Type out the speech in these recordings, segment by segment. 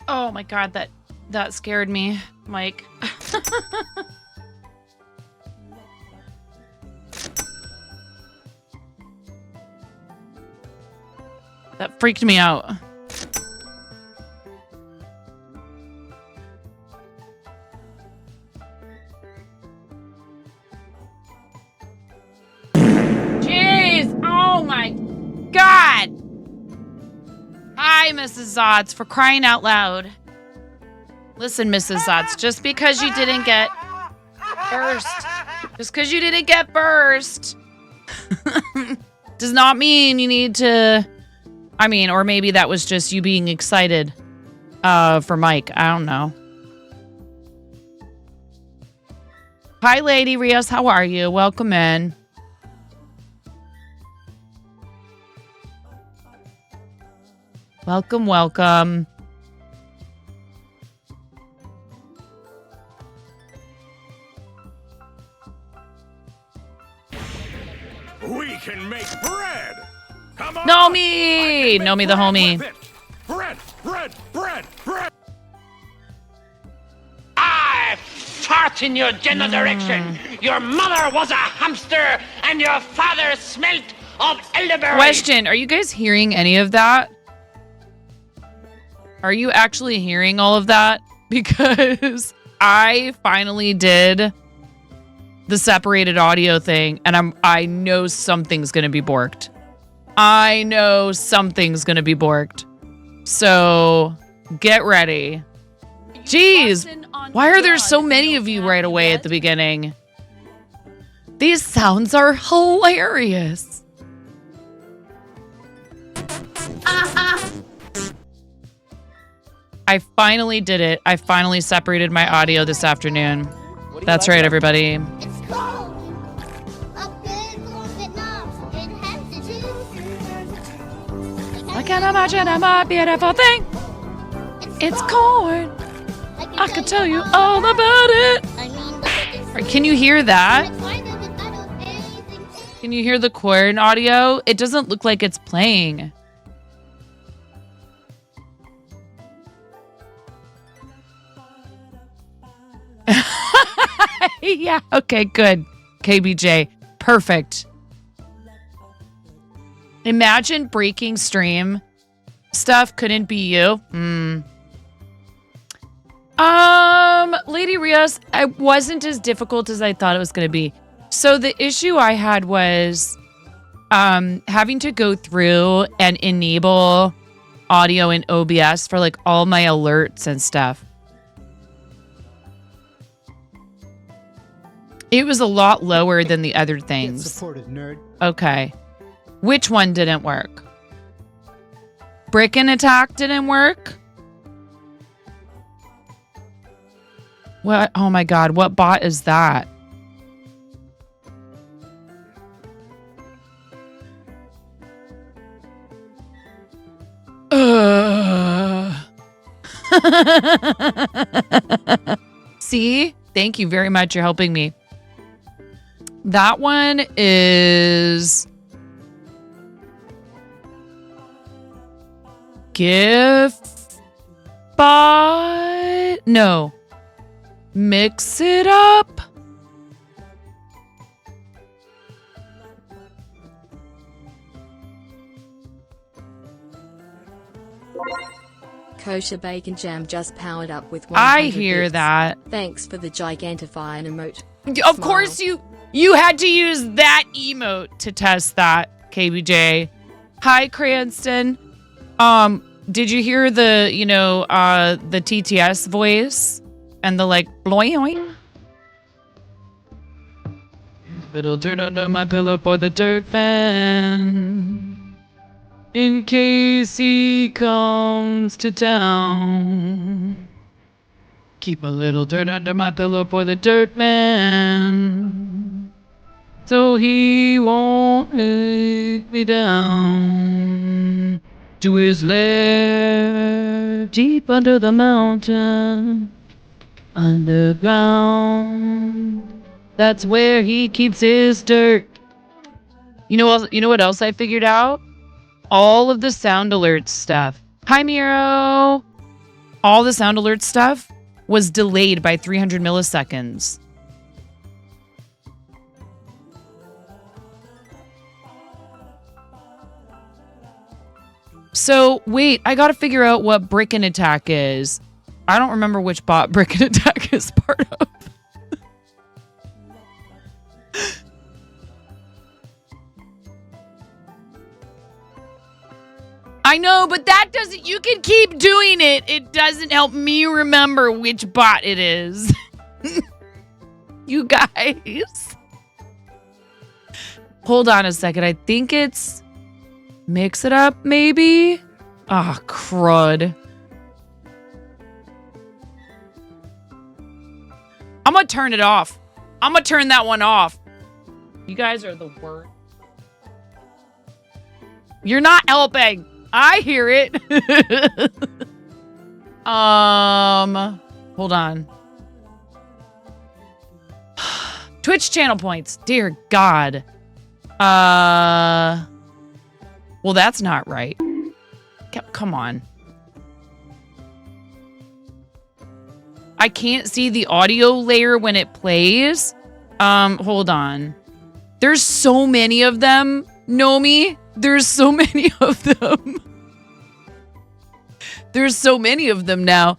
Oh my god, that scared me, Mike. That freaked me out. Jeez! Oh my god! Hi, Mrs. Zotz, for crying out loud. Listen, Mrs. Zotz, just because you didn't get burst, does not mean you need to... I mean, or maybe that was just you being excited for Mike. I don't know. Hi, Lady Rios. How are you? Welcome in. Welcome, welcome. We can make bread. Come on. Nomi the homie. Bread. I fart in your general direction. Your mother was a hamster, and your father smelt of elderberry. Question: are you guys hearing any of that? Are you actually hearing all of that? Because I finally did the separated audio thing, and I know something's gonna be borked. So get ready. Jeez, why are there so many of you right away at the beginning? These sounds are hilarious. I finally did it. I finally separated my audio this afternoon. That's right, everybody. It's cold. A big Vietnam. It has to choose. I can't imagine a more beautiful thing. It's corn. I can tell you all about it. Can you hear that? Can you hear the corn audio? It doesn't look like it's playing. Yeah, okay, good. KBJ, perfect. Imagine breaking stream stuff couldn't be you. Lady Rios, it wasn't as difficult as I thought it was going to be. So the issue I had was having to go through and enable audio in OBS for like all my alerts and stuff. It was a lot lower than the other things. Get supported, nerd. Okay. Which one didn't work? Brick and Attack didn't work? What? Oh my god, what bot is that? See? Thank you very much. You're helping me. That one is gift bot. No. Mix it up. Kosher bacon jam just powered up with 100 I hear bits. that. Thanks for the gigantify and emote. Of course you had to use that emote to test that, KBJ. Hi, Cranston. Did you hear the, the TTS voice and the like bloing? Little dirt under my pillow for the dirt fan, in case he comes to town. Keep a little dirt under my pillow for the dirt man, so he won't take me down to his lair deep under the mountain, underground. That's where he keeps his dirt. You know what else I figured out? All of the sound alerts stuff. Hi, Miro. all the sound alert stuff was delayed by 300 milliseconds. So, wait, I gotta figure out what Brick and Attack is. I don't remember which bot Brick and Attack is part of. I know, but that doesn't... You can keep doing it. It doesn't help me remember which bot it is. You guys. Hold on a second. I think it's... Mix It Up, maybe? Ah, crud. I'm gonna turn it off. I'm gonna turn that one off. You guys are the worst. You're not helping. I hear it. Hold on. Twitch channel points. Dear God. Well, that's not right. Come on. I can't see the audio layer when it plays. Hold on. There's so many of them, Nomi. There's so many of them. There's so many of them now.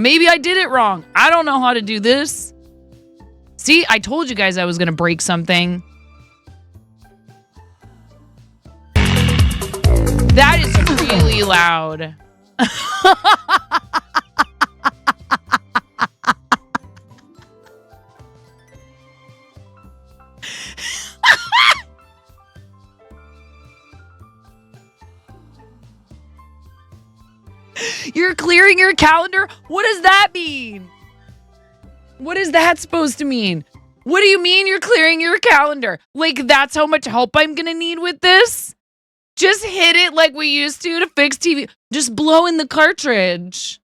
Maybe I did it wrong. I don't know how to do this. See, I told you guys I was going to break something. That is really loud. You're clearing your calendar? What does that mean? What is that supposed to mean? What do you mean you're clearing your calendar? Like, that's how much help I'm gonna need with this? Just hit it like we used to fix TV. Just blow in the cartridge.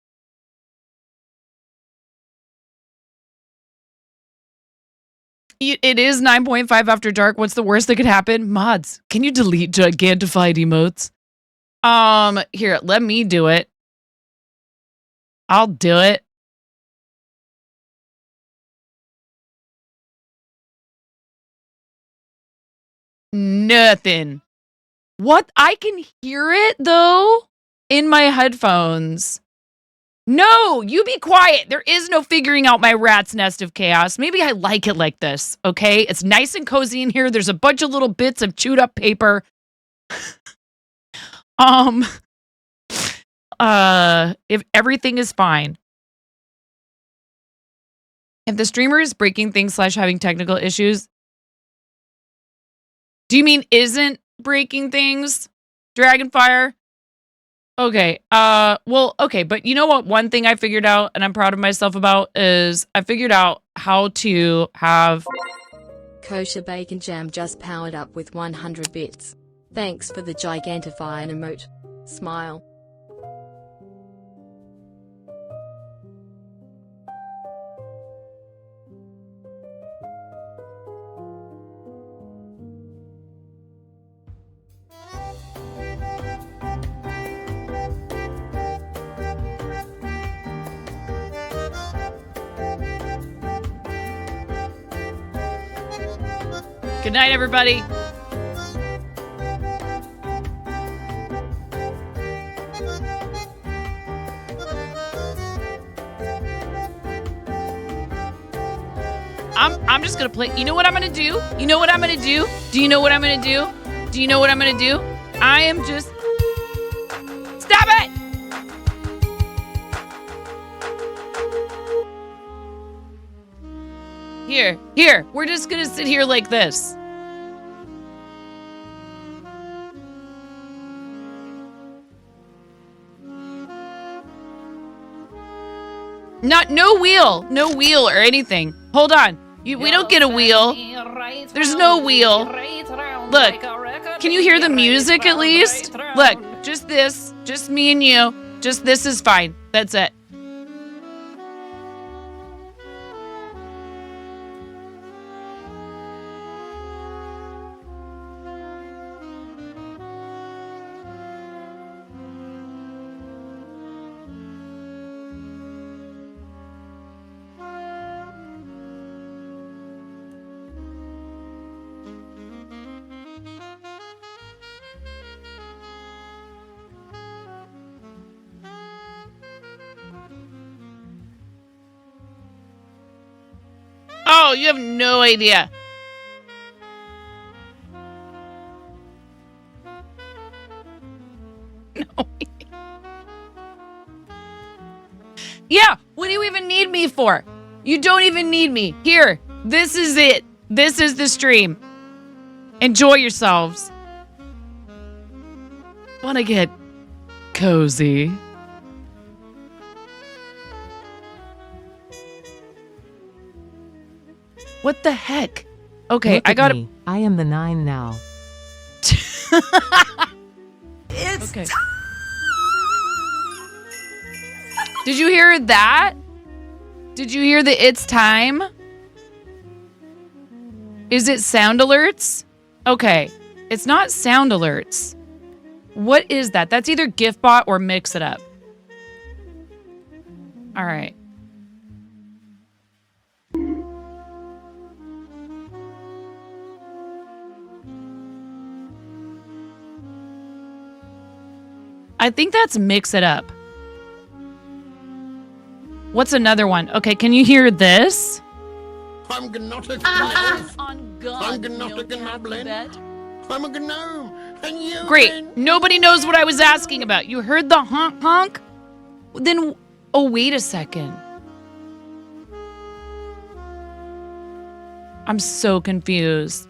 It is 9.5 after dark. What's the worst that could happen? Mods, can you delete gigantified emotes? Here, let me do it. I'll do it. Nothing. What? I can hear it, though, in my headphones. No, you be quiet. There is no figuring out my rat's nest of chaos. Maybe I like it like this, okay? It's nice and cozy in here. There's a bunch of little bits of chewed up paper. If everything is fine. If the streamer is breaking things / having technical issues. Do you mean isn't breaking things? Dragonfire? Okay. Well, okay, but you know what? One thing I figured out and I'm proud of myself about is I figured out how to have Kosher Bacon Jam just powered up with 100 bits. Thanks for the gigantifying emote. Smile. Good night, everybody. I'm just gonna play. You know what I'm gonna do? You know what I'm gonna do? Do you know what I'm gonna do? Do you know what I'm gonna do? I am just... Stop it! Here. We're just gonna sit here like this. No wheel or anything. Hold on. We don't get a wheel. There's no wheel. Look, can you hear the music at least? Look, just this, just me and you. Just this is fine. That's it. Oh, you have no idea. No. Yeah, what do you even need me for? You don't even need me. Here, this is it. This is the stream. Enjoy yourselves. Want to get cozy? What the heck? Okay, Look I at got me. I am the 9 now. It's okay. Did you hear that? Did you hear the it's time? Is it sound alerts? Okay, it's not sound alerts. What is that? That's either GiftBot or Mix It Up. All right. I think that's Mix It Up. What's another one? Okay, can you hear this? I'm Gnotic. On God, I'm Gnotic and Bubblin. I'm a gnome. And you. Great. Nobody knows what I was asking about. You heard the honk honk? Then, oh, wait a second. I'm so confused.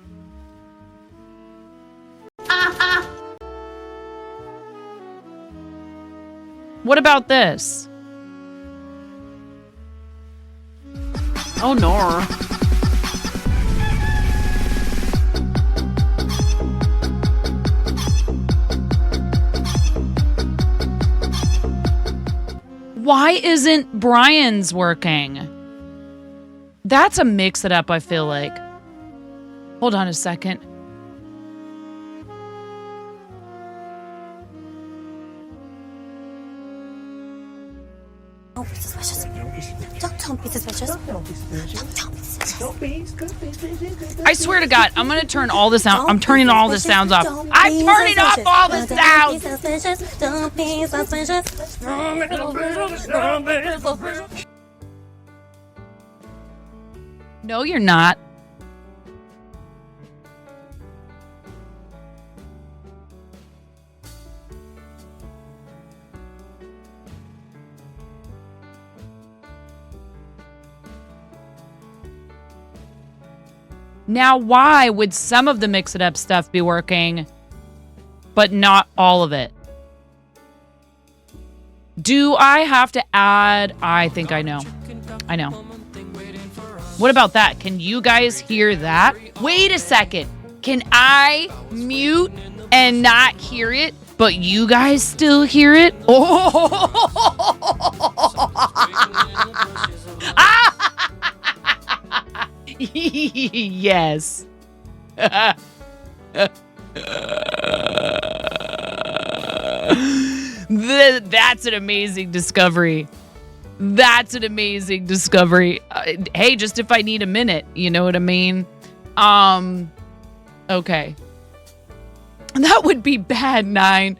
What about this? Oh no. Why isn't Brian's working? That's a Mix It Up, I feel like. Hold on a second. Don't be suspicious. Don't be suspicious. Don't be suspicious. I swear to God, I'm gonna turn all the sound. I'm turning all the sounds off. I'm turning off all the sounds. Don't be suspicious. No, you're not. Now, why would some of the Mix It Up stuff be working, but not all of it? Do I have to add? I think I know. I know. What about that? Can you guys hear that? Wait a second. Can I mute and not hear it, but you guys still hear it? Oh! Yes. That's an amazing discovery. That's an amazing discovery. Hey, just if I need a minute, you know what I mean? Okay. That would be bad, 9.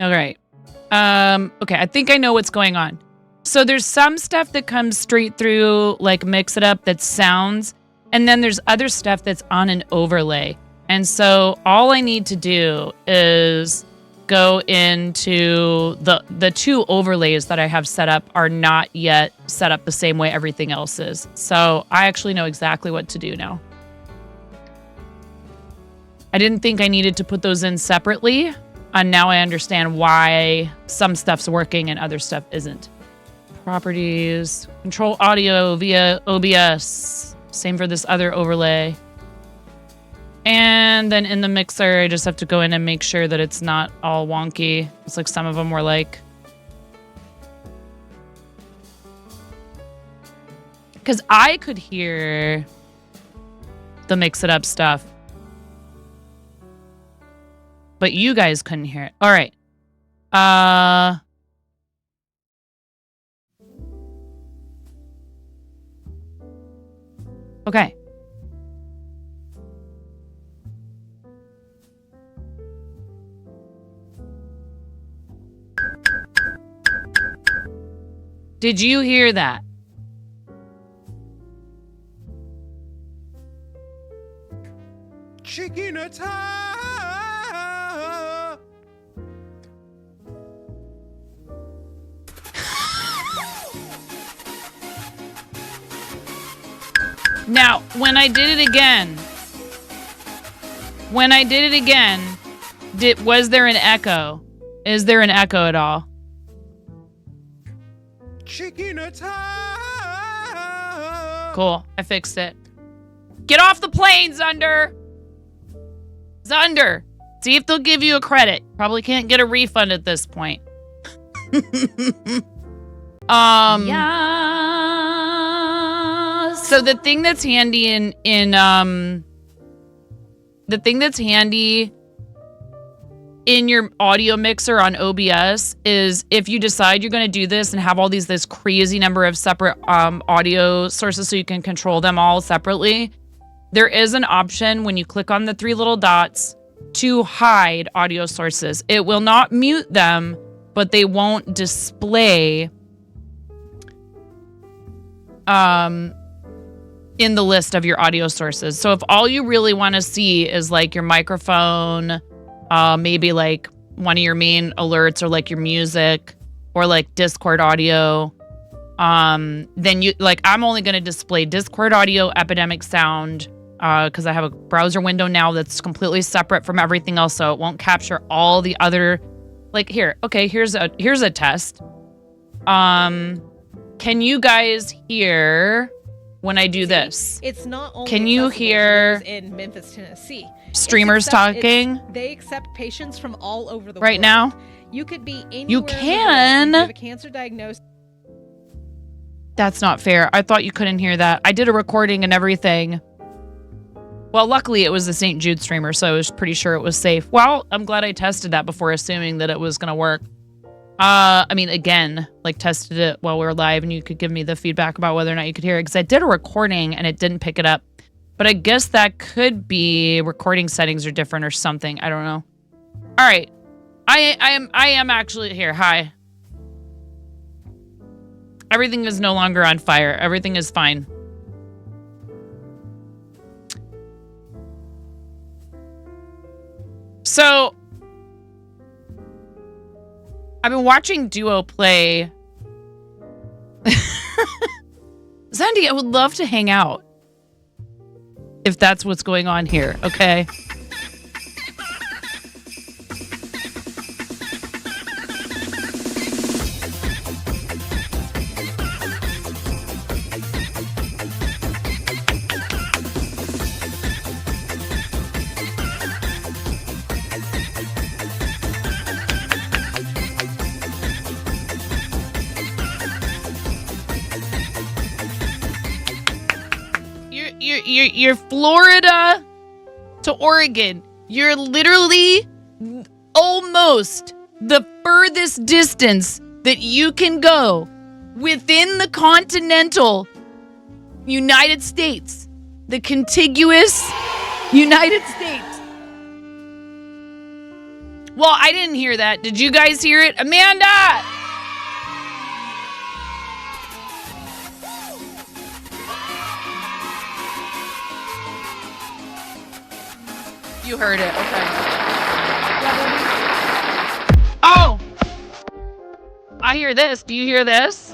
All right. Okay, I think I know what's going on. So there's some stuff that comes straight through, like Mix It Up, that sounds, and then there's other stuff that's on an overlay. And so all I need to do is go into the 2 overlays that I have set up are not yet set up the same way everything else is. So I actually know exactly what to do now. I didn't think I needed to put those in separately. And now I understand why some stuff's working and other stuff isn't. Properties, control audio via OBS. Same for this other overlay. And then in the mixer, I just have to go in and make sure that it's not all wonky. It's like some of them were like... Because I could hear the Mix It Up stuff. But you guys couldn't hear it. All right. Okay. Did you hear that? Chicken attack! Now, when I did it again, was there an echo? Is there an echo at all? Chicken attack! Cool. I fixed it. Get off the plane, Zunder! Zunder! See if they'll give you a credit. Probably can't get a refund at this point. So the thing that's handy in your audio mixer on OBS is if you decide you're going to do this and have all this crazy number of separate audio sources so you can control them all separately, there is an option when you click on the 3 little dots to hide audio sources. It will not mute them, but they won't display in the list of your audio sources. So if all you really want to see is like your microphone, maybe like one of your main alerts or like your music or like Discord audio, then you like, I'm only going to display Discord audio, Epidemic sound, because I have a browser window now that's completely separate from everything else. So it won't capture all the other, like here. Okay, here's a test. Can you guys hear when I do this? It's not only can you hear in Memphis, Tennessee, streamers talking? They accept patients from all over the world. Right now? You could be anywhere. You can. You have a cancer diagnosis. That's not fair. I thought you couldn't hear that. I did a recording and everything. Well, luckily it was the St. Jude streamer, so I was pretty sure it was safe. Well, I'm glad I tested that before assuming that it was going to work. I mean, again, like tested it while we were live and you could give me the feedback about whether or not you could hear it because I did a recording and it didn't pick it up. But I guess that could be recording settings are different or something. I don't know. All right. I am actually here. Hi. Everything is no longer on fire. Everything is fine. So I've been watching Duo play. Zandy, I would love to hang out. If that's what's going on here, okay? You're Florida to Oregon. You're literally almost the furthest distance that you can go within the continental United States, the contiguous United States. Well, I didn't hear that. Did you guys hear it? Amanda! You heard it, okay. Oh! I hear this. Do you hear this?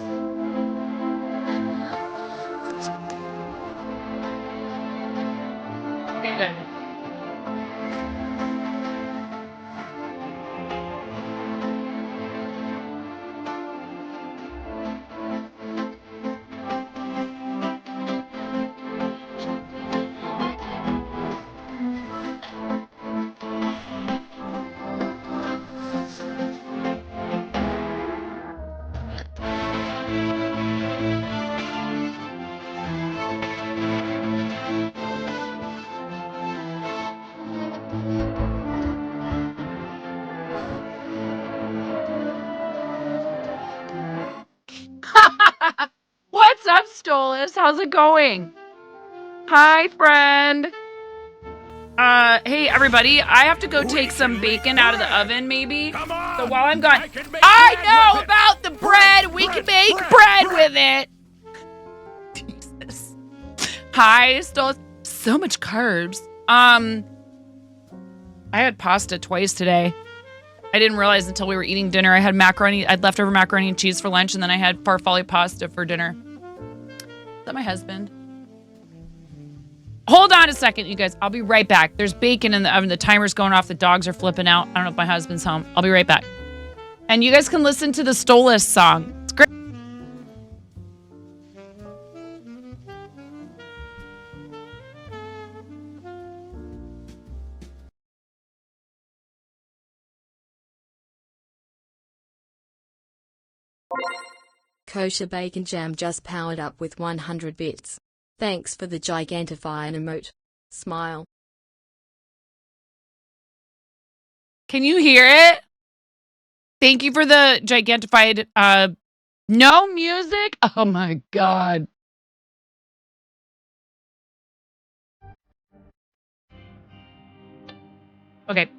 Okay. What's up, Stolas? How's it going? Hi, friend. Hey everybody, I have to go take some bacon out of the oven, maybe. Come on! So while I'm gone, can make I bread know with it. about the bread. We can make bread with it. Jesus. Hi, still so much carbs. I had pasta twice today. I didn't realize until we were eating dinner. I had macaroni. I'd leftover macaroni and cheese for lunch, and then I had farfalle pasta for dinner. Is that my husband? Hold on a second, you guys. I'll be right back. There's bacon in the oven. The timer's going off. The dogs are flipping out. I don't know if my husband's home. I'll be right back. And you guys can listen to the Stolas song. It's great. Kosher Bacon Jam just powered up with 100 bits. Thanks for the gigantifying emote. Smile. Can you hear it? Thank you for the gigantified, no music? Oh my God. Okay.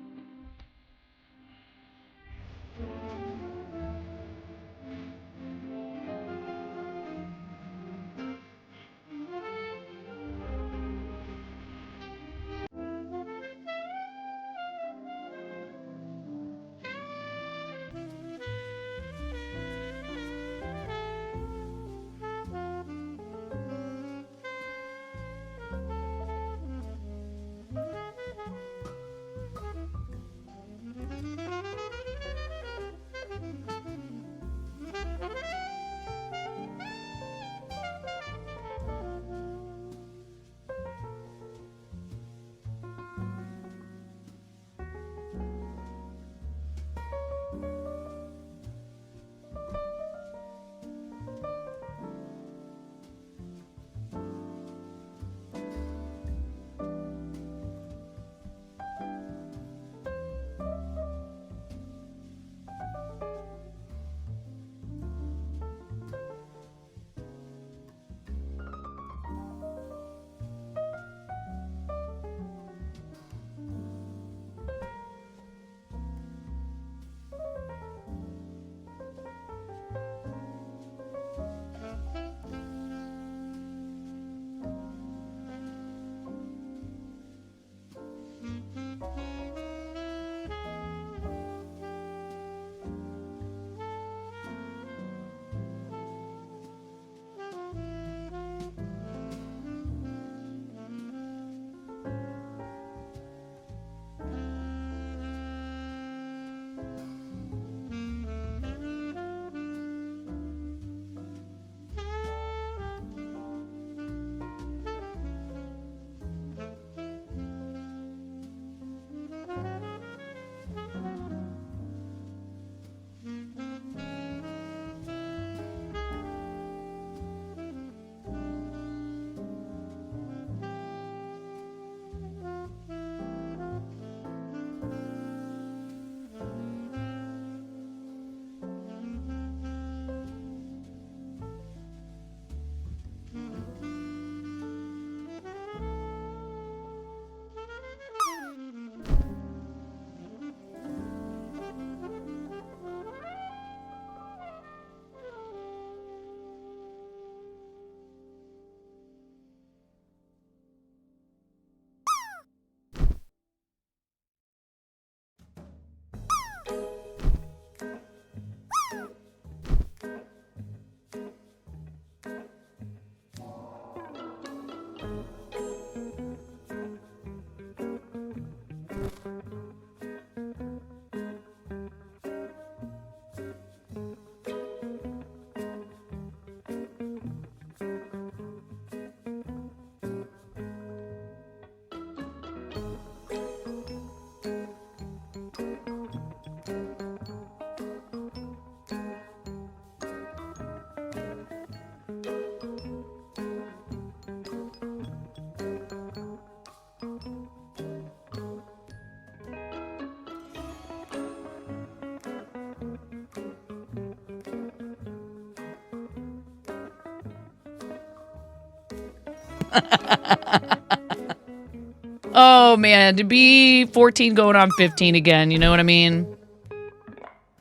Oh man, to be 14 going on 15 again, you know what I mean?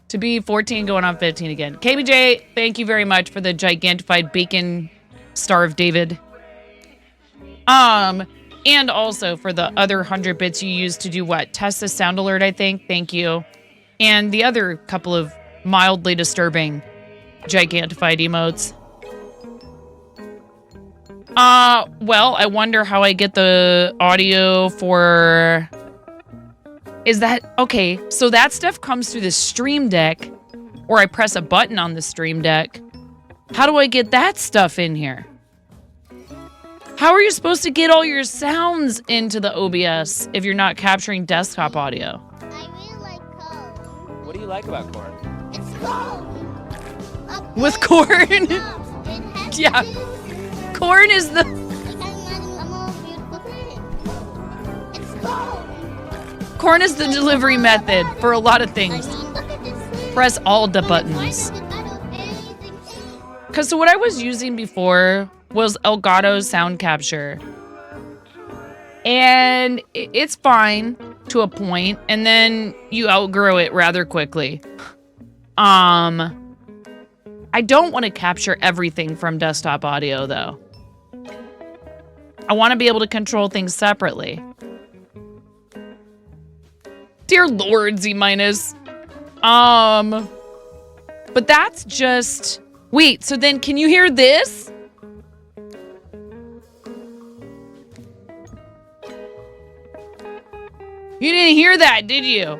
To be 14 going on 15 again. KBJ, thank you very much for the gigantified bacon Star of David. And also for the other 100 bits you used to do what? Test the sound alert, I think. Thank you. And the other couple of mildly disturbing gigantified emotes. Well, I wonder how I get the audio for... Is that... Okay, so that stuff comes through the Stream Deck, or I press a button on the Stream Deck. How do I get that stuff in here? How are you supposed to get all your sounds into the OBS if you're not capturing desktop audio? I really like corn. What do you like about corn? It's corn. With corn? It has Yeah. juice. Corn is the... It has a more beautiful thing. It's corn. Corn is the delivery method for a lot of I things. mean, look at this thing. Press all the Why buttons. does it matter anything? Because so what I was using before was Elgato's sound capture. And it's fine to a point, and then you outgrow it rather quickly. I don't want to capture everything from desktop audio, though. I want to be able to control things separately. Dear Lord, Z minus. But that's just... Wait, so then can you hear this? You didn't hear that, did you?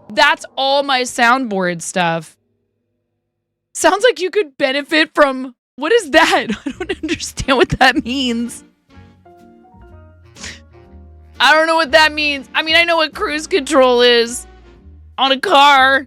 That's all my soundboard stuff. Sounds like you could benefit from... What is that? I don't understand what that means. I don't know what that means. I mean, I know what cruise control is on a car.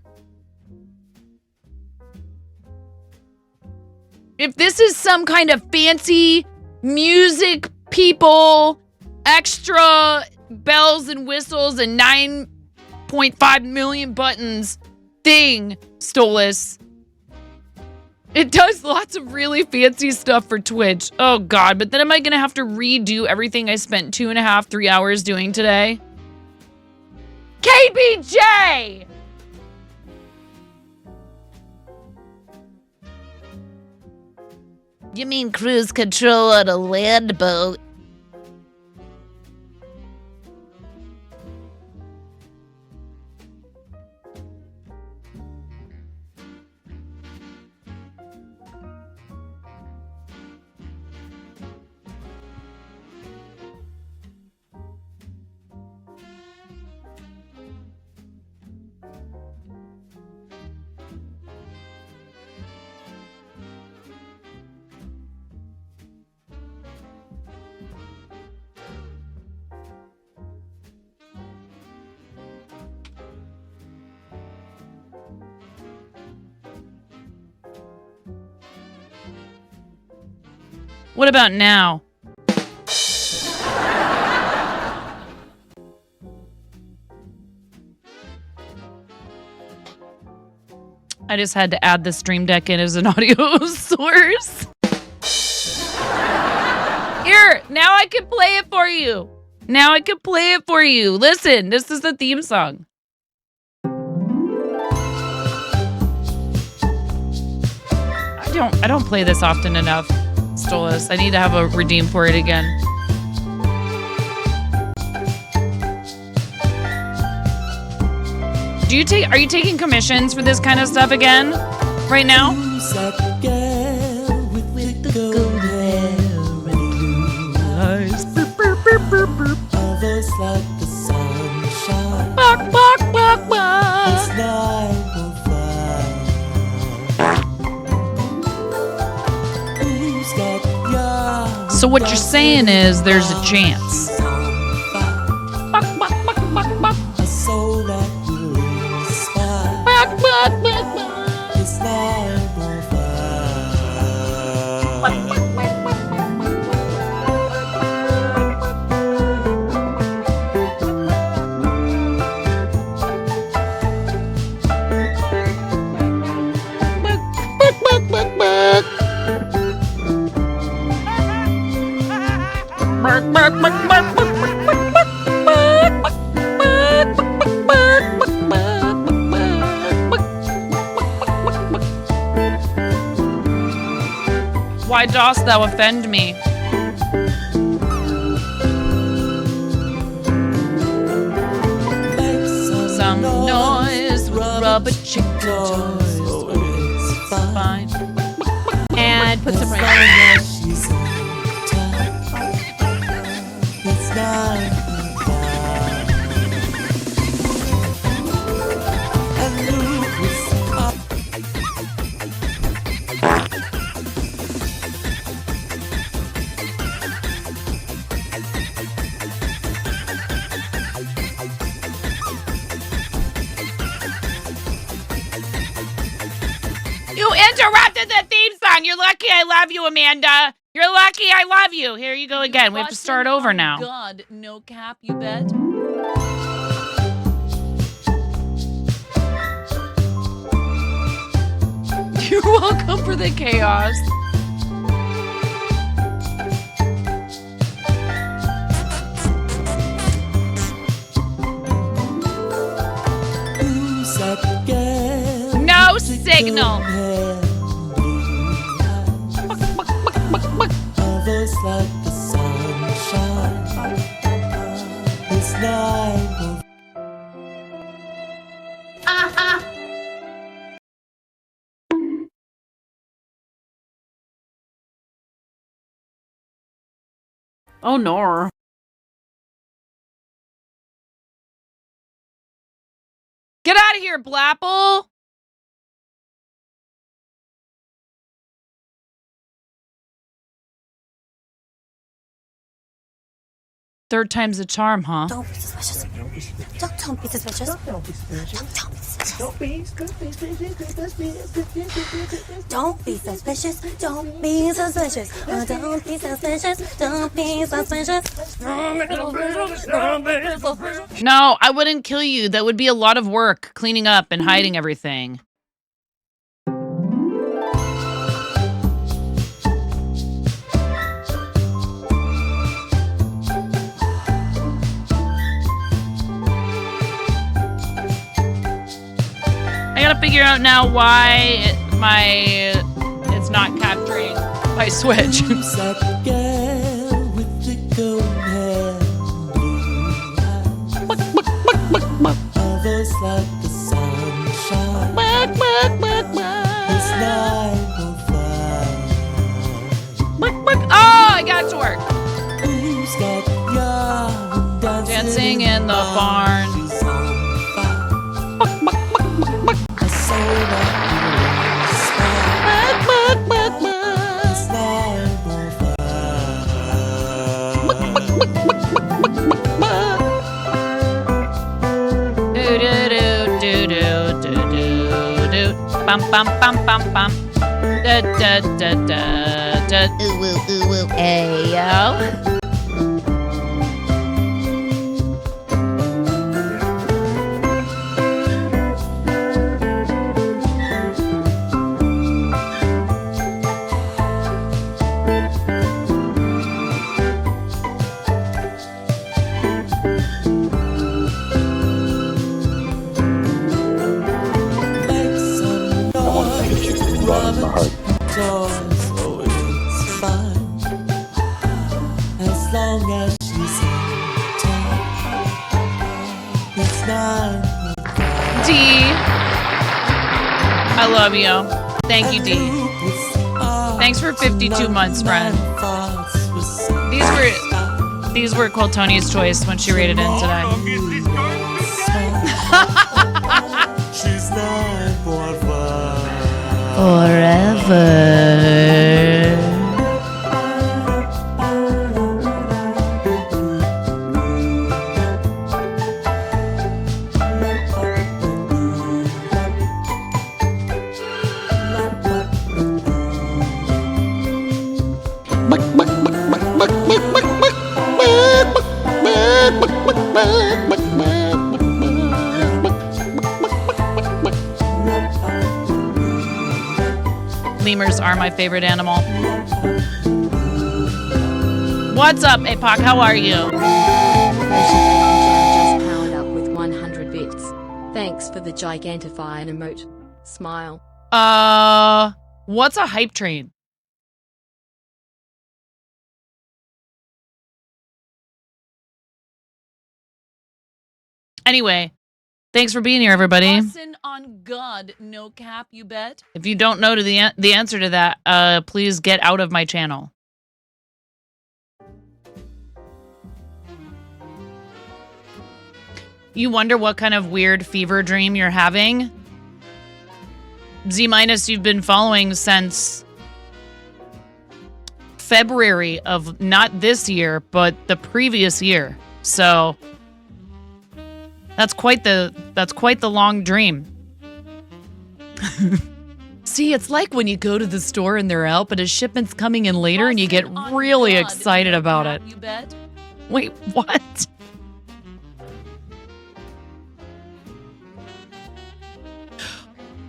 If this is some kind of fancy music people, extra bells and whistles and 9.5 million buttons thing, Stolas. It does lots of really fancy stuff for Twitch. Oh God, but then am I gonna have to redo everything I spent 2.5, 3 hours doing today? KBJ! You mean cruise control on a land boat? What about now? I just had to add the Stream Deck in as an audio source. Here, now I can play it for you. Now I can play it for you. Listen, this is the theme song. I don't play this often enough, Stolas. I need to have a redeem for it again. Are you taking commissions for this kind of stuff again? Right now? Who's that girl with the gold hair and blue eyes? A voice like the sunshine. Bark, bark, bark, bark. It's 905. Who's got young? So what you're saying is there's a chance. Bark, Bark, bark, bark, bark, bark. a soul that will inspire. Bark, bark, bark, bark. It's 905. Why dost thou offend me? Make Some noise with rubber chicken toys. toys. It's fine. Fine. And put some As right. long as she's in town. It's 9 to 5. And Luke was up. You interrupted the theme song. You're lucky I love you, Amanda. You're lucky I love you. Here you go again. We have to start over now. God, no cap, you bet. You're welcome for the chaos. Who's that girl? No signal. A voice like the sunshine. It's 9 Oh no. Get out of here, Blapple. Third time's a charm, huh? Don't be suspicious. Don't be suspicious. Don't be suspicious. Don't be suspicious. Don't be suspicious. Don't be suspicious. Don't be suspicious. Don't be suspicious. Don't be suspicious. No, I wouldn't kill you. That would be a lot of work, cleaning up and hiding everything. I gotta figure out now why it's not capturing my Switch. Who's that girl with the golden hair and blue eyes? A voice like the sunshine. It's 9:05. Oh, I got it to work. Who's got yarn Dancing in the barn. She's on fire. I saw that it's 9:05. Do do do do do do do. Bum bum bum bum bum. Da da da da da. Ooh woo ooh woo. Ayo. Make some noise. Rubber toys. Oh, it's fine. As long as she's in town. It's 9:05. D. I love you. Thank you, D. Thanks for 52 months, friend. These were Quiltonia's choice when she rated in today. She's 9:05. Forever. Lemurs are my favorite animal. What's up, Apoc? How are you? Kosha Bacon Jam just powered up with 100 bits. Thanks for the gigantifying emote. Smile. What's a hype train? Anyway, thanks for being here, everybody. Bussin' on God, no cap, you bet. If you don't know the answer to that, please get out of my channel. You wonder what kind of weird fever dream you're having? Z- you've been following since February of not this year, but the previous year. So that's quite the long dream. See, it's like when you go to the store and they're out, but a shipment's coming in later and you get Bussin' on really God, excited no about cap, it. You bet. Wait, what?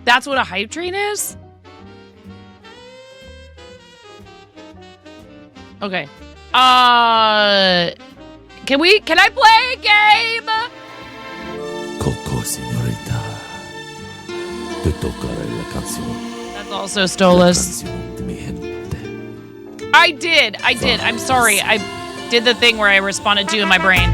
That's what a hype train is? Okay. Can I play a game? Coco, señorita. Te tocará la canción. That's also Stolas. La canción de mi gente. I did. I'm sorry. I did the thing where I responded to in my brain.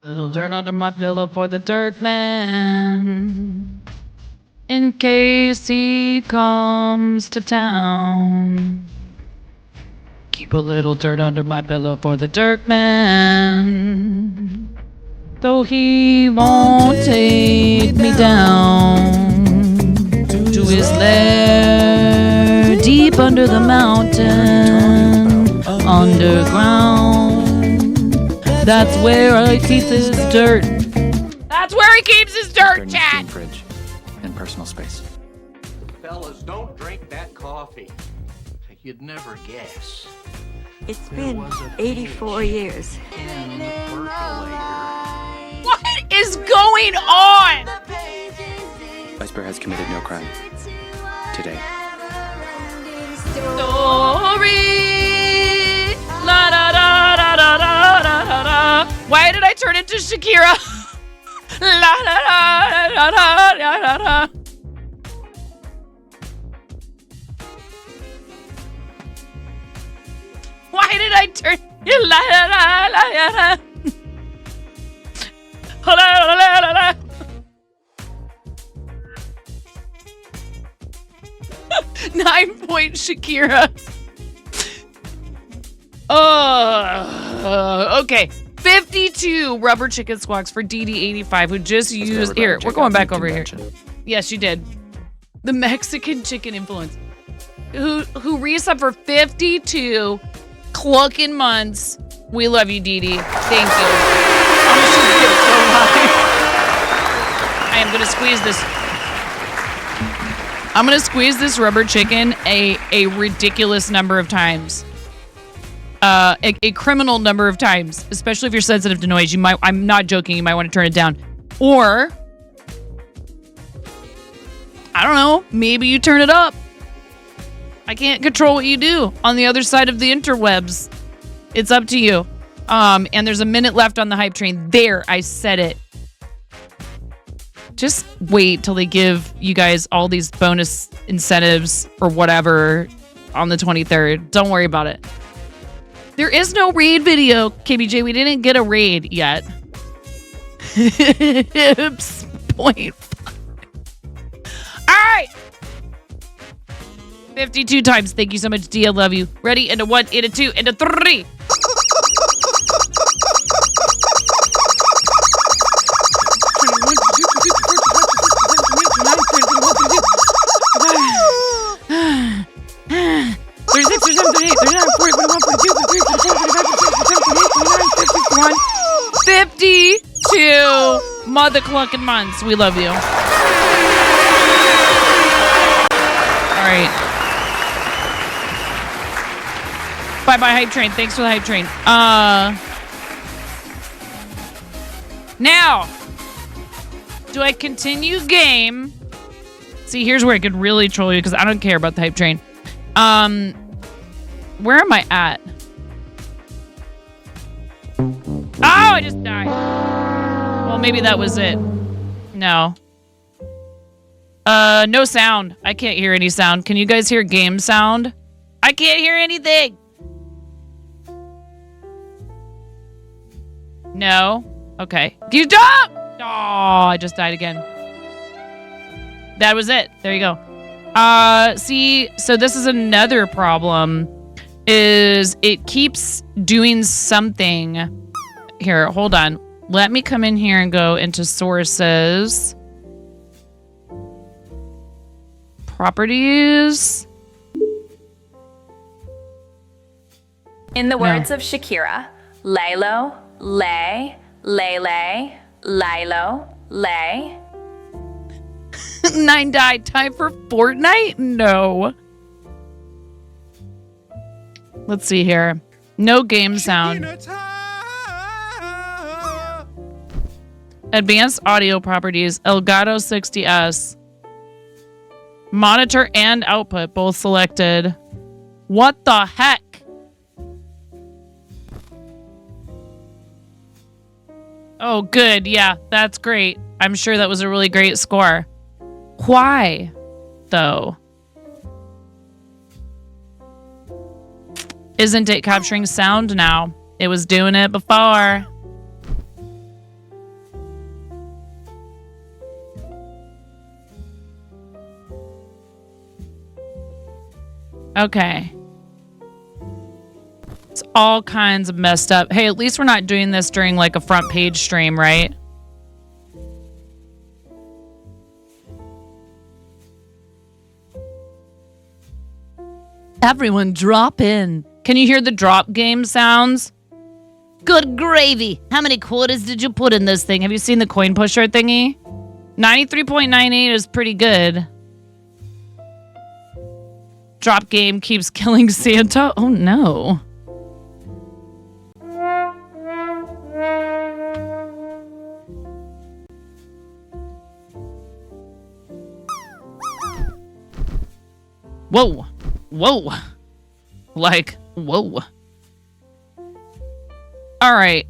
Little dirt under my pillow for the dirt man, in case he comes to town. Keep a little dirt under my pillow for the dirt man, though he won't take me down to his lair deep under the mountain, underground. That's where I keep his dirt. That's where he keeps his dirt, chat. Fridge and personal space. Fellas, don't drink that coffee. You'd never guess. It's been 84 years. What is going on? Vice Bear has committed no crime today. Story. La da da da da da da da. Why did I turn into Shakira? La da da da da da da da. Why did I turn? La da da da da. La la la la la. 9-point Shakira. Okay. 52 rubber chicken squawks for DD85 who just used here. We're going back over here. Yes, you did. The Mexican chicken influence. Who resub for 52 clucking months. We love you, Dee. Thank you. I am gonna squeeze this. I'm gonna squeeze this rubber chicken a ridiculous number of times. A criminal number of times, especially if you're sensitive to noise. I'm not joking, you might want to turn it down. Or, I don't know, maybe you turn it up. I can't control what you do on the other side of the interwebs. It's up to you. And there's a minute left on the hype train. There, I said it. Just wait till they give you guys all these bonus incentives or whatever on the 23rd. Don't worry about it. There is no raid video, KBJ. We didn't get a raid yet. Hips 0.5. All right. 52 times. Thank you so much, D. I love you. Ready? Into 1, into 2, into 3. Mother clucking months. We love you. All right. Bye-bye, hype train. Thanks for the hype train. Now, do I continue game? See, here's where I could really troll you because I don't care about the hype train. Where am I at? Well, maybe that was it. No. No sound. I can't hear any sound. Can you guys hear game sound? I can't hear anything. No. Okay. You stop! Oh, I just died again. That was it. There you go. See, so this is another problem. Is it keeps doing something. Here, hold on. Let me come in here and go into sources. Properties. In the words of Shakira, Laylo, lay, lay, Lilo, lay. 9 died. Time for Fortnite? No. Let's see here. No game sound. Advanced audio properties. Elgato 60S. Monitor and output both selected. What the heck? Oh, good. Yeah, that's great. I'm sure that was a really great score. Why, though? Isn't it capturing sound now? It was doing it before. Okay. It's all kinds of messed up. Hey, at least we're not doing this during like a front page stream, right? Everyone drop in. Can you hear the drop game sounds? Good gravy. How many quarters did you put in this thing? Have you seen the coin pusher thingy? 93.98 is pretty good. Drop game keeps killing Santa. Oh no. Whoa. Whoa. Like, whoa. All right.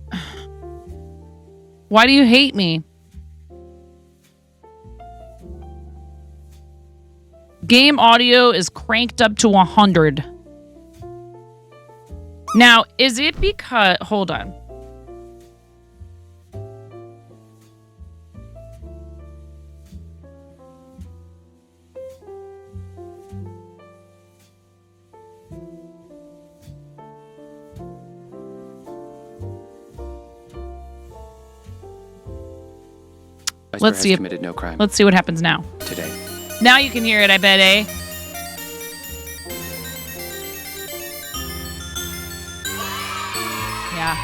Why do you hate me? Game audio is cranked up to 100. Now, is it because... Hold on. Let's see. Committed no crime. Let's see what happens now. Today. Now you can hear it, I bet, eh? Yeah.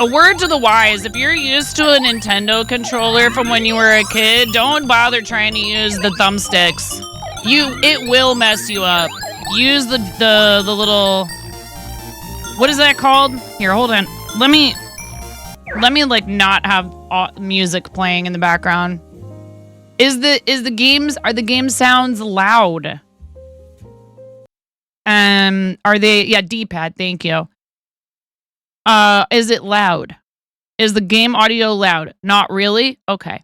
A word to the wise, if you're used to a Nintendo controller from when you were a kid, don't bother trying to use the thumbsticks. It will mess you up. Use the little... What is that called? Here, hold on. Let me like not have music playing in the background. Are the game sounds loud? Are they, yeah, D-pad, thank you. Is it loud? Is the game audio loud? Not really? Okay.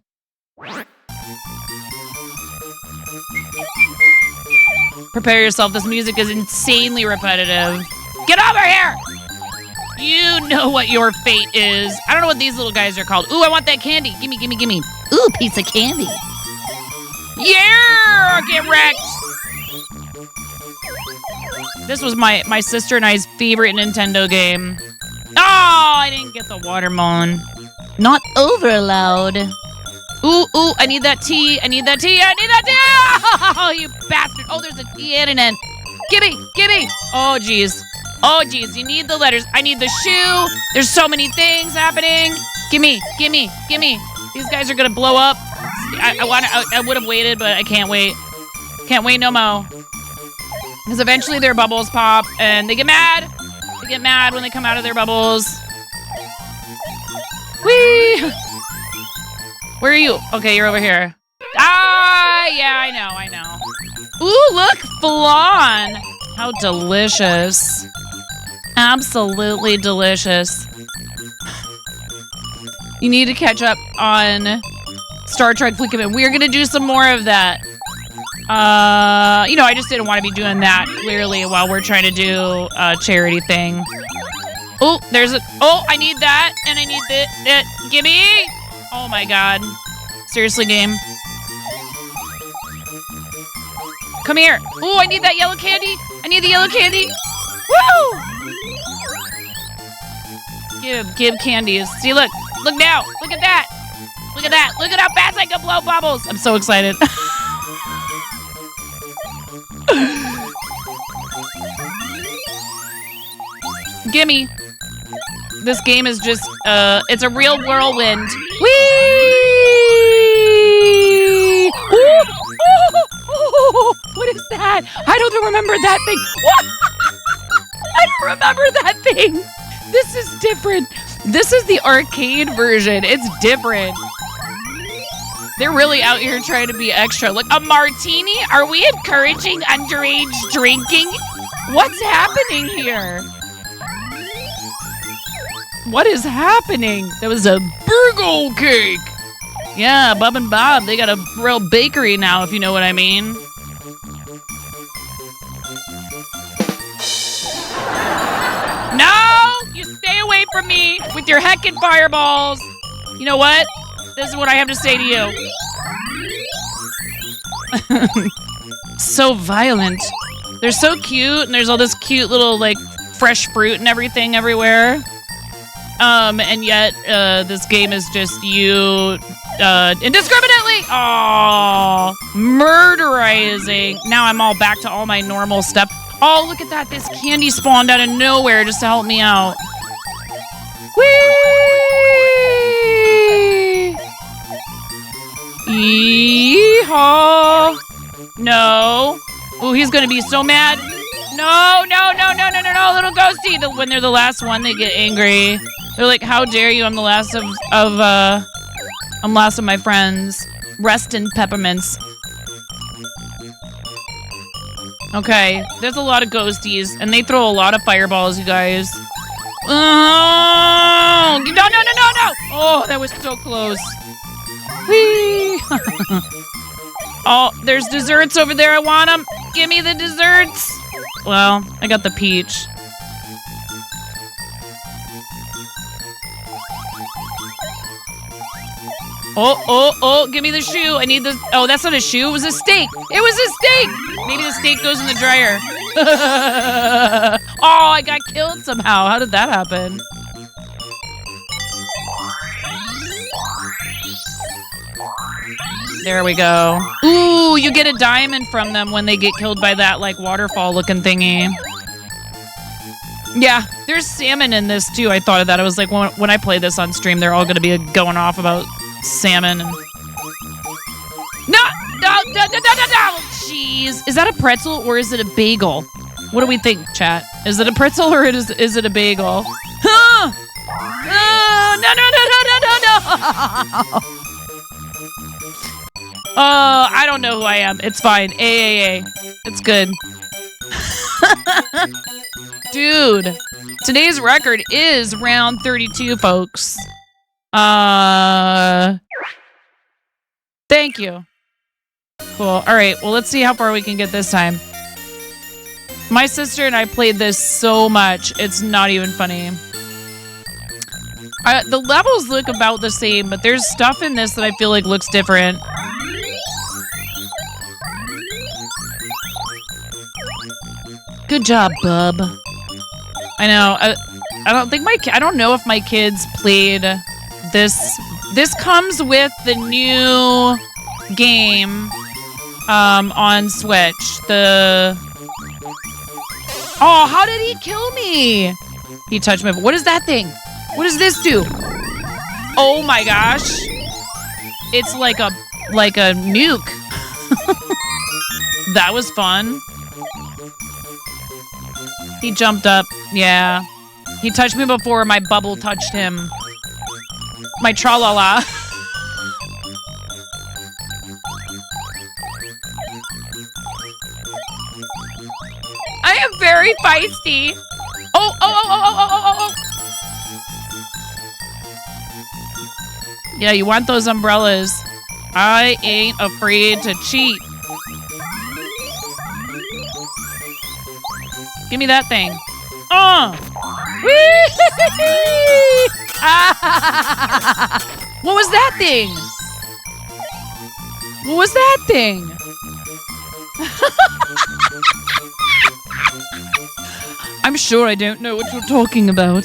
Prepare yourself, this music is insanely repetitive. Get over here! You know what your fate is. I don't know what these little guys are called. Ooh, I want that candy. Gimme, gimme, gimme. Ooh, piece of candy. Yeah! Get wrecked! This was my sister and I's favorite Nintendo game. Oh, I didn't get the watermelon. Not over loud. Ooh, I need that tea. I need that tea. Oh, you bastard. Oh, there's a T and an N. Gimme. Oh, jeez. You need the letters. I need the shoe. There's so many things happening. Gimme. These guys are gonna blow up. I would have waited, but I can't wait. Can't wait no more. Because eventually their bubbles pop and they get mad. They get mad when they come out of their bubbles. Whee! Where are you? Okay, you're over here. Ah, yeah, I know. Ooh, look, flan. How delicious. Absolutely delicious. You need to catch up on Star Trek Fleet Command. We're going to do some more of that. You know, I just didn't want to be doing that, clearly, while we're trying to do a charity thing. Oh, there's a... Oh, I need that, and I need that. Gimme! Oh, my God. Seriously, game. Come here. Oh, I need that yellow candy. I need the yellow candy. Woo! Give candies. See, look. Look now. Look at that. Look at that. Look at how fast I can blow bubbles. I'm so excited. Gimme. This game is just, it's a real whirlwind. Whee! Ooh! Oh, what is that? I don't remember that thing. What? I don't remember that thing. This is different. This is the arcade version. It's different. They're really out here trying to be extra. Like, a martini? Are we encouraging underage drinking? What's happening here? What is happening? That was a burgle cake. Yeah, Bub and Bob, they got a real bakery now, if you know what I mean. No! You stay away from me with your heckin' fireballs. You know what? This is what I have to say to you. So violent. They're so cute, and there's all this cute little, like, fresh fruit and everything everywhere. And yet, this game is just you, indiscriminately, murderizing. Now I'm all back to all my normal stuff. Oh, look at that. This candy spawned out of nowhere just to help me out. Whee! Yeehaw! No. Oh, he's gonna be so mad. No, little ghosty. When they're the last one, they get angry. They're like, how dare you? I'm the last I'm last of my friends. Rest in peppermints. Okay, there's a lot of ghosties, and they throw a lot of fireballs, you guys. Oh, no. Oh, that was so close. Whee! Oh, there's desserts over there. I want them. Give me the desserts. Well, I got the peach. Oh, give me the shoe. I need the... Oh, that's not a shoe. It was a steak. It was a steak. Maybe the steak goes in the dryer. Oh, I got killed somehow. How did that happen? There we go. Ooh, you get a diamond from them when they get killed by that, like, waterfall-looking thingy. Yeah, there's salmon in this, too. I thought of that. I was like, when I play this on stream, they're all going to be going off about salmon. And... No! Jeez. Is that a pretzel or is it a bagel? What do we think, chat? Is it a pretzel or is it a bagel? Huh! No! I don't know who I am. It's fine. AAA. It's good. Dude, today's record is round 32, folks. Thank you. Cool. All right. Well, let's see how far we can get this time. My sister and I played this so much. It's not even funny. The levels look about the same, but there's stuff in this that I feel like looks different. Good job, bub. I know. I don't think I don't know if my kids played this. This comes with the new game on Switch. Oh, how did he kill me? He touched me. What is that thing? What does this do? Oh my gosh. It's like a nuke. That was fun. He jumped up. Yeah. He touched me before my bubble touched him. My tra-la-la. I am very feisty. Oh, oh. Yeah, you want those umbrellas. I ain't afraid to cheat. Give me that thing. What was that thing? What was that thing? I'm sure I don't know what you're talking about.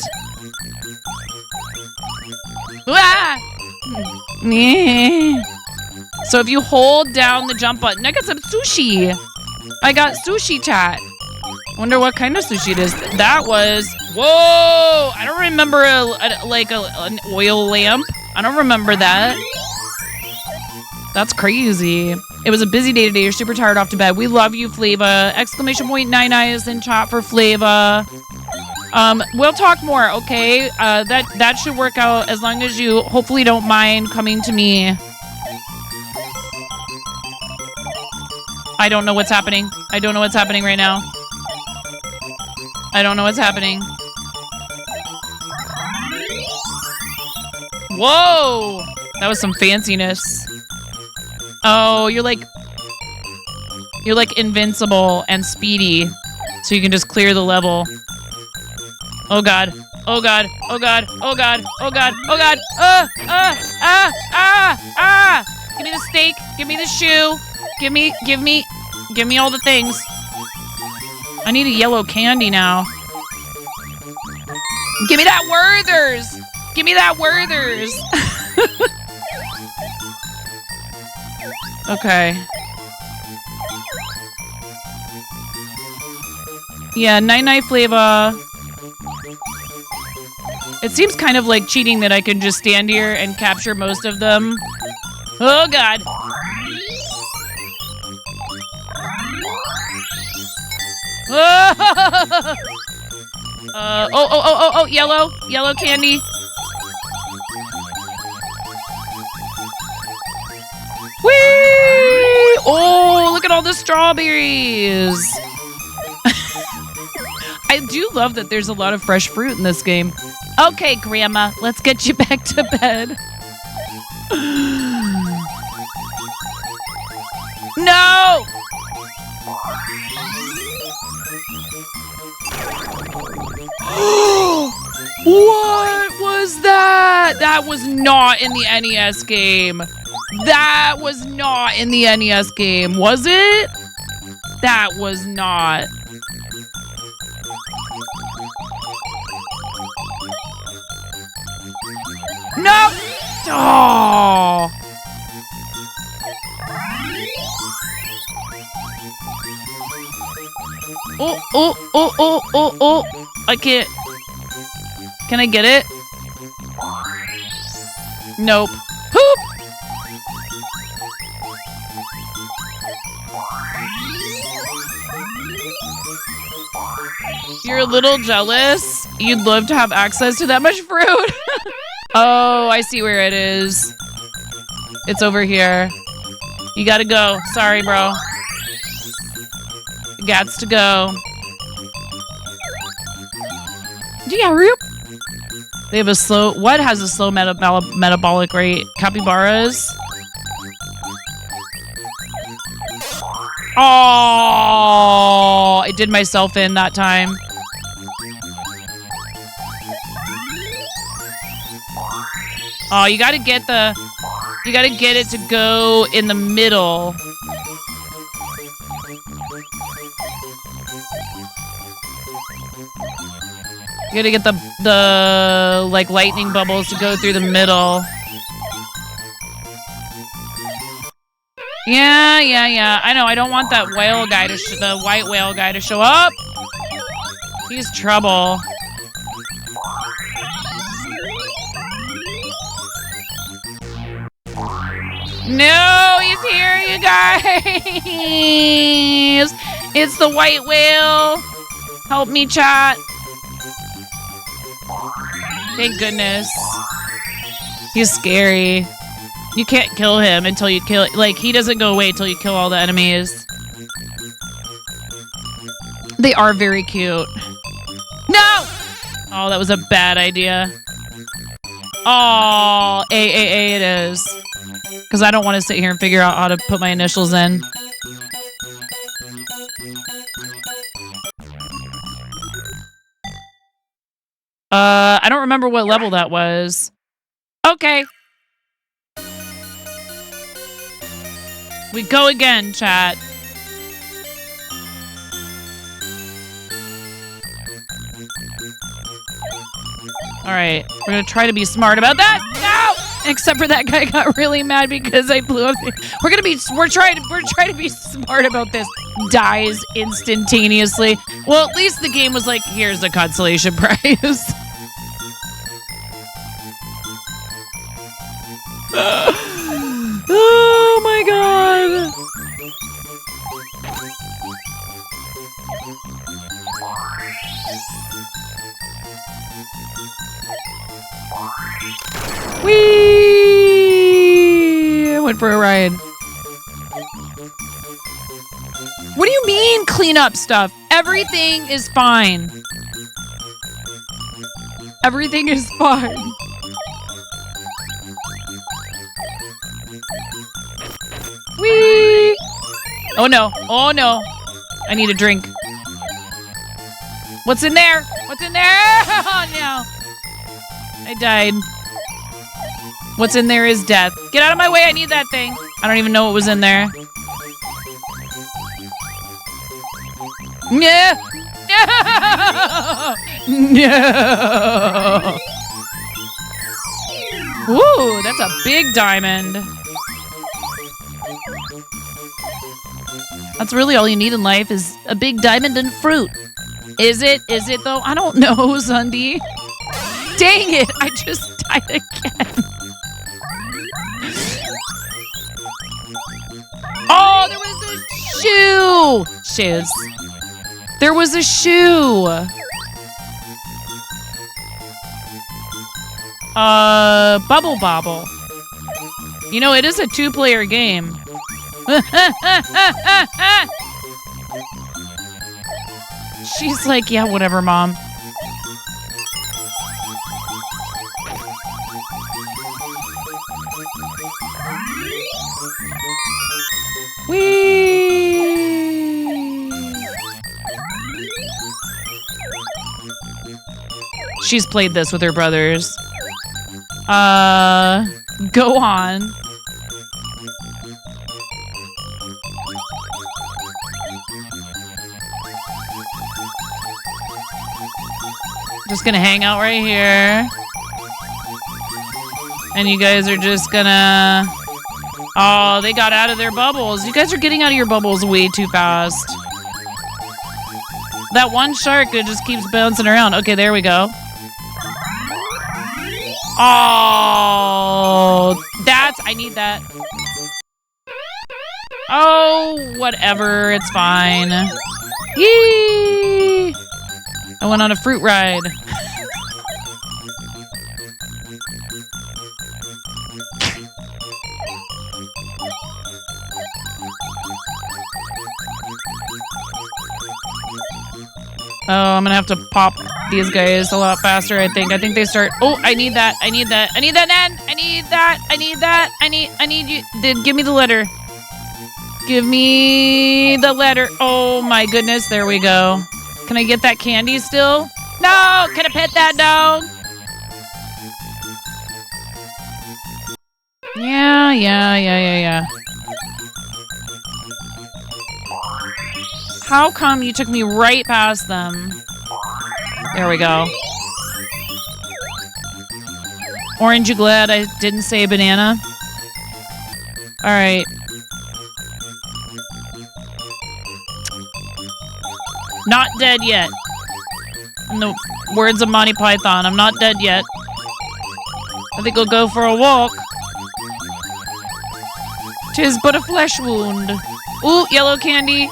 Ah! So if you hold down the jump button, I got some sushi. I got sushi chat. Wonder what kind of sushi it is. That was, whoa! I don't remember an oil lamp. I don't remember that. That's crazy. It was a busy day today. You're super tired off to bed. We love you, Flava. Exclamation point 99 is in chat for Flava. We'll talk more, okay? That should work out as long as you hopefully don't mind coming to me. I don't know what's happening. I don't know what's happening right now. I don't know what's happening. Whoa! That was some fanciness. Oh, you're like invincible and speedy, so you can just clear the level. Oh god. Oh god. Oh god. Oh god. Oh god. Oh god. Give me the steak. Give me the shoe. Give me all the things. I need a yellow candy now. Give me that Werther's. Give me that Werther's. Okay. Yeah, night Flava. It seems kind of like cheating that I can just stand here and capture most of them. Oh god. Oh, yellow candy. Whee! Oh, look at all the strawberries. I do love that there's a lot of fresh fruit in this game. Okay, Grandma, let's get you back to bed. No! What was that? That was not in the NES game. That was not in the NES game, was it? That was not. No! Oh! Oh. I can't. Can I get it? Nope. Poop! You're a little jealous? You'd love to have access to that much fruit? Oh, I see where it is. It's over here. You gotta go. Sorry, bro. Gots to go. Yeah, they have a slow... What has a slow metabolic rate? Capybaras? Oh, I did myself in that time. Oh, you gotta get it to go in the middle. You gotta get the like lightning bubbles to go through the middle. Yeah. I know. I don't want that whale guy to the white whale guy to show up. He's trouble. No, he's here, you guys. It's the white whale. Help me, chat. Thank goodness. He's scary. You can't kill him until you kill... Like, he doesn't go away until you kill all the enemies. They are very cute. No! Oh, that was a bad idea. Oh, A it is. Because I don't want to sit here and figure out how to put my initials in. I don't remember what level that was. Okay. We go again, chat. All right, we're gonna try to be smart about that. No, except for that guy got really mad because I blew up. We're trying to be smart about this. Dies instantaneously. Well, at least the game was like, here's the consolation prize. Oh my god. Whee! I went for a ride. What do you mean clean up stuff? Everything is fine. Everything is fine. Whee! Oh no. Oh no. I need a drink. What's in there? What's in there? Oh no. I died. What's in there is death. Get out of my way, I need that thing. I don't even know what was in there. No! No! No! Ooh, that's a big diamond. That's really all you need in life is a big diamond and fruit. Is it? Is it though? I don't know, Sunday. Dang it, I just died again. Oh, there was a shoe! Shoes. There was a shoe. Bubble Bobble. You know, it is a 2-player game. She's like, yeah, whatever, Mom. Whee! She's played this with her brothers. Go on. Just gonna hang out right here. And you guys are just gonna... Oh, they got out of their bubbles. You guys are getting out of your bubbles way too fast. That one shark that just keeps bouncing around. Okay, there we go. Oh, I need that. Oh, whatever. It's fine. Yee! I went on a fruit ride. Oh, I'm gonna have to pop these guys a lot faster, I think. I think they start... Oh, I need that. I need that. I need that, Nan! I need that. I need that. I need you. Then give me the letter. Give me the letter. Oh my goodness. There we go. Can I get that candy still? No! Can I pet that dog? Yeah. How come you took me right past them? There we go. Orange, you glad I didn't say banana? Alright. Not dead yet. In the words of Monty Python, I'm not dead yet. I think I'll go for a walk. 'Tis but a flesh wound. Ooh, yellow candy.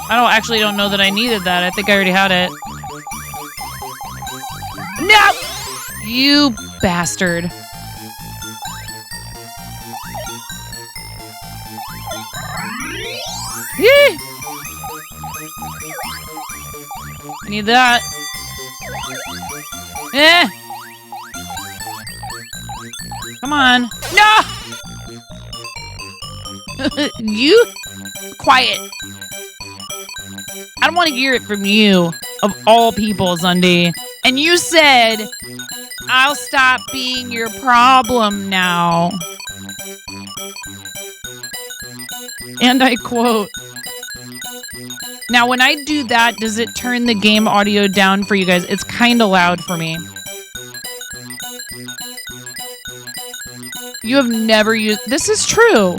I don't know that I needed that. I think I already had it. No! You bastard. Yee! I need that. Eh! Come on. No! You? Quiet. I don't want to hear it from you, of all people, Sunday. And you said, I'll stop being your problem now. And I quote, now when I do that, does it turn the game audio down for you guys? It's kind of loud for me. You have never used... This is true.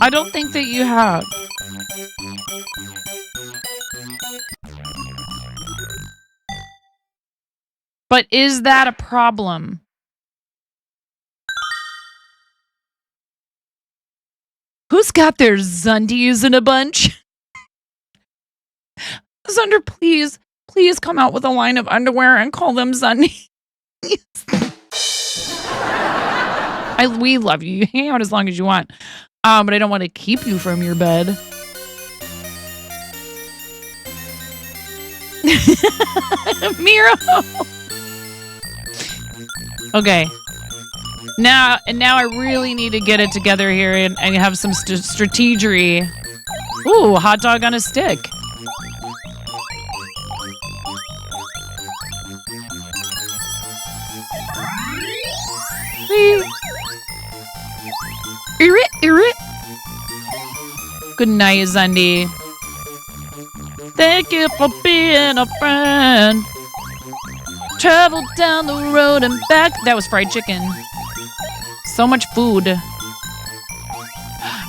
I don't think that you have. But is that a problem? Who's got their Zundies in a bunch? Zunder, please come out with a line of underwear and call them Zundies. We love you. You hang out as long as you want. But I don't want to keep you from your bed. Miro. Okay. Now I really need to get it together here and have some strategery. Ooh, hot dog on a stick. Good night, Zundy. Thank you for being a friend. Travel down the road and back. That was fried chicken. So much food.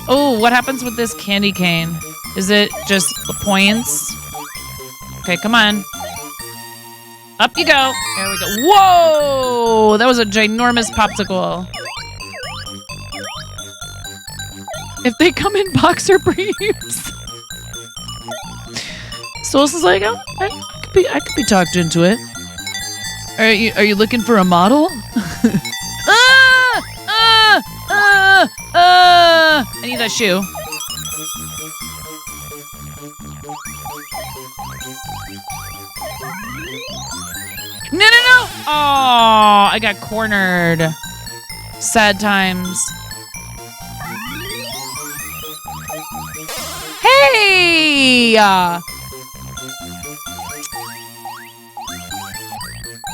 Oh, what happens with this candy cane? Is it just the points? Okay, come on. Up you go. There we go. Whoa! That was a ginormous popsicle. If they come in boxer briefs. Souls is like, oh, I could be talked into it. Are you looking for a model? I need that shoe. No! Oh, I got cornered. Sad times. Hey!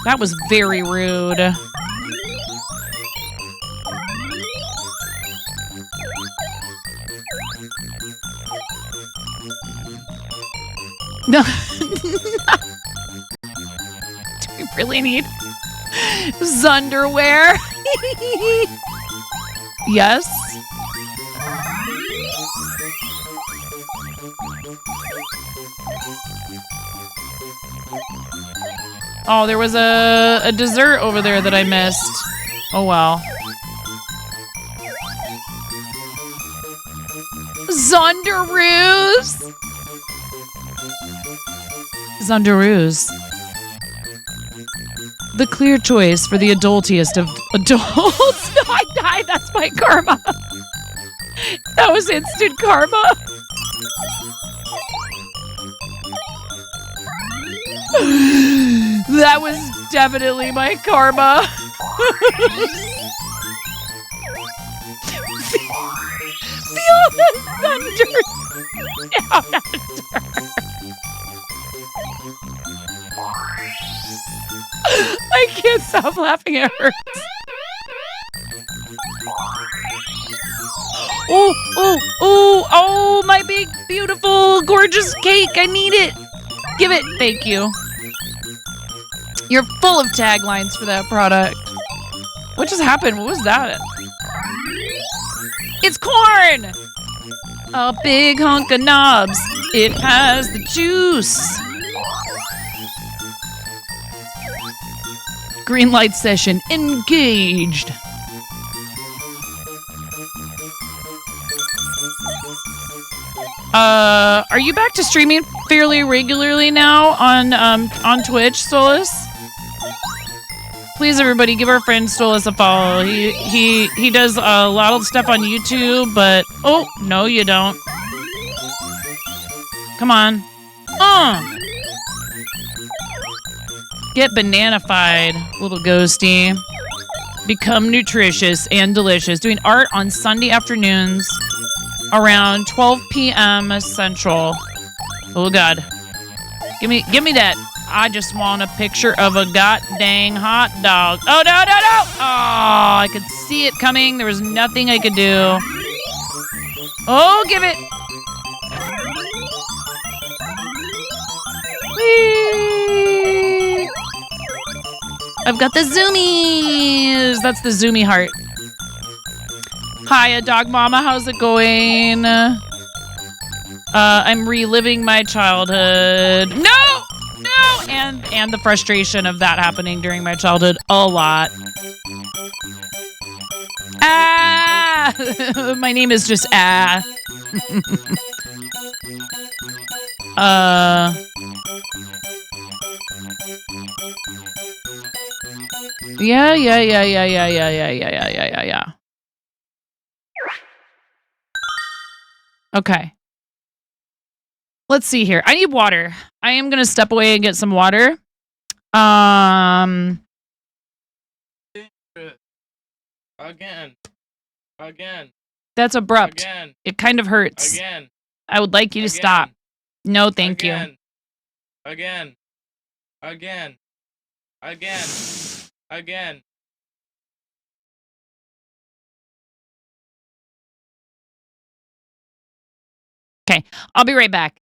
That was very rude. No. Do we really need Zunderwear? Yes. Oh, there was a dessert over there that I missed. Oh, well. Zonderoos! Zonderoos. The clear choice for the adultiest of adults. No, I died. That's my karma. That was instant karma. That was definitely my karma. Feel the thunder down after. I can't stop laughing. It hurts. Oh, my big, beautiful, gorgeous cake. I need it. Give it. Thank you. You're full of taglines for that product. What just happened? What was that? It's corn! A big hunk of knobs. It has the juice. Green light session engaged. Are you back to streaming fairly regularly now on Twitch, Solus? Please, everybody, give our friend Solus a follow. He does a lot of stuff on YouTube, but oh no, you don't. Come on. Get banana-fied, little ghosty. Become nutritious and delicious. Doing art on Sunday afternoons around 12 p.m. Central. Oh, God. Give me that. I just want a picture of a god-dang hot dog. Oh, no, no, no! Oh, I could see it coming. There was nothing I could do. Oh, give it. Whee! I've got the zoomies. That's the zoomie heart. Hiya, dog mama. How's it going? I'm reliving my childhood. No! No! And the frustration of that happening during my childhood a lot. Ah! My name is just Ah. Yeah. Okay. Let's see here. I need water. I am gonna step away and get some water. Again. That's abrupt. Again. It kind of hurts. Again. I would like you to stop. No, thank you. Again. Okay, I'll be right back.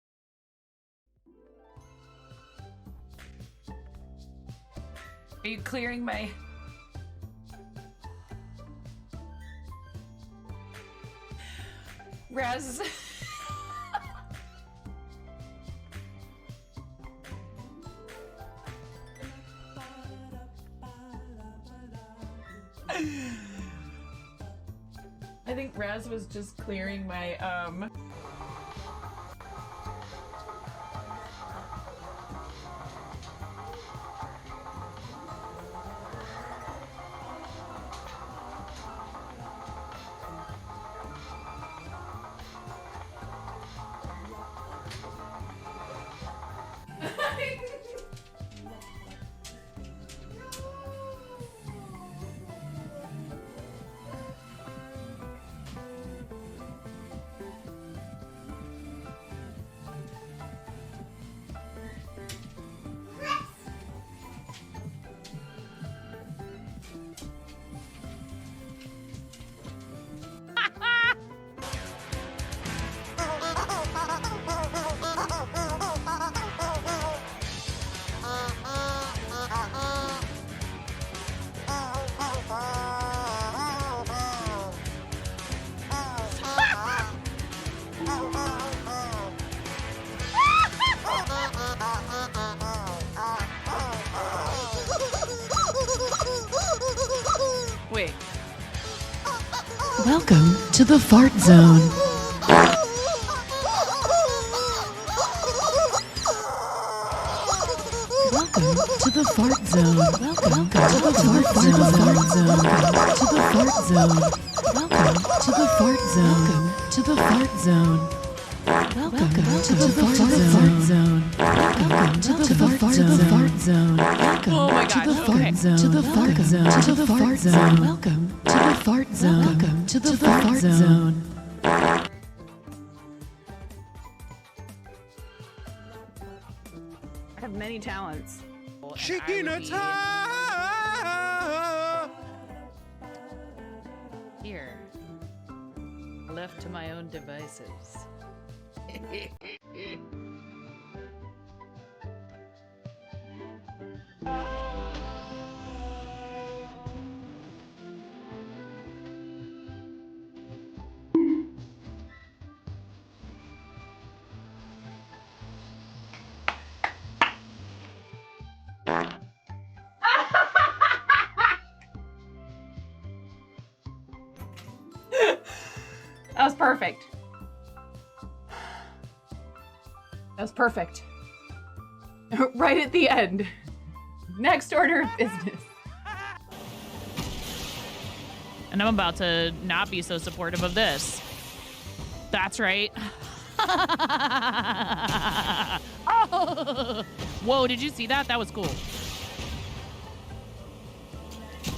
Are you clearing my... Raz... I think Raz was just clearing my, Wait. Welcome to the fart zone. Welcome to the fart zone. Welcome to the fart zone. To the fart zone. Welcome to the fart zone. To the fart zone. Welcome to the fart zone. Welcome to the fart zone. Oh my God. To the fart zone. To the fart zone. To the fart zone. Welcome to the fart zone. Welcome to the fart zone. I have many talents. Here. Left to my own devices. That was perfect. That was perfect. Right at the end. Next order of business. And I'm about to not be so supportive of this. That's right. Oh! Whoa, did you see that? That was cool.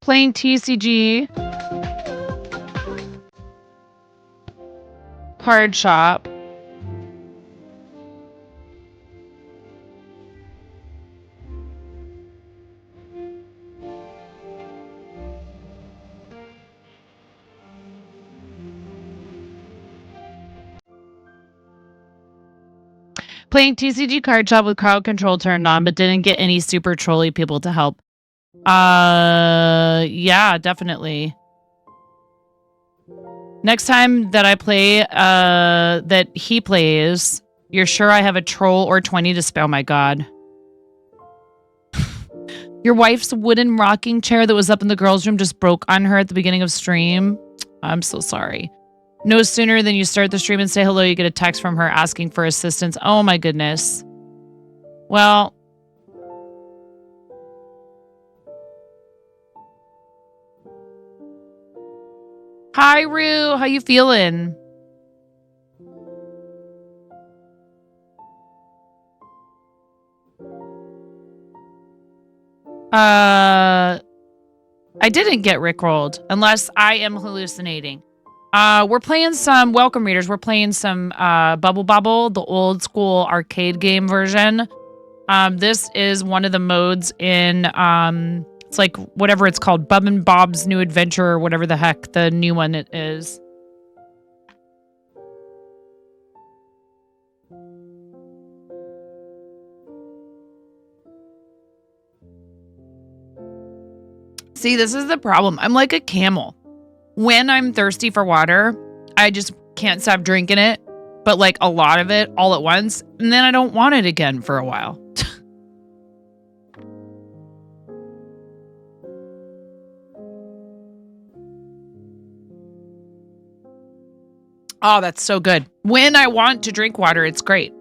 Playing TCG. Card shop. Playing TCG card shop with crowd control turned on, but didn't get any super trolly people to help. Yeah, definitely. Next time that I play, that he plays, you're sure I have a troll or 20 to spare? Oh my god. Your wife's wooden rocking chair that was up in the girls' room just broke on her at the beginning of stream. I'm so sorry. No sooner than you start the stream and say hello, you get a text from her asking for assistance. Oh my goodness. Well, hi Rue, how you feeling? I didn't get rickrolled unless I am hallucinating. We're playing some welcome readers. We're playing some Bubble Bobble, the old school arcade game version. This is one of the modes in it's like whatever it's called, Bubblin Bob's New Adventure or whatever the heck the new one it is. See, this is the problem. I'm like a camel. When I'm thirsty for water, I just can't stop drinking it, but like a lot of it all at once, and then I don't want it again for a while. Oh, that's so good. When I want to drink water, it's great.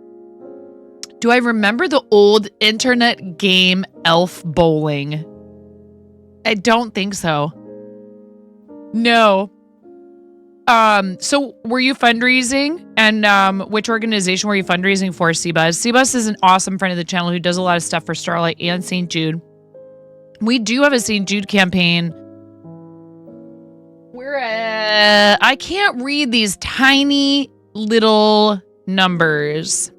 Do I remember the old internet game Elf Bowling? I don't think so. No. So were you fundraising? And which organization were you fundraising for, Seabuzz? Seabuzz is an awesome friend of the channel who does a lot of stuff for Starlight and St. Jude. We do have a St. Jude campaign. We're I can't read these tiny little numbers.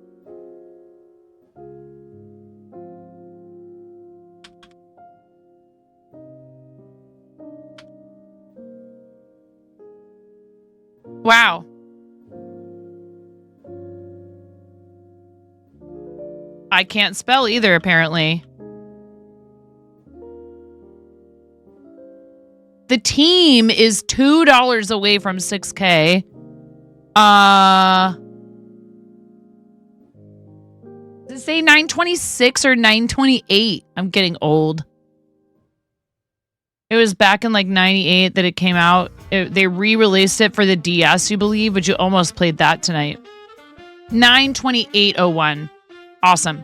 Wow. I can't spell either, apparently. The team is $2 away from 6K. Does it say 926 or 928? I'm getting old. It was back in like 98 that it came out. They re-released it for the DS, you believe, but you almost played that tonight. 92801. Awesome.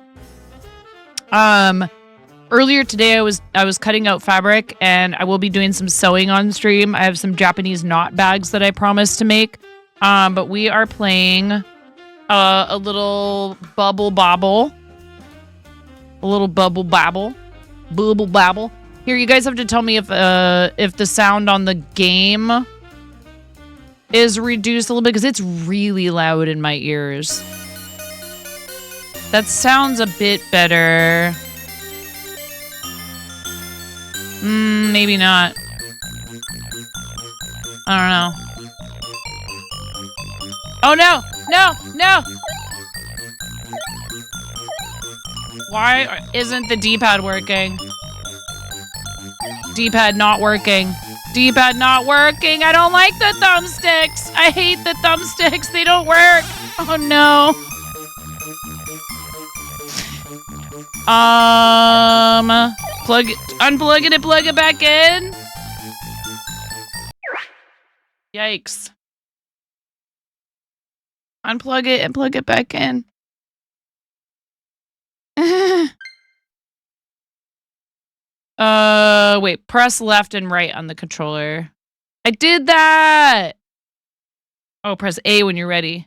Earlier today, I was cutting out fabric, and I will be doing some sewing on stream. I have some Japanese knot bags that I promised to make. But we are playing a little Bubble Bobble. A little Bubble Babble. Bubble Babble. Here, you guys have to tell me if the sound on the game is reduced a little bit, because it's really loud in my ears. That sounds a bit better. Maybe not. I don't know. Oh no! No! No! Why isn't the D-pad working? D-pad not working. D-pad not working. I don't like the thumbsticks. I hate the thumbsticks. They don't work. Oh no. Unplug it and plug it back in. Yikes. Unplug it and plug it back in. Wait, press left and right on the controller. I did that! Oh, press A when you're ready.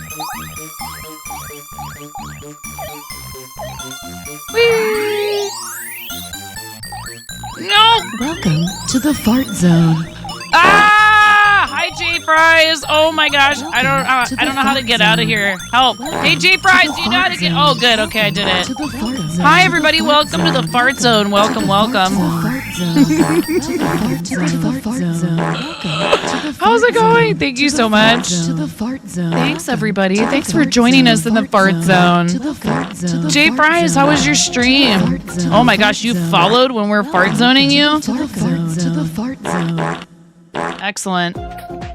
No! Welcome to the fart zone. Ah! Hi, J Fries. Oh my gosh, I don't know how to get out of here. Help! Hey, J Fries, do you know how to get? Oh, good. Okay, I did it. Hi, everybody. Welcome to the fart zone. Welcome, welcome. How's it going? Thank you so much. Thanks, everybody. Thanks for joining us in the fart zone. J Fries, how was your stream? Oh my gosh, you followed when we're fart zoning you? Excellent.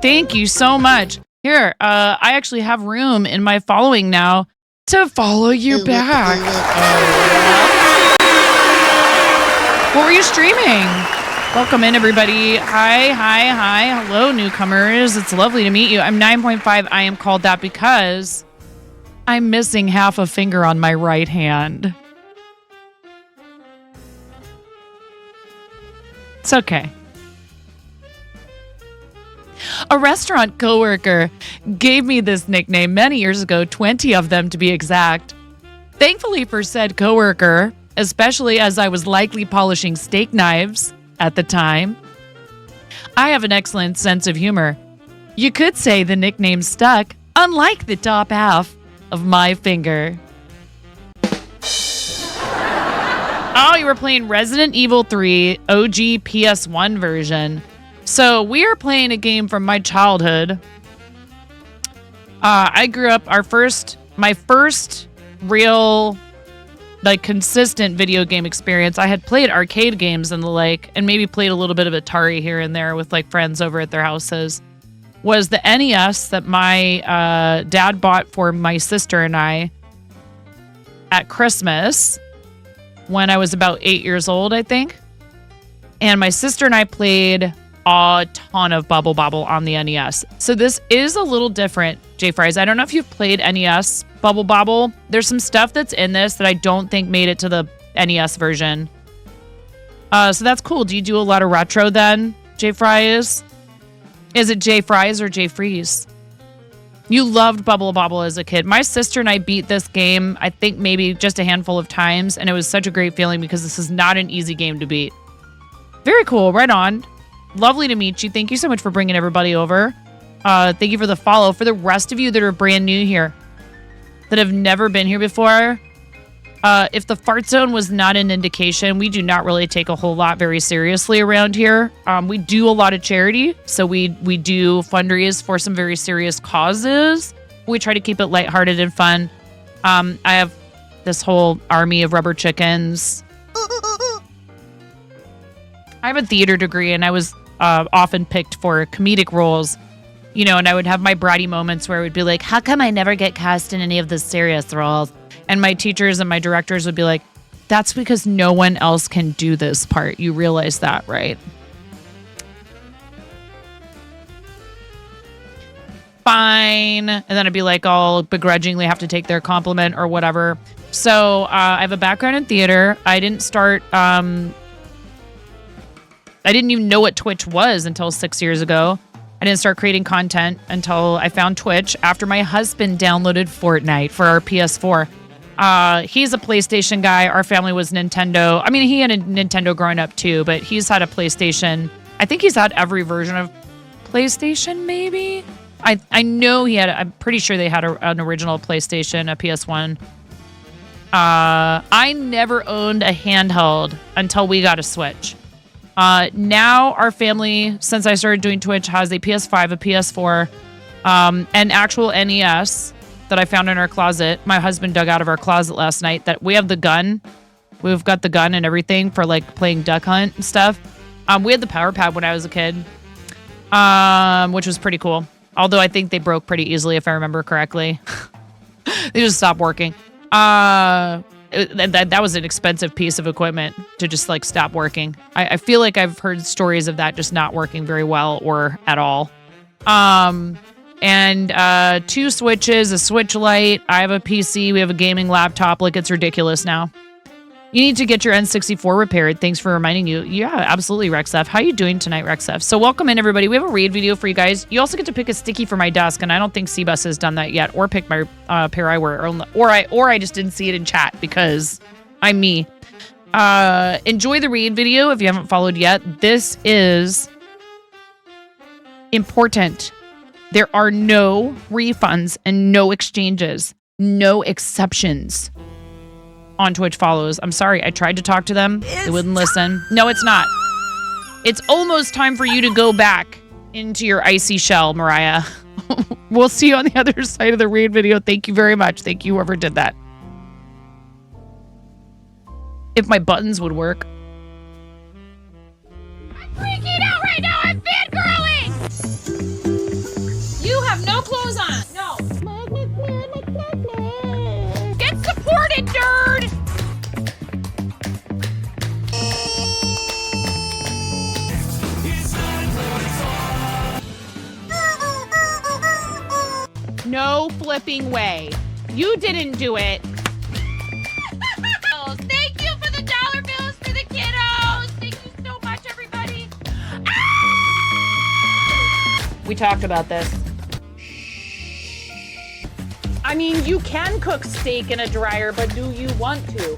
Thank you so much. Here, I actually have room in my following now to follow you back. What were you streaming? Welcome in, everybody. Hi. Hello, newcomers. It's lovely to meet you. I'm 9.5. I am called that because I'm missing half a finger on my right hand. It's okay. A restaurant coworker gave me this nickname many years ago, 20 of them to be exact. Thankfully for said coworker, especially as I was likely polishing steak knives at the time, I have an excellent sense of humor. You could say the nickname stuck, unlike the top half of my finger. Oh, you were playing Resident Evil 3 OG PS1 version. So we are playing a game from my childhood. I grew up, my first real, like, consistent video game experience. I had played arcade games and the like, and maybe played a little bit of Atari here and there with like friends over at their houses. Was the NES that my dad bought for my sister and I at Christmas when I was about 8 years old, I think. And my sister and I played a ton of Bubble Bobble on the NES. So this is a little different, J Fries. I don't know if you've played NES Bubble Bobble. There's some stuff that's in this that I don't think made it to the NES version. So that's cool. Do you do a lot of retro then, J Fries? Is it J Fries or J Freeze? You loved Bubble Bobble as a kid. My sister and I beat this game, I think maybe just a handful of times, and it was such a great feeling because this is not an easy game to beat. Very cool. Right on. Lovely to meet you. Thank you so much for bringing everybody over. Thank you for the follow. For the rest of you that are brand new here, that have never been here before, if the fart zone was not an indication, we do not really take a whole lot very seriously around here. We do a lot of charity, so we do fundraise for some very serious causes. We try to keep it lighthearted and fun. I have this whole army of rubber chickens. I have a theater degree, and I was often picked for comedic roles, you know, and I would have my bratty moments where I would be like, how come I never get cast in any of the serious roles? And my teachers and my directors would be like, that's because no one else can do this part. You realize that, right? Fine. And then I'd be like, I'll begrudgingly have to take their compliment or whatever. So I have a background in theater. I didn't start... I didn't even know what Twitch was until 6 years ago. I didn't start creating content until I found Twitch after my husband downloaded Fortnite for our PS4. He's a PlayStation guy. Our family was Nintendo. I mean, he had a Nintendo growing up too, but he's had a PlayStation. I think he's had every version of PlayStation, maybe? I know he had, I'm pretty sure they had an original PlayStation, a PS1. I never owned a handheld until we got a Switch. Now our family, since I started doing Twitch, has a PS5, a PS4, an actual NES that I found in our closet. My husband dug out of our closet last night. That we have the gun. We've got the gun and everything for like playing duck hunt and stuff. We had the power pad when I was a kid, which was pretty cool. Although I think they broke pretty easily, if I remember correctly. They just stopped working. That was an expensive piece of equipment to just like stop working. I feel like I've heard stories of that just not working very well or at all. And 2 switches, a Switch Lite. I have a PC. We have a gaming laptop. Like, it's ridiculous now. You need to get your N64 repaired. Thanks for reminding you. Yeah, absolutely, Rexf. How you doing tonight, Rexf? So welcome in, everybody. We have a raid video for you guys. You also get to pick a sticky for my desk, and I don't think Cbus has done that yet, or pick my pair I wear, or I just didn't see it in chat because I'm me. Enjoy the raid video if you haven't followed yet. This is important. There are no refunds and no exchanges, no exceptions on Twitch follows. I'm sorry. I tried to talk to them. They wouldn't listen. No, it's not. It's almost time for you to go back into your icy shell, Mariah. We'll see you on the other side of the raid video. Thank you very much. Thank you, whoever did that. If my buttons would work. I'm freaking out right now. I'm fangirling. You have no clothes on. No. Get supported, nerd. No flipping way. You didn't do it. Thank you for the dollar bills for the kiddos. Thank you so much, everybody. Ah! We talked about this. I mean, you can cook steak in a dryer, but do you want to?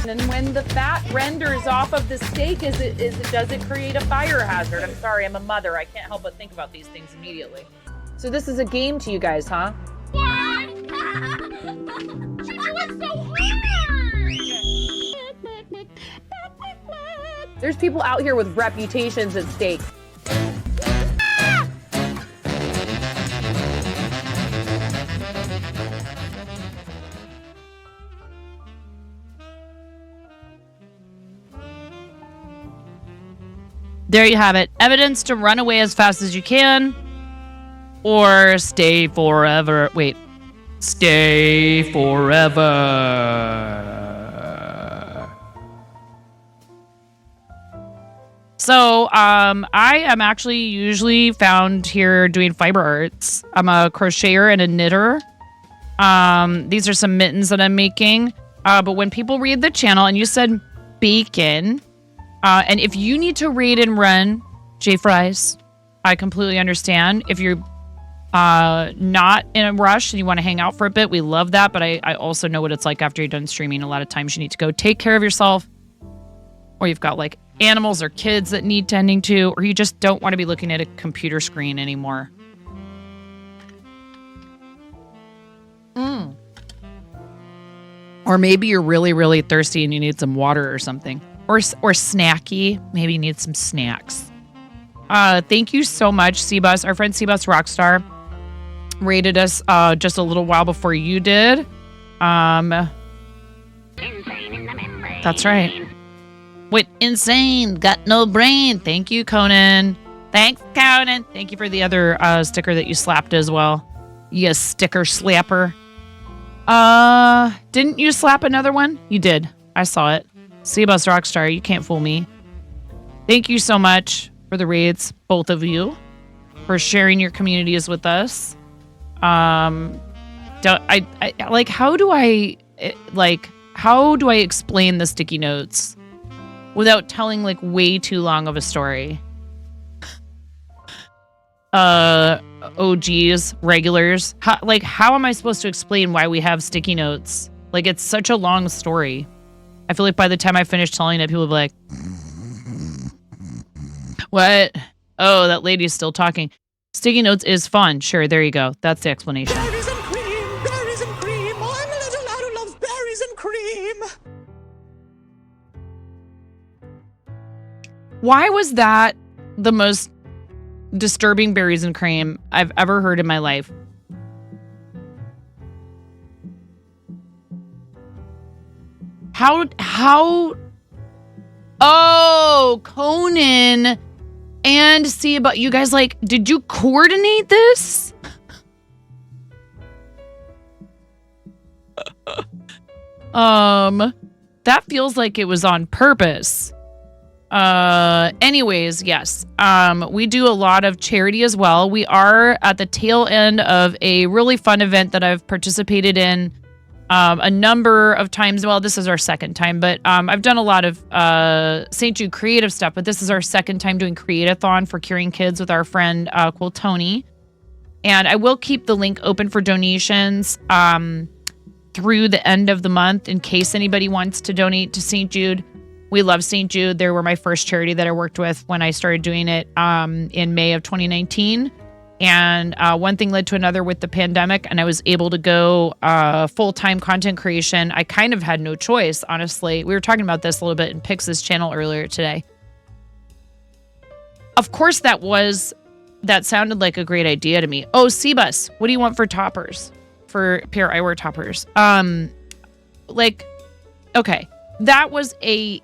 And when the fat renders off of the steak, does it create a fire hazard? I'm sorry, I'm a mother. I can't help but think about these things immediately. So this is a game to you guys, huh? What? You're doing so hard. There's people out here with reputations at stake. There you have it. Evidence to run away as fast as you can. Or stay forever. Wait. Stay forever. So, I am actually usually found here doing fiber arts. I'm a crocheter and a knitter. These are some mittens that I'm making. But when people read the channel, and you said bacon, and if you need to raid and run, J Fries, I completely understand. If you're not in a rush and you want to hang out for a bit, we love that. But I also know what it's like after you're done streaming. A lot of times you need to go take care of yourself, or you've got like animals or kids that need tending to, or you just don't want to be looking at a computer screen anymore. Or maybe you're really, really thirsty and you need some water or something. Or snacky. Maybe you need some snacks. Thank you so much, Cbus. Our friend Cbus Rockstar rated us just a little while before you did. That's right. Wait, insane. Got no brain. Thank you, Conan. Thanks, Conan. Thank you for the other sticker that you slapped as well. You sticker slapper. Didn't you slap another one? You did. I saw it. Cbus Rockstar, you can't fool me. Thank you so much for the raids, both of you, for sharing your communities with us. How do I explain the sticky notes without telling like way too long of a story? OGs, regulars, how am I supposed to explain why we have sticky notes? Like, it's such a long story. I feel like by the time I finish telling it, people will be like, what? Oh, that lady's still talking. Sticky notes is fun. Sure, there you go. That's the explanation. Berries and cream, berries and cream. I'm a little lad who loves berries and cream. Why was that the most disturbing berries and cream I've ever heard in my life? How? Oh, Conan and see about you guys. Like, did you coordinate this? That feels like it was on purpose. Anyways, yes. We do a lot of charity as well. We are at the tail end of a really fun event that I've participated in a number of times. Well, this is our second time, but I've done a lot of St. Jude creative stuff, but this is our second time doing Create-a-thon for Curing Kids with our friend Cool Tony. And I will keep the link open for donations through the end of the month in case anybody wants to donate to St. Jude. We love St. Jude. They were my first charity that I worked with when I started doing it in May of 2019. And one thing led to another with the pandemic, and I was able to go full-time content creation. I kind of had no choice, honestly. We were talking about this a little bit in Pix's channel earlier today. Of course, that sounded like a great idea to me. Oh, Cbus, what do you want for toppers? For pair eyewear toppers? Okay. That was a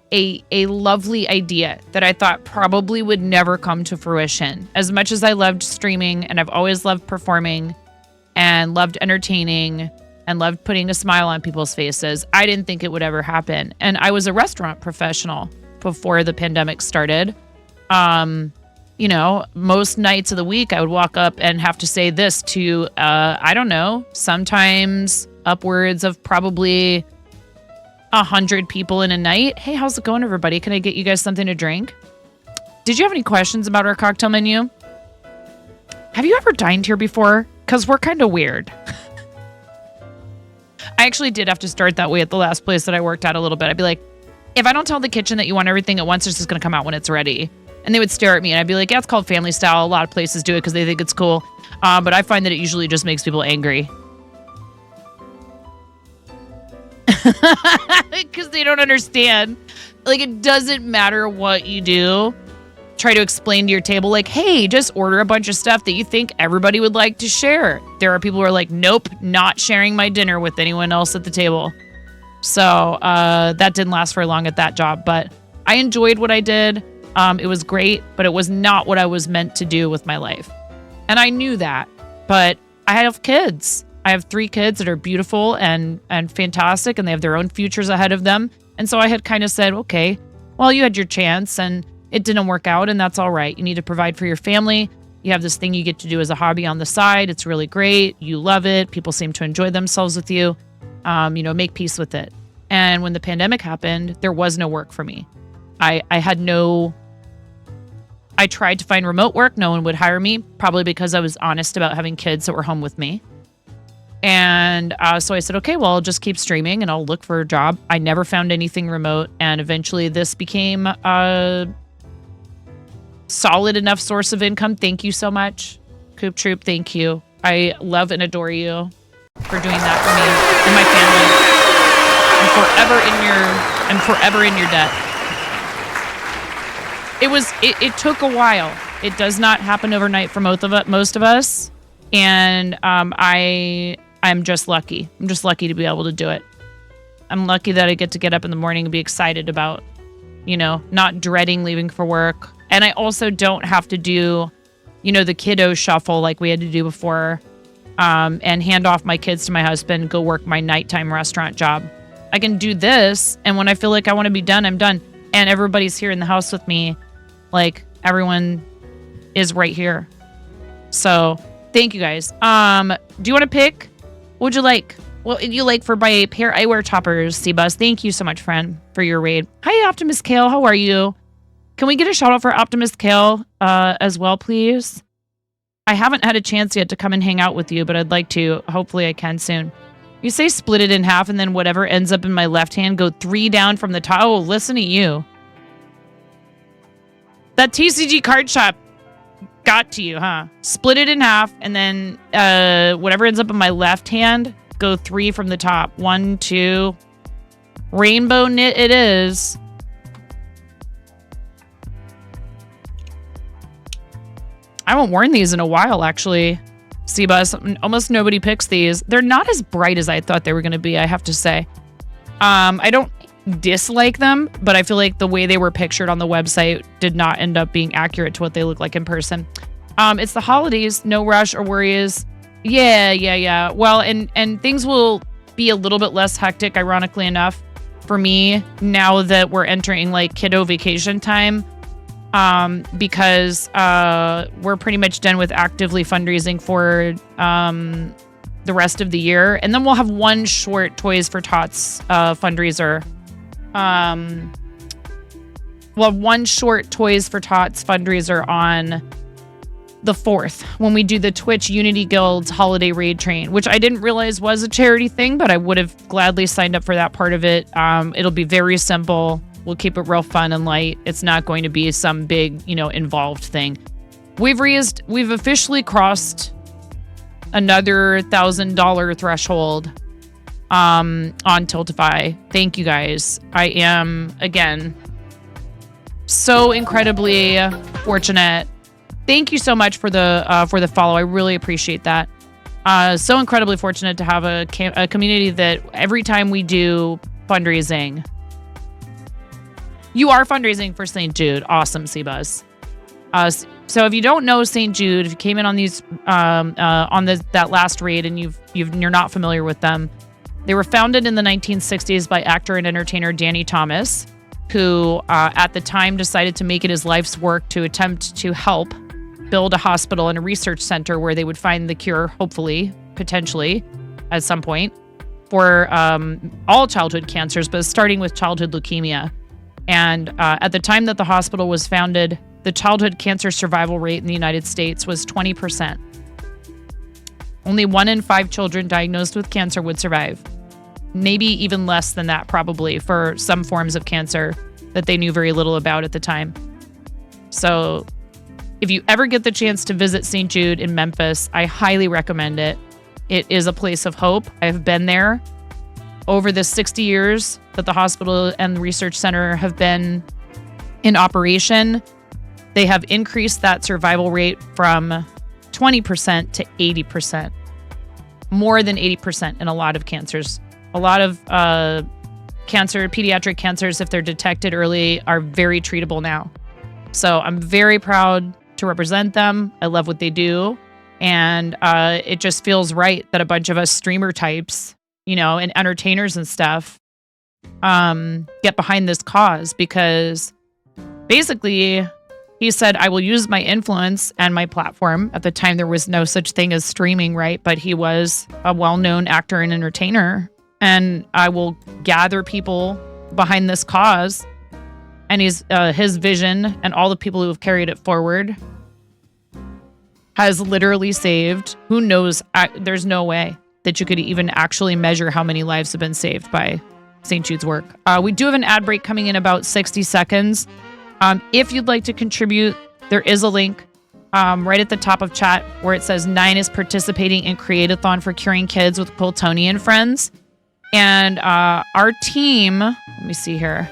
lovely idea that I thought probably would never come to fruition. As much as I loved streaming and I've always loved performing and loved entertaining and loved putting a smile on people's faces, I didn't think it would ever happen. And I was a restaurant professional before the pandemic started. You know, most nights of the week I would walk up and have to say this to, I don't know, sometimes upwards of probably 100 people in a night. Hey, how's it going, everybody? Can I get you guys something to drink? Did you have any questions about our cocktail menu? Have you ever dined here before? Because we're kind of weird. I actually did have to start that way at the last place that I worked at a little bit. I'd be like, if I don't tell the kitchen that you want everything at once, it's just going to come out when it's ready. And they would stare at me and I'd be like, yeah, it's called family style. A lot of places do it because they think it's cool. But I find that it usually just makes people angry. Because they don't understand. Like, it doesn't matter what you do. Try to explain to your table, like, hey, just order a bunch of stuff that you think everybody would like to share. There are people who are like, nope, not sharing my dinner with anyone else at the table. So that didn't last very long at that job. But I enjoyed what I did. It was great, but it was not what I was meant to do with my life. And I knew that. But I have kids. I have 3 kids that are beautiful and fantastic, and they have their own futures ahead of them. And so I had kind of said, okay, well, you had your chance and it didn't work out, and that's all right. You need to provide for your family. You have this thing you get to do as a hobby on the side. It's really great. You love it. People seem to enjoy themselves with you. Make peace with it. And when the pandemic happened, there was no work for me. I tried to find remote work. No one would hire me, probably because I was honest about having kids that were home with me. And so I said, okay, well, I'll just keep streaming and I'll look for a job. I never found anything remote. And eventually this became a solid enough source of income. Thank you so much, Coop Troop. Thank you. I love and adore you for doing that for me and my family. I'm forever in your debt. It took a while. It does not happen overnight for most of us. And I'm just lucky. I'm just lucky to be able to do it. I'm lucky that I get to get up in the morning and be excited about, not dreading leaving for work. And I also don't have to do, the kiddo shuffle like we had to do before, and hand off my kids to my husband, go work my nighttime restaurant job. I can do this, and when I feel like I want to be done, I'm done. And everybody's here in the house with me. Like, everyone is right here. So, thank you guys. Do you want to pick? What would you like? What would you like for my pair eyewear toppers, Cbus? Thank you so much, friend, for your raid. Hi, Optimus Kale. How are you? Can we get a shout out for Optimus Kale as well, please? I haven't had a chance yet to come and hang out with you, but I'd like to. Hopefully I can soon. You say split it in half and then whatever ends up in my left hand, go 3 down from the top. Oh, listen to you. That TCG card shop got to you, huh? Split it in half and then whatever ends up in my left hand, go 3 from the top. 1, 2. Rainbow knit it is. I haven't worn these in a while, actually. Cbus, almost nobody picks these. They're not as bright as I thought they were going to be, I have to say. I don't dislike them, but I feel like the way they were pictured on the website did not end up being accurate to what they look like in person. It's the holidays, no rush or worries. Yeah. Well, and things will be a little bit less hectic, ironically enough, for me now that we're entering like kiddo vacation time. Because we're pretty much done with actively fundraising for the rest of the year. And then we'll have one short Toys for Tots fundraiser. We'll have one short Toys for Tots fundraiser on the 4th when we do the Twitch Unity Guild's Holiday Raid Train, which I didn't realize was a charity thing, but I would have gladly signed up for that part of it. It'll be very simple. We'll keep it real fun and light. It's not going to be some big, involved thing. We've officially crossed another $1,000 threshold on Tiltify. Thank you guys. I am, again, so incredibly fortunate. Thank you so much for the follow. I really appreciate that. So incredibly fortunate to have a community that every time we do fundraising, you are fundraising for St. Jude. Awesome, Seabuzz. So if you don't know St. Jude, if you came in on these that last raid and you're not familiar with them, they were founded in the 1960s by actor and entertainer Danny Thomas, who at the time decided to make it his life's work to attempt to help build a hospital and a research center where they would find the cure, hopefully, potentially, at some point, for all childhood cancers, but starting with childhood leukemia. And at the time that the hospital was founded, the childhood cancer survival rate in the United States was 20%. Only 1 in 5 children diagnosed with cancer would survive. Maybe even less than that, probably, for some forms of cancer that they knew very little about at the time. So if you ever get the chance to visit St. Jude in Memphis, I highly recommend it. It is a place of hope. I've been there. Over the 60 years that the hospital and the research center have been in operation, they have increased that survival rate from 20% to 80%. More than 80% in a lot of cancers. A lot of pediatric cancers, if they're detected early, are very treatable now. So I'm very proud to represent them. I love what they do. And it just feels right that a bunch of us streamer types, and entertainers and stuff get behind this cause, because basically he said, I will use my influence and my platform. At the time, there was no such thing as streaming, right? But he was a well-known actor and entertainer. And I will gather people behind this cause. And his vision and all the people who have carried it forward has literally saved, who knows, there's no way that you could even actually measure how many lives have been saved by St. Jude's work. We do have an ad break coming in about 60 seconds. If you'd like to contribute, there is a link right at the top of chat where it says 9 is participating in Create-a-thon for curing kids with Quiltoni and friends. And our team, let me see here.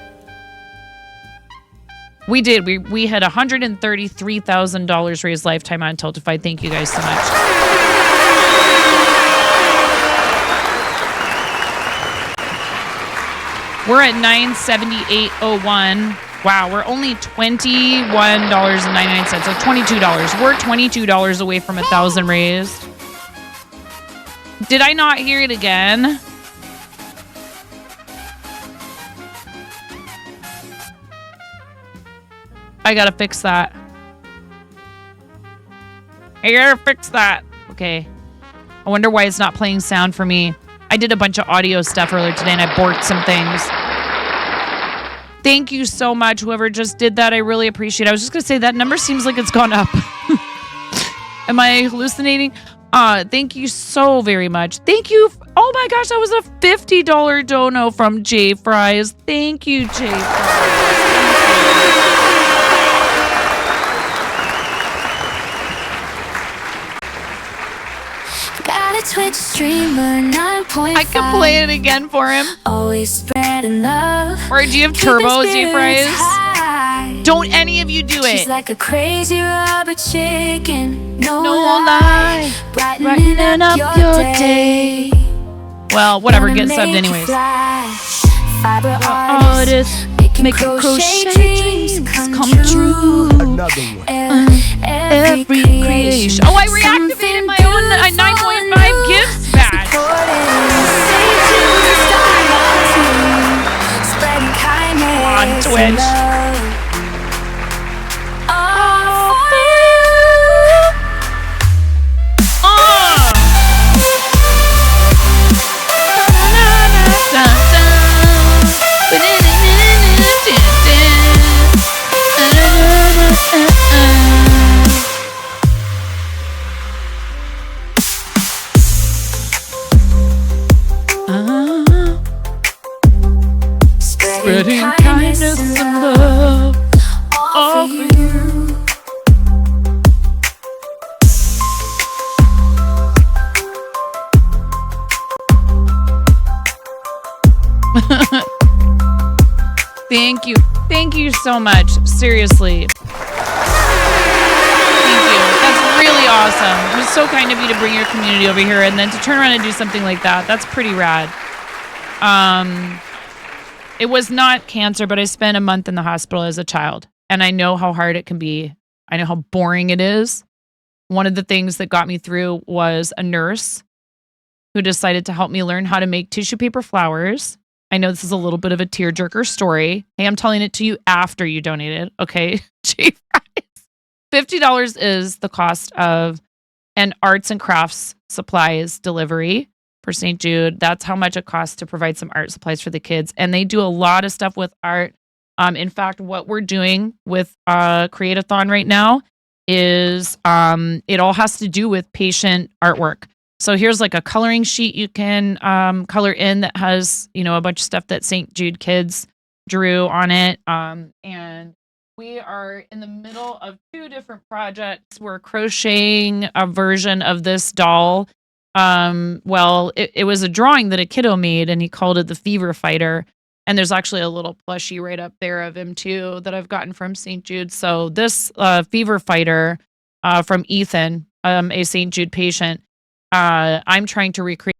We did. We had $133,000 raised lifetime on Tiltify. Thank you guys so much. We're at $978.01. Wow, we're only $21.99, so $22. We're $22 away from 1,000 raised. Did I not hear it again? I gotta fix that. I gotta fix that. Okay. I wonder why it's not playing sound for me. I did a bunch of audio stuff earlier today and I borked some things. Thank you so much, whoever just did that. I really appreciate it. I was just gonna say that number seems like it's gone up. Am I hallucinating? Thank you so very much. Thank you. Oh my gosh, that was a $50 dono from J Fries. Thank you, J Fries. Twitch streamer 9.5. I can play it again for him. Always spreading love. Or do you have turbo, J Fries? Don't any of you do it. She's like a crazy rubber chicken. No lie. Brightening up your day. Well, whatever, get subbed anyways. Fiber artists make crochet dreams come true. Another one. Every creation. Oh, I reactivated my own 9.5 gifts badge. On Twitch. Spreading kindness and love all for you. Thank you. Thank you so much. Seriously. Thank you. That's really awesome. It was so kind of you to bring your community over here and then to turn around and do something like that. That's pretty rad. It was not cancer, but I spent a month in the hospital as a child, and I know how hard it can be. I know how boring it is. One of the things that got me through was a nurse who decided to help me learn how to make tissue paper flowers. I know this is a little bit of a tearjerker story. Hey, I'm telling it to you after you donated. Okay. $50 is the cost of an arts and crafts supplies delivery for St. Jude. That's how much it costs to provide some art supplies for the kids. And they do a lot of stuff with art. In fact, what we're doing with Create-a-thon right now is it all has to do with patient artwork. So here's like a coloring sheet you can color in that has, a bunch of stuff that St. Jude kids drew on it. And we are in the middle of 2 different projects. We're crocheting a version of this doll. It was a drawing that a kiddo made, and he called it the Fever Fighter. And there's actually a little plushie right up there of him too that I've gotten from St. Jude. So this Fever Fighter from Ethan, a St. Jude patient, I'm trying to recreate.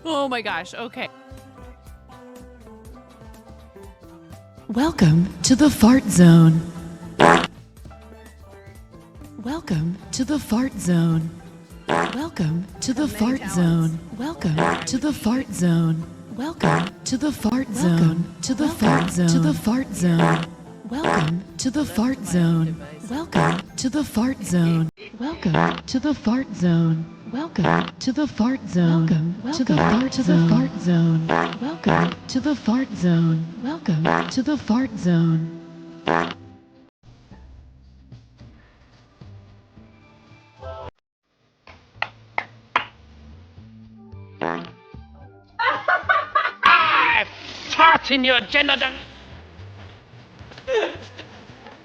Oh my gosh. Okay. Welcome to the fart zone. Welcome to the fart zone. Welcome to the fart zone. Welcome to the fart zone. Welcome to the fart zone. To the fart zone. To the fart zone. Welcome to the fart zone. Welcome to the fart zone. Welcome to the fart zone. Welcome to the fart zone. Welcome to the fart zone. Welcome to the fart zone. Welcome to the fart zone. Fart in your genital.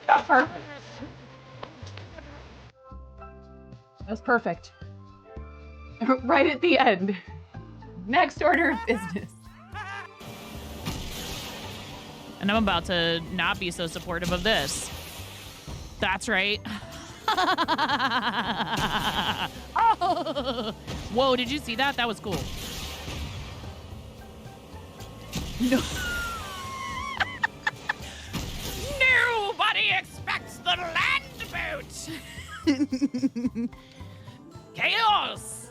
Perfect. That's perfect. Right at the end. Next order of business. And I'm about to not be so supportive of this. That's right. Oh. Whoa, did you see that? That was cool. No. Nobody expects the land boat. Chaos.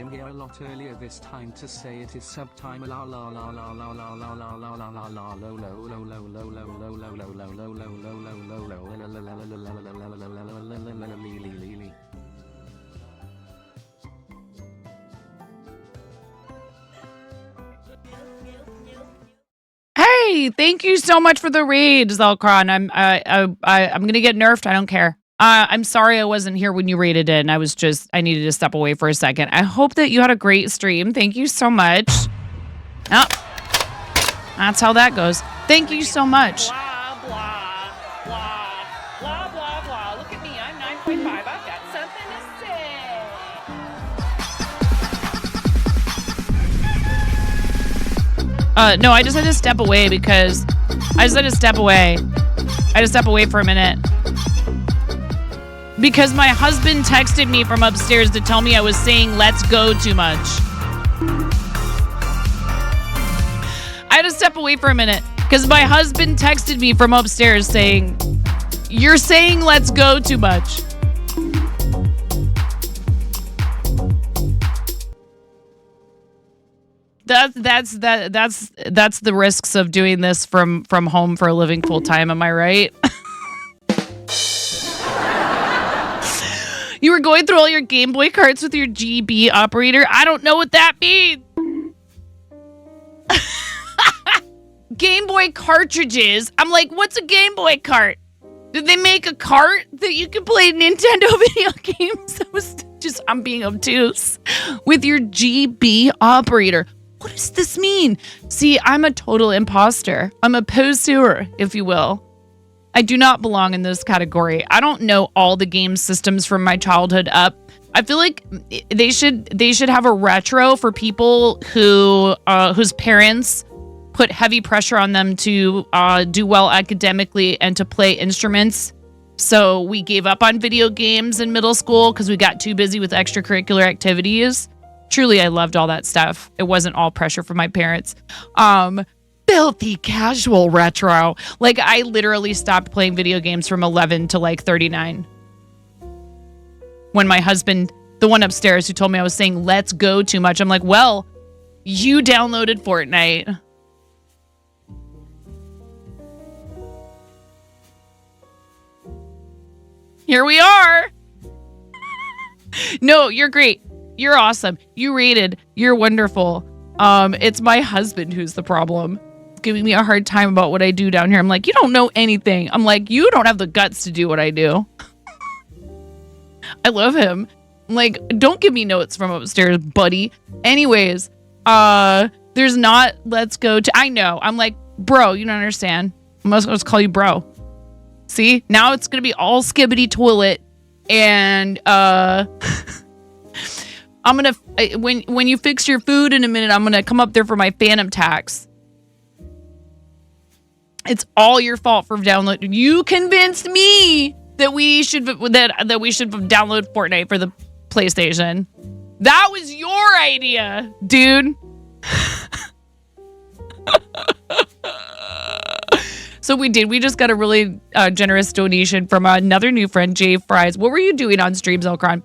I'm here a lot earlier this time to say it is subtime la la la la la la la la la la la la low low low low low low low low low low low low low low. Hey, thank you so much for the raid, Zelkron. I'm gonna get nerfed. I don't care. I'm sorry I wasn't here when you raided in. I needed to step away for a second. I hope that you had a great stream. Thank you so much. Oh, that's how that goes. Thank you so much. Blah, blah, blah, blah, blah, blah. Look at me, I'm 9.5. I've got something to say. No, I just had to step away because I had to step away for a minute. Because my husband texted me from upstairs to tell me I was saying let's go too much. I had to step away for a minute because my husband texted me from upstairs saying, you're saying let's go too much. That's the risks of doing this from home for a living full time, am I right? You were going through all your Game Boy carts with your GB operator. I don't know what that means. Game Boy cartridges. I'm like, what's a Game Boy cart? Did they make a cart that you can play Nintendo video games? I'm being obtuse. With your GB operator. What does this mean? See, I'm a total imposter. I'm a poseur, if you will. I do not belong in this category. I don't know all the game systems from my childhood up. I feel like they should have a retro for people who whose parents put heavy pressure on them to do well academically and to play instruments. So we gave up on video games in middle school because we got too busy with extracurricular activities. Truly, I loved all that stuff. It wasn't all pressure from my parents. Filthy casual retro. Like, I literally stopped playing video games from 11 to like 39. When my husband, the one upstairs who told me I was saying let's go too much, I'm like, well, you downloaded Fortnite. Here we are. No, you're great. You're awesome. You rated. You're wonderful. It's my husband who's the problem. Giving me a hard time about what I do down here. I'm like, you don't know anything. I'm like, you don't have the guts to do what I do. I love him. I'm like, don't give me notes from upstairs, buddy. Anyways, there's not let's go to, I know. I'm like, bro, you don't understand. I'm going to call you bro. See, now it's going to be all skibbity toilet. And, I'm going to, when you fix your food in a minute, I'm going to come up there for my phantom tax. It's all your fault for downloading. You convinced me that we should download Fortnite for the PlayStation. That was your idea, dude. So we just got a really generous donation from another new friend, Jay Fries. What were you doing on stream, Zelkron?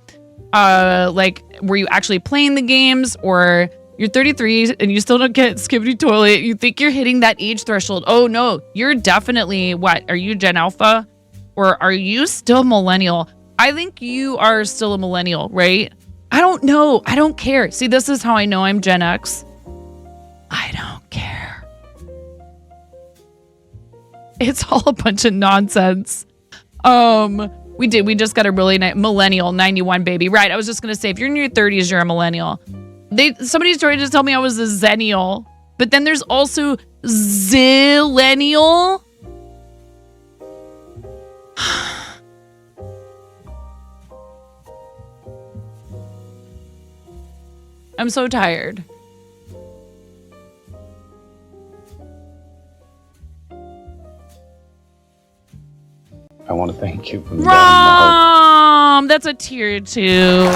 Like, were you actually playing the games, or you're 33 and you still don't get Skibbity Toilet? You think you're hitting that age threshold? Oh no, you're definitely, what? Are you Gen Alpha, or are you still millennial? I think you are still a millennial, right? I don't know. I don't care. See, this is how I know I'm Gen X. I don't care. It's all a bunch of nonsense. We just got a really nice millennial 91 baby. Right. I was just going to say, if you're in your 30s, you're a millennial. Somebody's trying to tell me I was a zennial, but then there's also zillennial. I'm so tired. I want to thank you for Rom! That's a tier 2.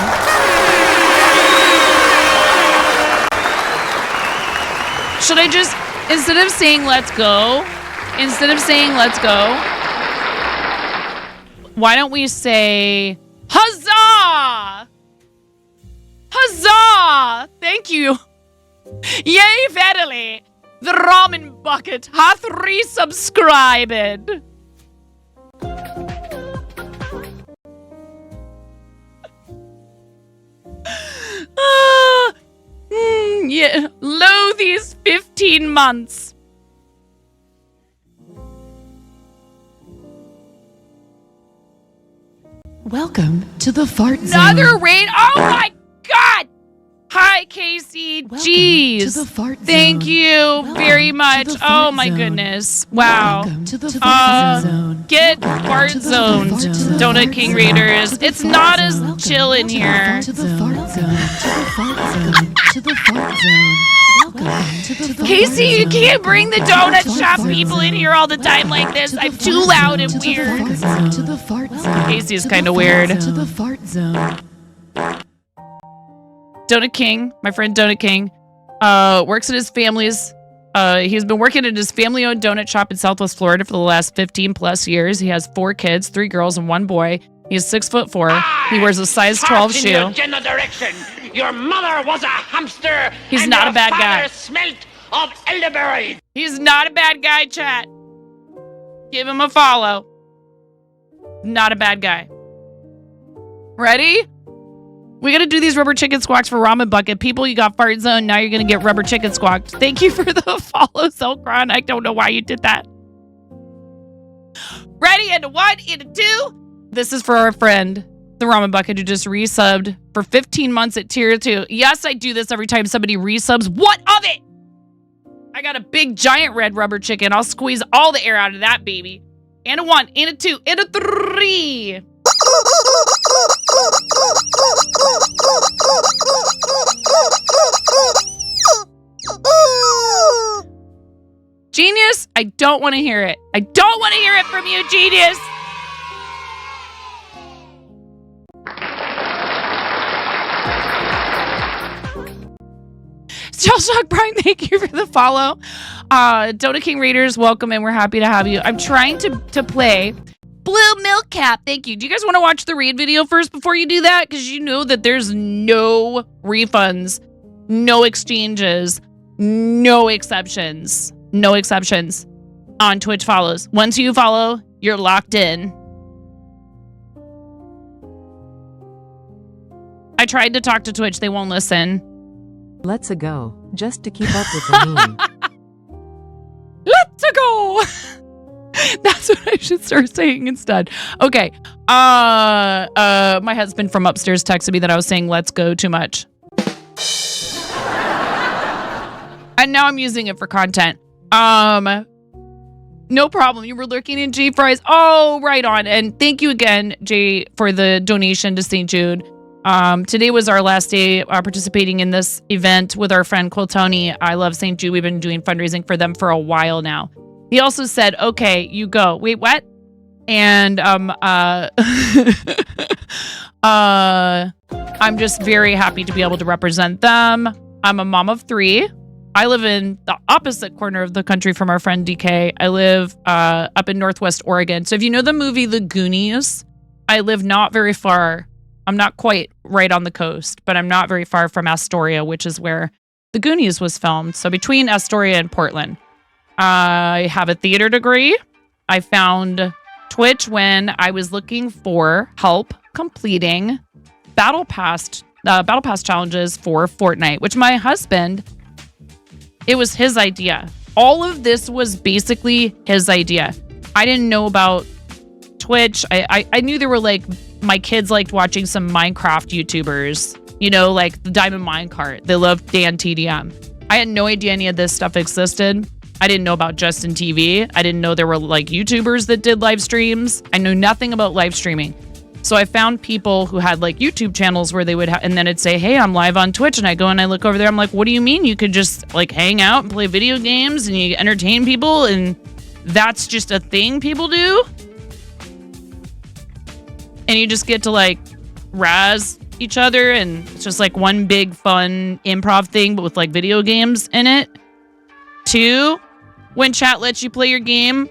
Should I just, instead of saying let's go, why don't we say huzzah? Huzzah! Thank you. Yay, verily. The ramen bucket hath resubscribed. Yeah, lo these 15 months. Welcome to the fart zone. Another raid. Oh my God. Hi, Casey. Jeez. To the fart Thank zone. you very much. Oh my goodness. Wow. To the fart zone. Get fart zoned, Donut King Raiders. It's not as chill in here. To the fart zone. To the fart zone. To the fart zone. Welcome to the fart Casey, you zone. can't bring the donut shop people in here all the time like this. I'm too loud and weird. To the fart zone. Casey is kind of weird. To the fart zone. Donut King, my friend Donut King, works at his family's. He's been working at his family-owned donut shop in Southwest Florida for the last 15 plus years. He has 4 kids, 3 girls and 1 boy. He's 6'4". He wears a size 12 shoe. In your general direction. Your mother was a hamster. He's and not your a bad guy. father smelt of elderberries. He's not a bad guy, chat. Give him a follow. Not a bad guy. Ready? We gotta do these rubber chicken squawks for Ramen Bucket. People, you got fart zone. Now you're gonna get rubber chicken squawked. Thank you for the follow, Selkron. I don't know why you did that. Ready? And 1, and 2. This is for our friend, the Ramen Bucket, who just resubbed for 15 months at tier 2. Yes, I do this every time somebody resubs. What of it? I got a big giant red rubber chicken. I'll squeeze all the air out of that baby. And a 1, and a 2, and a 3. Genius, I don't want to hear it. I don't want to hear it from you, Genius. Shellshock Brian, thank you for the follow. Donut King Raiders, welcome, and we're happy to have you. I'm trying to play Blue Milk Cap. Thank you. Do you guys want to watch the raid video first before you do that? Because you know that there's no refunds, no exchanges, no exceptions. No exceptions on Twitch follows. Once you follow, you're locked in. I tried to talk to Twitch. They won't listen. Let's go, just to keep up with the meme. Let's go. That's what I should start saying instead. Okay. My husband from upstairs texted me that I was saying let's go too much. And now I'm using it for content. No problem. You were lurking in Jay Fries. Oh, right on. And thank you again, Jay, for the donation to St. Jude. Today was our last day participating in this event with our friend Quiltoni. I love St. Jude. We've been doing fundraising for them for a while now. He also said, okay, you go. Wait, what? And I'm just very happy to be able to represent them. I'm a mom of 3. I live in the opposite corner of the country from our friend DK. I live up in Northwest Oregon. So if you know the movie The Goonies, I live not very far. I'm not quite right on the coast, but I'm not very far from Astoria, which is where The Goonies was filmed. So between Astoria and Portland. I have a theater degree. I found Twitch when I was looking for help completing battle pass challenges for Fortnite, which my husband, it was his idea. All of this was basically his idea. I didn't know about Twitch. I knew there were like, my kids liked watching some Minecraft YouTubers, you know, like the Diamond Minecart. They loved Dan TDM. I had no idea any of this stuff existed. I didn't know about Justin TV. I didn't know there were like YouTubers that did live streams. I knew nothing about live streaming. So I found people who had like YouTube channels where they would and then it'd say, hey, I'm live on Twitch. And I go and I look over there. I'm like, what do you mean? You could just like hang out and play video games and you entertain people. And that's just a thing people do. And you just get to like razz each other. And it's just like one big fun improv thing, but with like video games in it. 2, when chat lets you play your game.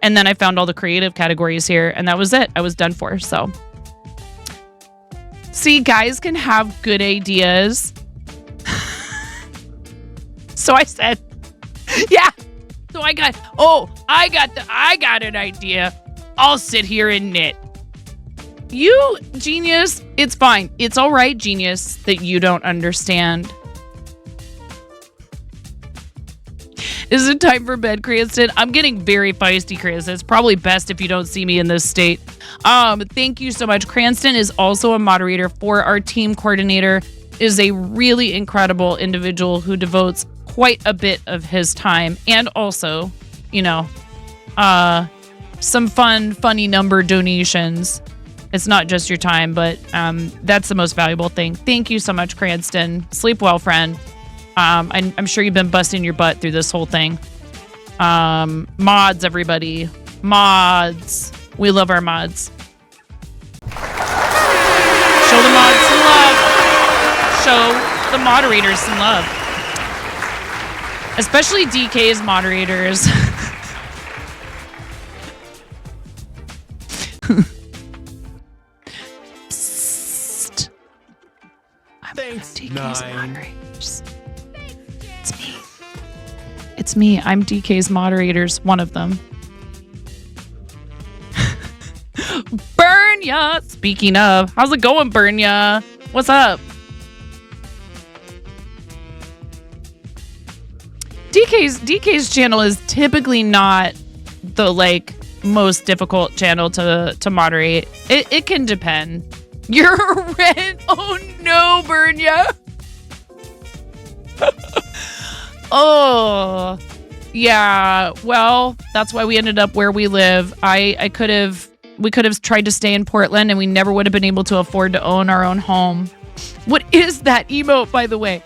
And then I found all the creative categories here. And that was it. I was done for. So. See, guys can have good ideas. So I said, yeah. So I got an idea. I'll sit here and knit. You, genius, it's fine. It's all right, genius, that you don't understand. Is it time for bed, Cranston? I'm getting very feisty, Cranston. It's probably best if you don't see me in this state. Thank you so much. Cranston is also a moderator for our team coordinator, is a really incredible individual who devotes quite a bit of his time and also, you know, some funny number donations. It's not just your time, but that's the most valuable thing. Thank you so much, Cranston. Sleep well, friend. I'm sure you've been busting your butt through this whole thing. Mods, everybody. Mods. We love our mods. Show the mods some love. Show the moderators some love. Especially DK's moderators. Psst. Thanks, DK's moderators. It's me. I'm DK's moderators, one of them. Burn ya! Speaking of, how's it going, Burn ya? What's up? DK's channel is typically not the like most difficult channel to moderate. It can depend. You're red. Oh no, Burn ya! Oh, yeah. Well, that's why we ended up where we live. We could have tried to stay in Portland and we never would have been able to afford to own our own home. What is that emote, by the way?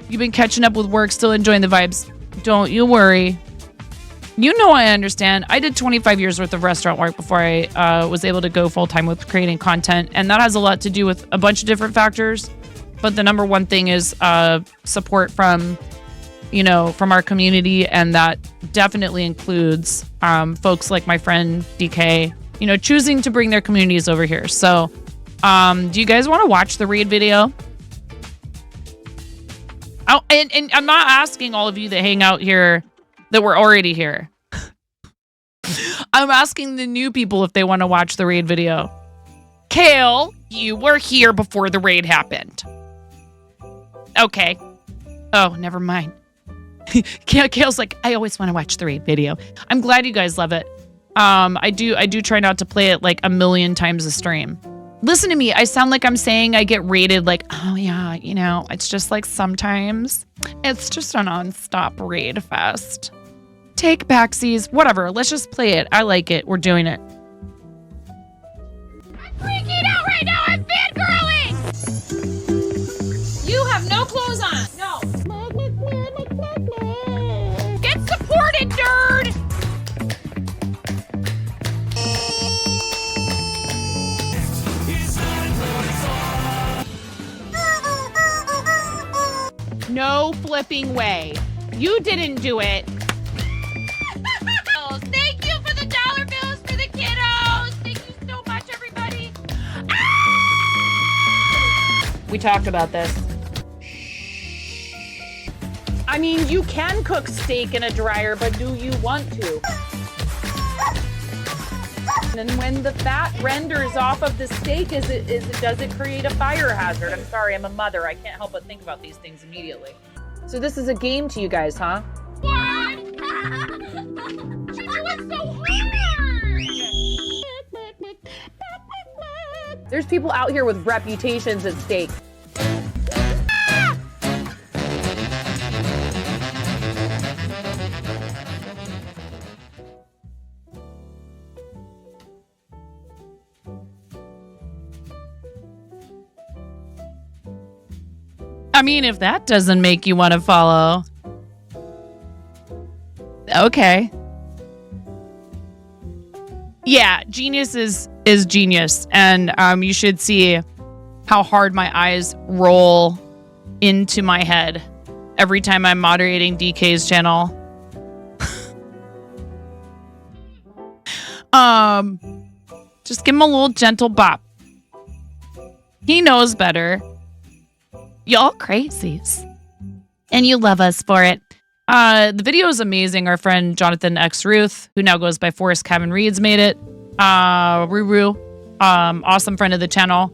You've been catching up with work, still enjoying the vibes. Don't you worry. You know, I understand. I did 25 years worth of restaurant work before I was able to go full time with creating content. And that has a lot to do with a bunch of different factors. But the number one thing is support from our community, and that definitely includes folks like my friend DK, choosing to bring their communities over here. So, do you guys want to watch the raid video? Oh, and I'm not asking all of you that hang out here that were already here. I'm asking the new people if they want to watch the raid video. Kale, you were here before the raid happened. Okay. Oh, never mind. Kale's like, I always want to watch the raid video. I'm glad you guys love it. I do try not to play it like a million times a stream. Listen to me. I sound like I'm saying I get raided like, oh yeah, it's just like sometimes it's just a non-stop raid fest. Take backsies, whatever. Let's just play it. I like it. We're doing it. I'm freaking out right now. I'm fangirling. You have no clothes on. No. Get supported, nerd. No flipping way. You didn't do it. Thank you for the dollar bills for the kiddos. Thank you so much, everybody. We talked about this. I mean, you can cook steak in a dryer, but do you want to? And when the fat renders off of the steak, does it create a fire hazard? I'm sorry, I'm a mother. I can't help but think about these things immediately. So this is a game to you guys, huh? What? You're doing so hard. There's people out here with reputations at stake. I mean, if that doesn't make you want to follow. Okay. Yeah, genius is genius. And you should see how hard my eyes roll into my head every time I'm moderating DK's channel. Just give him a little gentle bop. He knows better. Y'all crazies. And you love us for it. The video is amazing. Our friend Jonathan X. Ruth, who now goes by Forrest Cabin Reads, made it. Ruru, awesome friend of the channel.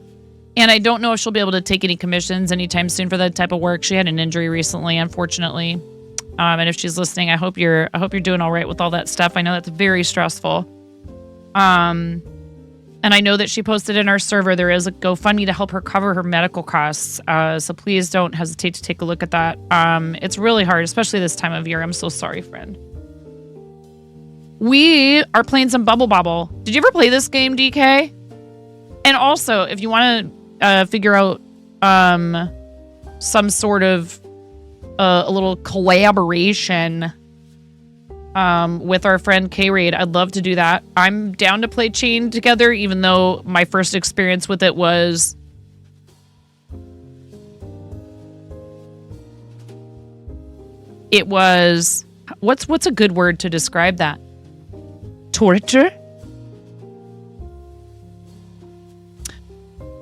And I don't know if she'll be able to take any commissions anytime soon for that type of work. She had an injury recently, unfortunately. And if she's listening, I hope you're doing all right with all that stuff. I know that's very stressful. And I know that she posted in our server, there is a GoFundMe to help her cover her medical costs. So please don't hesitate to take a look at that. It's really hard, especially this time of year. I'm so sorry, friend. We are playing some Bubble Bobble. Did you ever play this game, DK? And also, if you want to figure out some sort of a little collaboration with our friend K-Raid, I'd love to do that. I'm down to play Chain together, even though my first experience with it was what's a good word to describe that? Torture?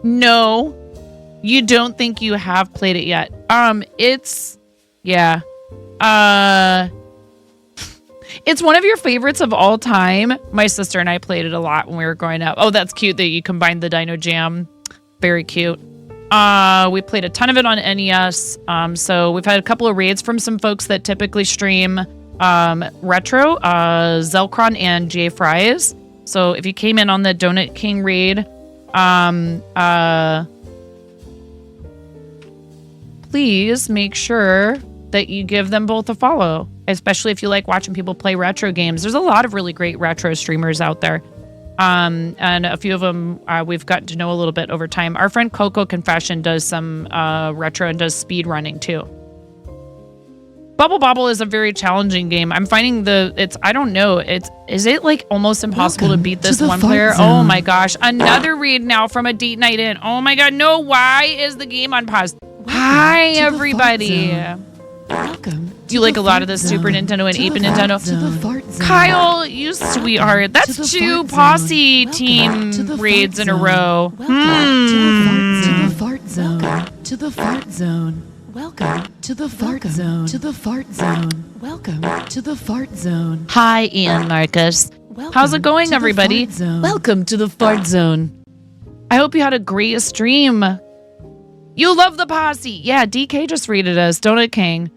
No, you don't think you have played it yet. It's one of your favorites of all time. My sister and I played it a lot when we were growing up. Oh, that's cute that you combined the Dino Jam. Very cute. We played a ton of it on NES. So we've had a couple of raids from some folks that typically stream Retro, Zelkron, and Jay Fries. So if you came in on the Donut King raid, please make sure that you give them both a follow, especially if you like watching people play retro games. There's a lot of really great retro streamers out there. And a few of them we've gotten to know a little bit over time. Our friend Coco Confession does some retro and does speed running too. Bubble Bobble is a very challenging game. I'm finding I don't know. Is it like almost impossible to beat this one player? Oh my gosh. Another read now from a date night in. Oh my God. No, why is the game on pause? Hi, everybody. Welcome. Do you like a lot of the Super Nintendo and 8-bit Nintendo? Kyle, you sweetheart. That's two posse team raids in a row. To the fart zone. To the fart zone. Welcome to the fart zone. To the fart zone. Welcome to the fart zone. Hi, Ian Marcus. How's it going, everybody? Welcome to the fart zone. I hope you had a great stream. You love the posse. Yeah, DK just rated us, Donut King.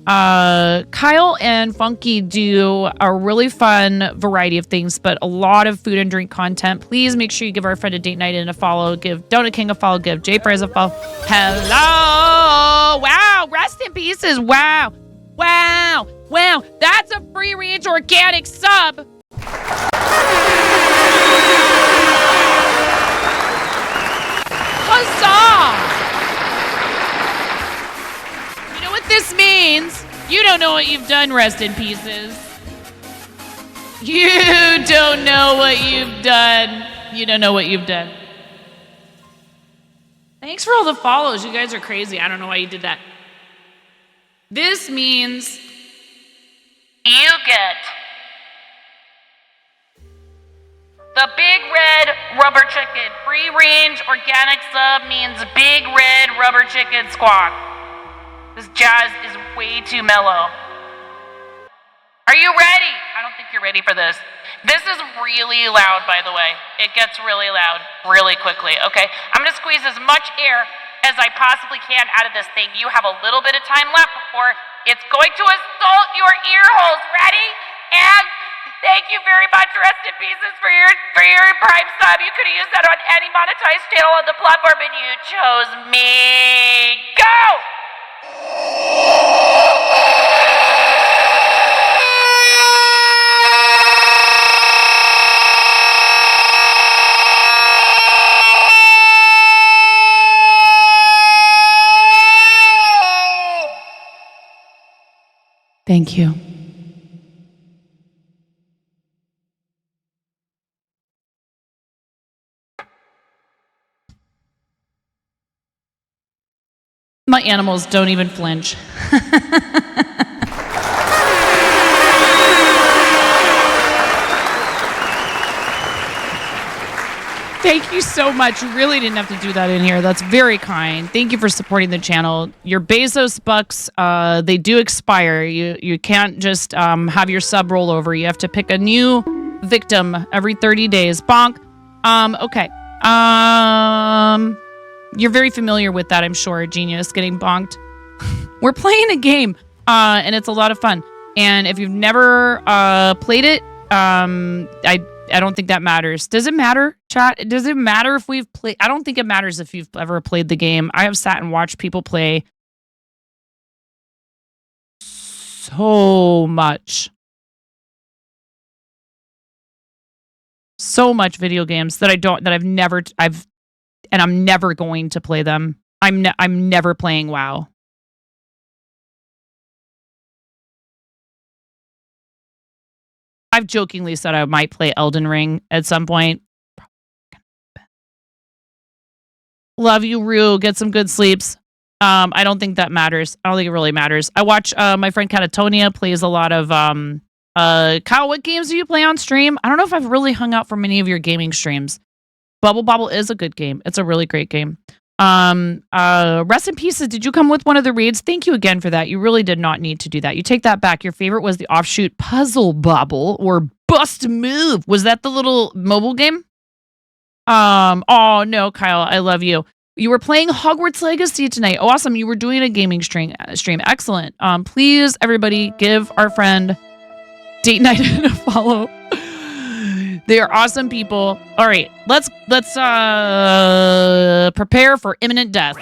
Kyle and Funky do a really fun variety of things, but a lot of food and drink content. Please make sure you give our friend a date night in a follow. Give Donut King a follow. Give Jay Fries a follow. Hello. Wow. Rest in pieces. Wow. Wow. Wow. That's a free range organic sub. Huzzah. This means you don't know what you've done, rest in pieces. You don't know what you've done. You don't know what you've done. Thanks for all the follows. You guys are crazy. I don't know why you did that. This means you get the Big Red Rubber Chicken. Free range organic sub means Big Red Rubber Chicken Squawk. This jazz is way too mellow. Are you ready? I don't think you're ready for this. This is really loud, by the way. It gets really loud really quickly, okay? I'm gonna squeeze as much air as I possibly can out of this thing. You have a little bit of time left before it's going to assault your ear holes. Ready? And thank you very much, Rest in Pieces, for your Prime sub. You could have used that on any monetized channel on the platform, and you chose me. Go! Thank you. My animals don't even flinch. Thank you so much. You really didn't have to do that in here. That's very kind. Thank you for supporting the channel. Your Bezos bucks, they do expire. You can't just have your sub roll over. You have to pick a new victim every 30 days. Bonk. Okay. You're very familiar with that, I'm sure, Genius, getting bonked. We're playing a game, and it's a lot of fun. And if you've never played it, I don't think that matters. Does it matter, chat? Does it matter if we've played? I don't think it matters if you've ever played the game. I have sat and watched people play so much video games that I'm never going to play them. I'm never playing WoW. I've jokingly said I might play Elden Ring at some point. Love you, Rue. Get some good sleeps. I don't think that matters. I don't think it really matters. I watch my friend Catatonia plays a lot of Kyle, what games do you play on stream? I don't know if I've really hung out for many of your gaming streams. Bubble Bobble is a good game. It's a really great game. Rest in Pieces. Did you come with one of the raids? Thank you again for that. You really did not need to do that. You take that back. Your favorite was the offshoot Puzzle Bobble or Bust Move. Was that the little mobile game? Oh no, Kyle, I love you. You were playing Hogwarts Legacy tonight. Oh, awesome. You were doing a gaming stream. Excellent. Please, everybody, give our friend Date Night a follow. They are awesome people. All right, let's prepare for imminent death.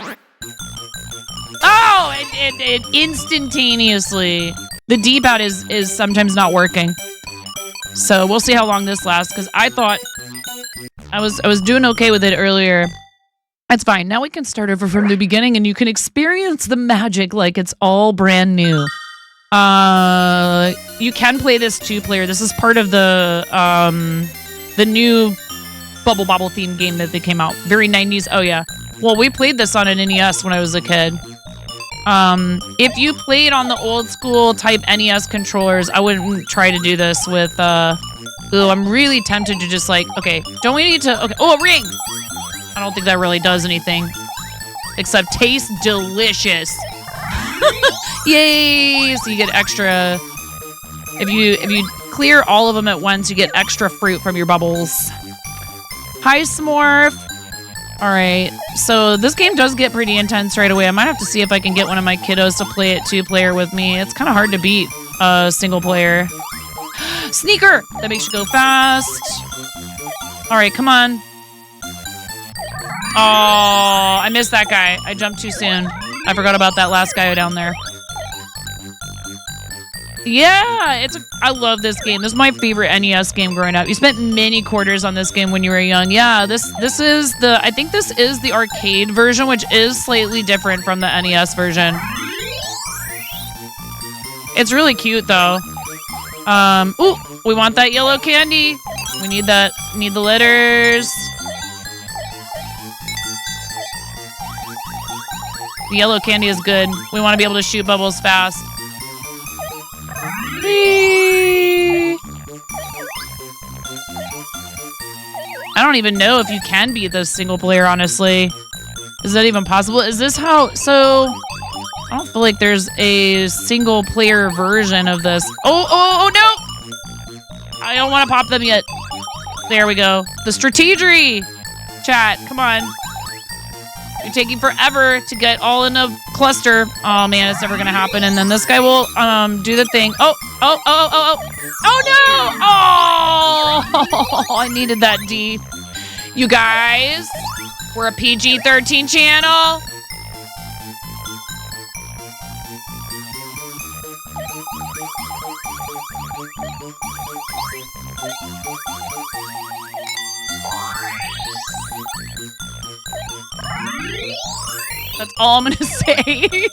Oh, and instantaneously. The D-pad is sometimes not working. So we'll see how long this lasts, because I thought I was doing okay with it earlier. That's fine. Now we can start over from the beginning, and you can experience the magic like it's all brand new. You can play this 2-player. This is part of the new Bubble Bobble themed game that they came out. Very 90s. Oh yeah. Well, we played this on an NES when I was a kid. If you played on the old school type NES controllers, I wouldn't try to do this with ooh, I'm really tempted to just like, okay, don't we need to, okay, oh, a ring! I don't think that really does anything. Except taste delicious. Yay! So you get extra, if you clear all of them at once, you get extra fruit from your bubbles. Hi, Smorf. All right, so this game does get pretty intense right away. I might have to see if I can get one of my kiddos to play it 2-player with me. It's kind of hard to beat single player. Sneaker! That makes you go fast. All right, come on. Oh, I missed that guy. I jumped too soon. I forgot about that last guy down there. Yeah, I love this game. This is my favorite NES game growing up. You spent many quarters on this game when you were young. Yeah, this is I think this is the arcade version, which is slightly different from the NES version. It's really cute though. Ooh, we want that yellow candy. We need that. Need the letters. The yellow candy is good. We want to be able to shoot bubbles fast. Whee! I don't even know if you can beat this single player, honestly. Is that even possible? Is this how... So... I don't feel like there's a single player version of this. Oh, no! I don't want to pop them yet. There we go. The strategery! Chat, come on. You're taking forever to get all in a cluster. Oh, man, it's never going to happen. And then this guy will do the thing. Oh, no! Oh, I needed that D. You guys, we're a PG-13 channel. That's all I'm gonna say.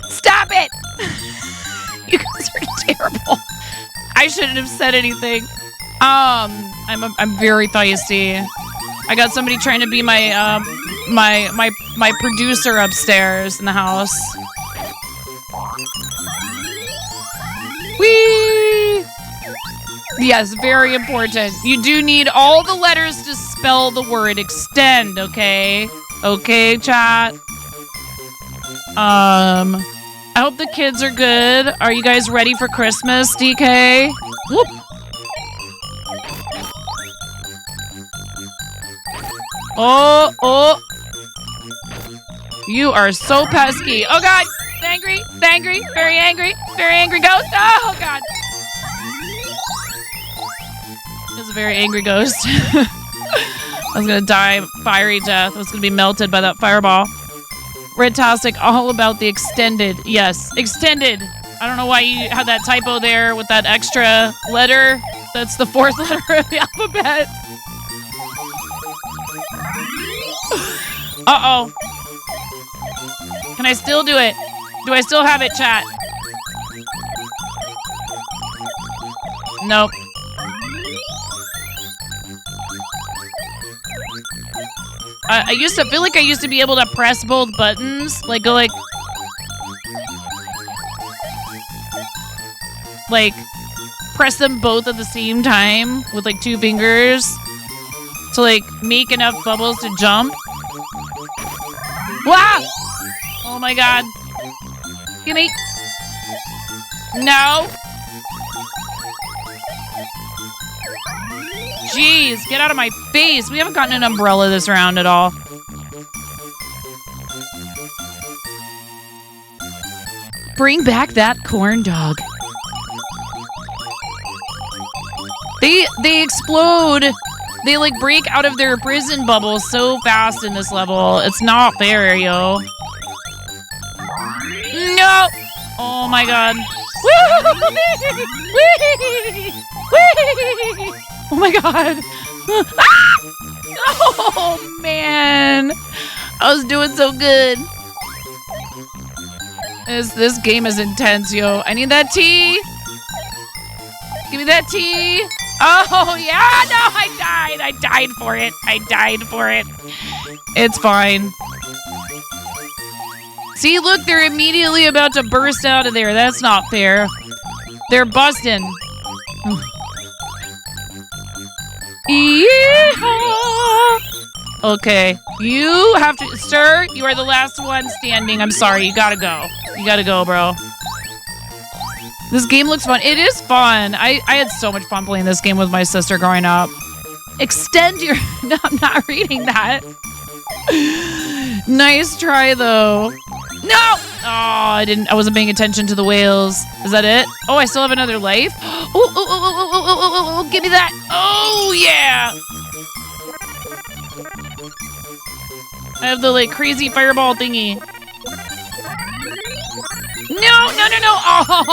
Stop it! You guys are terrible. I shouldn't have said anything. I'm very feisty. I got somebody trying to be my my producer upstairs in the house. Whee! Yes, very important. You do need all the letters to spell the word extend, okay? Okay, chat. I hope the kids are good. Are you guys ready for Christmas, DK? Whoop. Oh. You are so pesky. Oh, God. Angry, very angry ghost. Oh, God. It's a very angry ghost. I was going to die fiery death. I was going to be melted by that fireball. Redtastic, all about the extended. Yes, extended. I don't know why you had that typo there with that extra letter. That's the fourth letter of the alphabet. Uh-oh. Can I still do it? Do I still have it, chat? Nope. I used to feel like I used to be able to press both buttons. Like, go like press them both at the same time with like 2 fingers to like make enough bubbles to jump. Wow! Oh my God. Gimme. No. Jeez, get out of my face. We haven't gotten an umbrella this round at all. Bring back that corn dog. They explode. They like break out of their prison bubbles so fast in this level. It's not fair, yo. No! Oh my God. Oh my God. Oh man. I was doing so good. This game is intense, yo. I need that tea. Give me that tea. Oh yeah, no, I died. I died for it. It's fine. See, look, they're immediately about to burst out of there. That's not fair. They're busting. Yeehaw! Okay, you have to, sir, you are the last one standing. I'm sorry, you gotta go. You gotta go, bro. This game looks fun. It is fun. I had so much fun playing this game with my sister growing up. Extend your, no, I'm not reading that. Nice try, though. No! Oh, I wasn't paying attention to the whales. Is that it? Oh, I still have another life? Oh, give me that. Oh, yeah. I have the, like, crazy fireball thingy. No.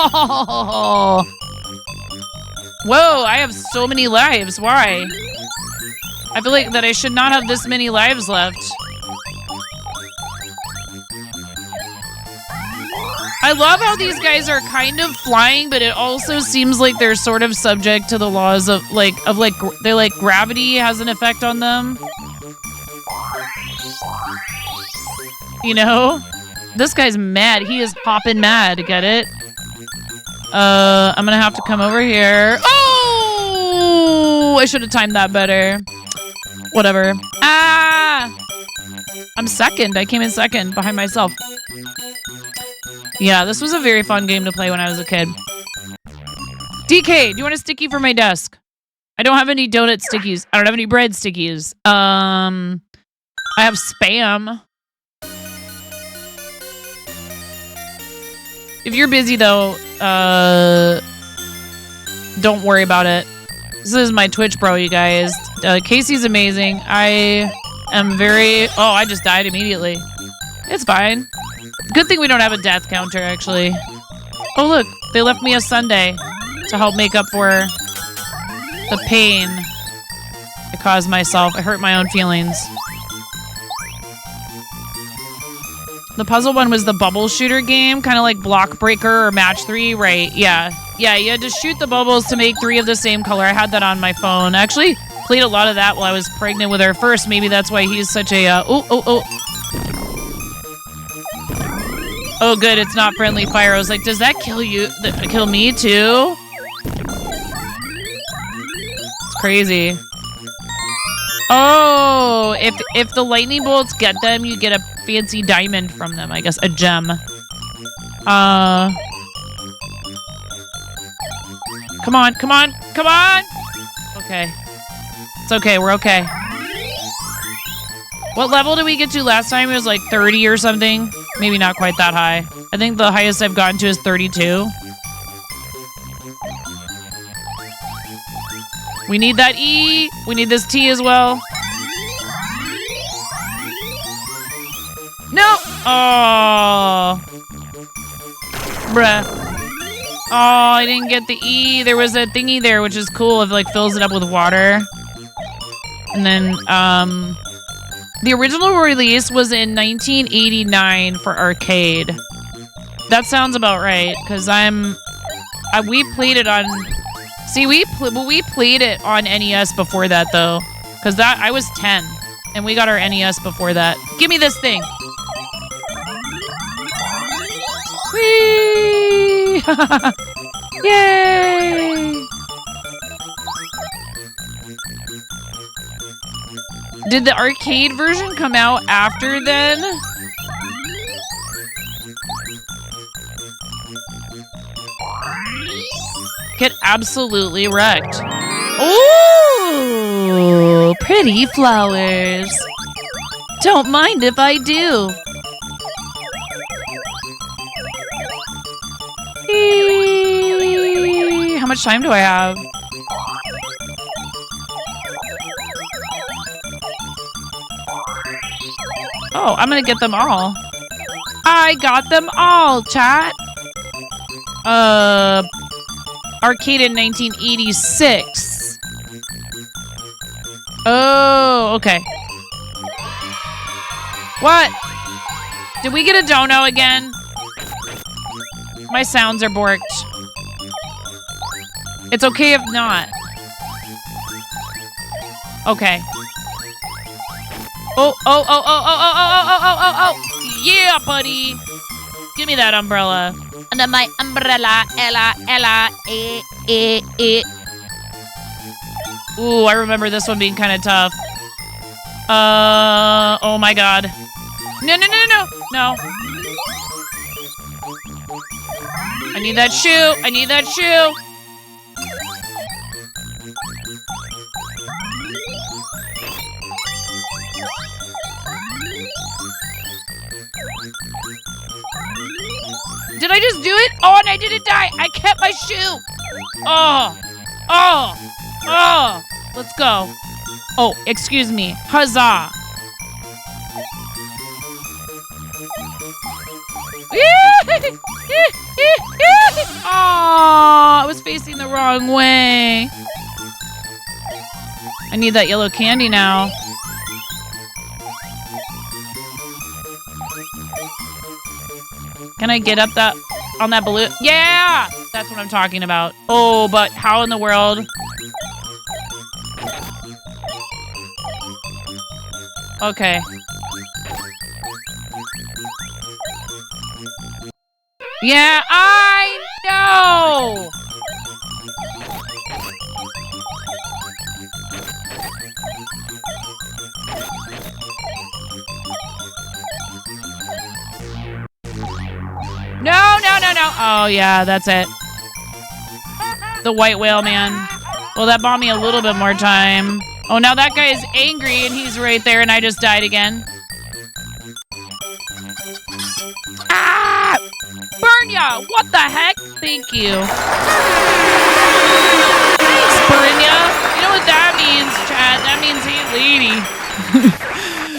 Oh. Whoa, I have so many lives. Why? I feel like that I should not have this many lives left. I love how these guys are kind of flying, but it also seems like they're sort of subject to the laws of they're like gravity has an effect on them. You know? This guy's mad. He is hopping mad. Get it? I'm gonna have to come over here. Oh! I should have timed that better. Whatever. Ah! I'm second. I came in second behind myself. Yeah, this was a very fun game to play when I was a kid. DK, do you want a sticky for my desk? I don't have any donut stickies. I don't have any bread stickies. I have Spam. If you're busy though, don't worry about it. This is my Twitch bro, you guys. Casey's amazing. I am very... Oh, I just died immediately. It's fine. Good thing we don't have a death counter, actually. Oh, look. They left me a sundae to help make up for the pain I caused myself. I hurt my own feelings. The puzzle one was the bubble shooter game, kind of like Block Breaker or Match 3, right? Yeah. Yeah, you had to shoot the bubbles to make 3 of the same color. I had that on my phone. I actually played a lot of that while I was pregnant with her first. Maybe that's why he's such a... Oh, good. It's not friendly fire. I was like, does that kill you? Kill me, too? It's crazy. Oh, if the lightning bolts get them, you get a fancy diamond from them. I guess a gem. Come on, come on, come on! Okay. It's okay, we're okay. What level did we get to last time? It was like 30 or something. Maybe not quite that high. I think the highest I've gotten to is 32. We need that E. We need this T as well. No! Oh. Bruh. Oh, I didn't get the E. There was a thingy there, which is cool. It like fills it up with water. And then, the original release was in 1989 for arcade. That sounds about right, because we played it on... See, we played it on NES before that, though. Because I was 10, and we got our NES before that. Give me this thing! Whee! Yay! Did the arcade version come out after then? Get absolutely wrecked. Ooh, pretty flowers. Don't mind if I do. Eee, how much time do I have? Oh, I'm gonna get them all. I got them all, chat. Arcade in 1986. Oh, okay. What? Did we get a dono again? My sounds are borked. It's okay if not. Okay. Oh, oh, oh, oh, oh, oh, oh, oh, oh, oh, oh, oh. Yeah, buddy. Give me that umbrella. Under my umbrella, Ella, Ooh, I remember this one being kind of tough. Oh my god. No, no, no, no, no. I need that shoe. I need that shoe. Did I just do it? Oh, and I didn't die. I kept my shoe. Oh. Oh. Oh. Let's go. Oh, excuse me. Huzzah. Oh, I was facing the wrong way. I need that yellow candy now. Can I get up that? on that balloon. Yeah, that's what I'm talking about. Oh, but how in the world? Okay. Yeah, I know. No. Oh, yeah, that's it. The white whale, man. Well, that bought me a little bit more time. Oh, now that guy is angry, and he's right there, and I just died again. Ah! Burn ya! What the heck? Thank you. Thanks, burn ya. You know what that means, Chad? That means hey, lady.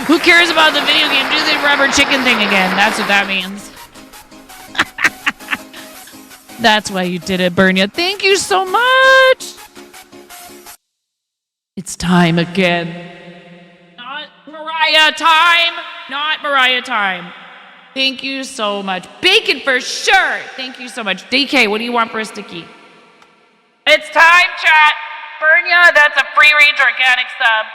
Who cares about the video game? Do the rubber chicken thing again. That's what that means. That's why you did it, Bernia. Thank you so much. It's time again. Not Mariah time. Not Mariah time. Thank you so much. Bacon for sure. Thank you so much. DK, what do you want for a sticky? It's time, chat. Bernia, that's a free-range organic sub.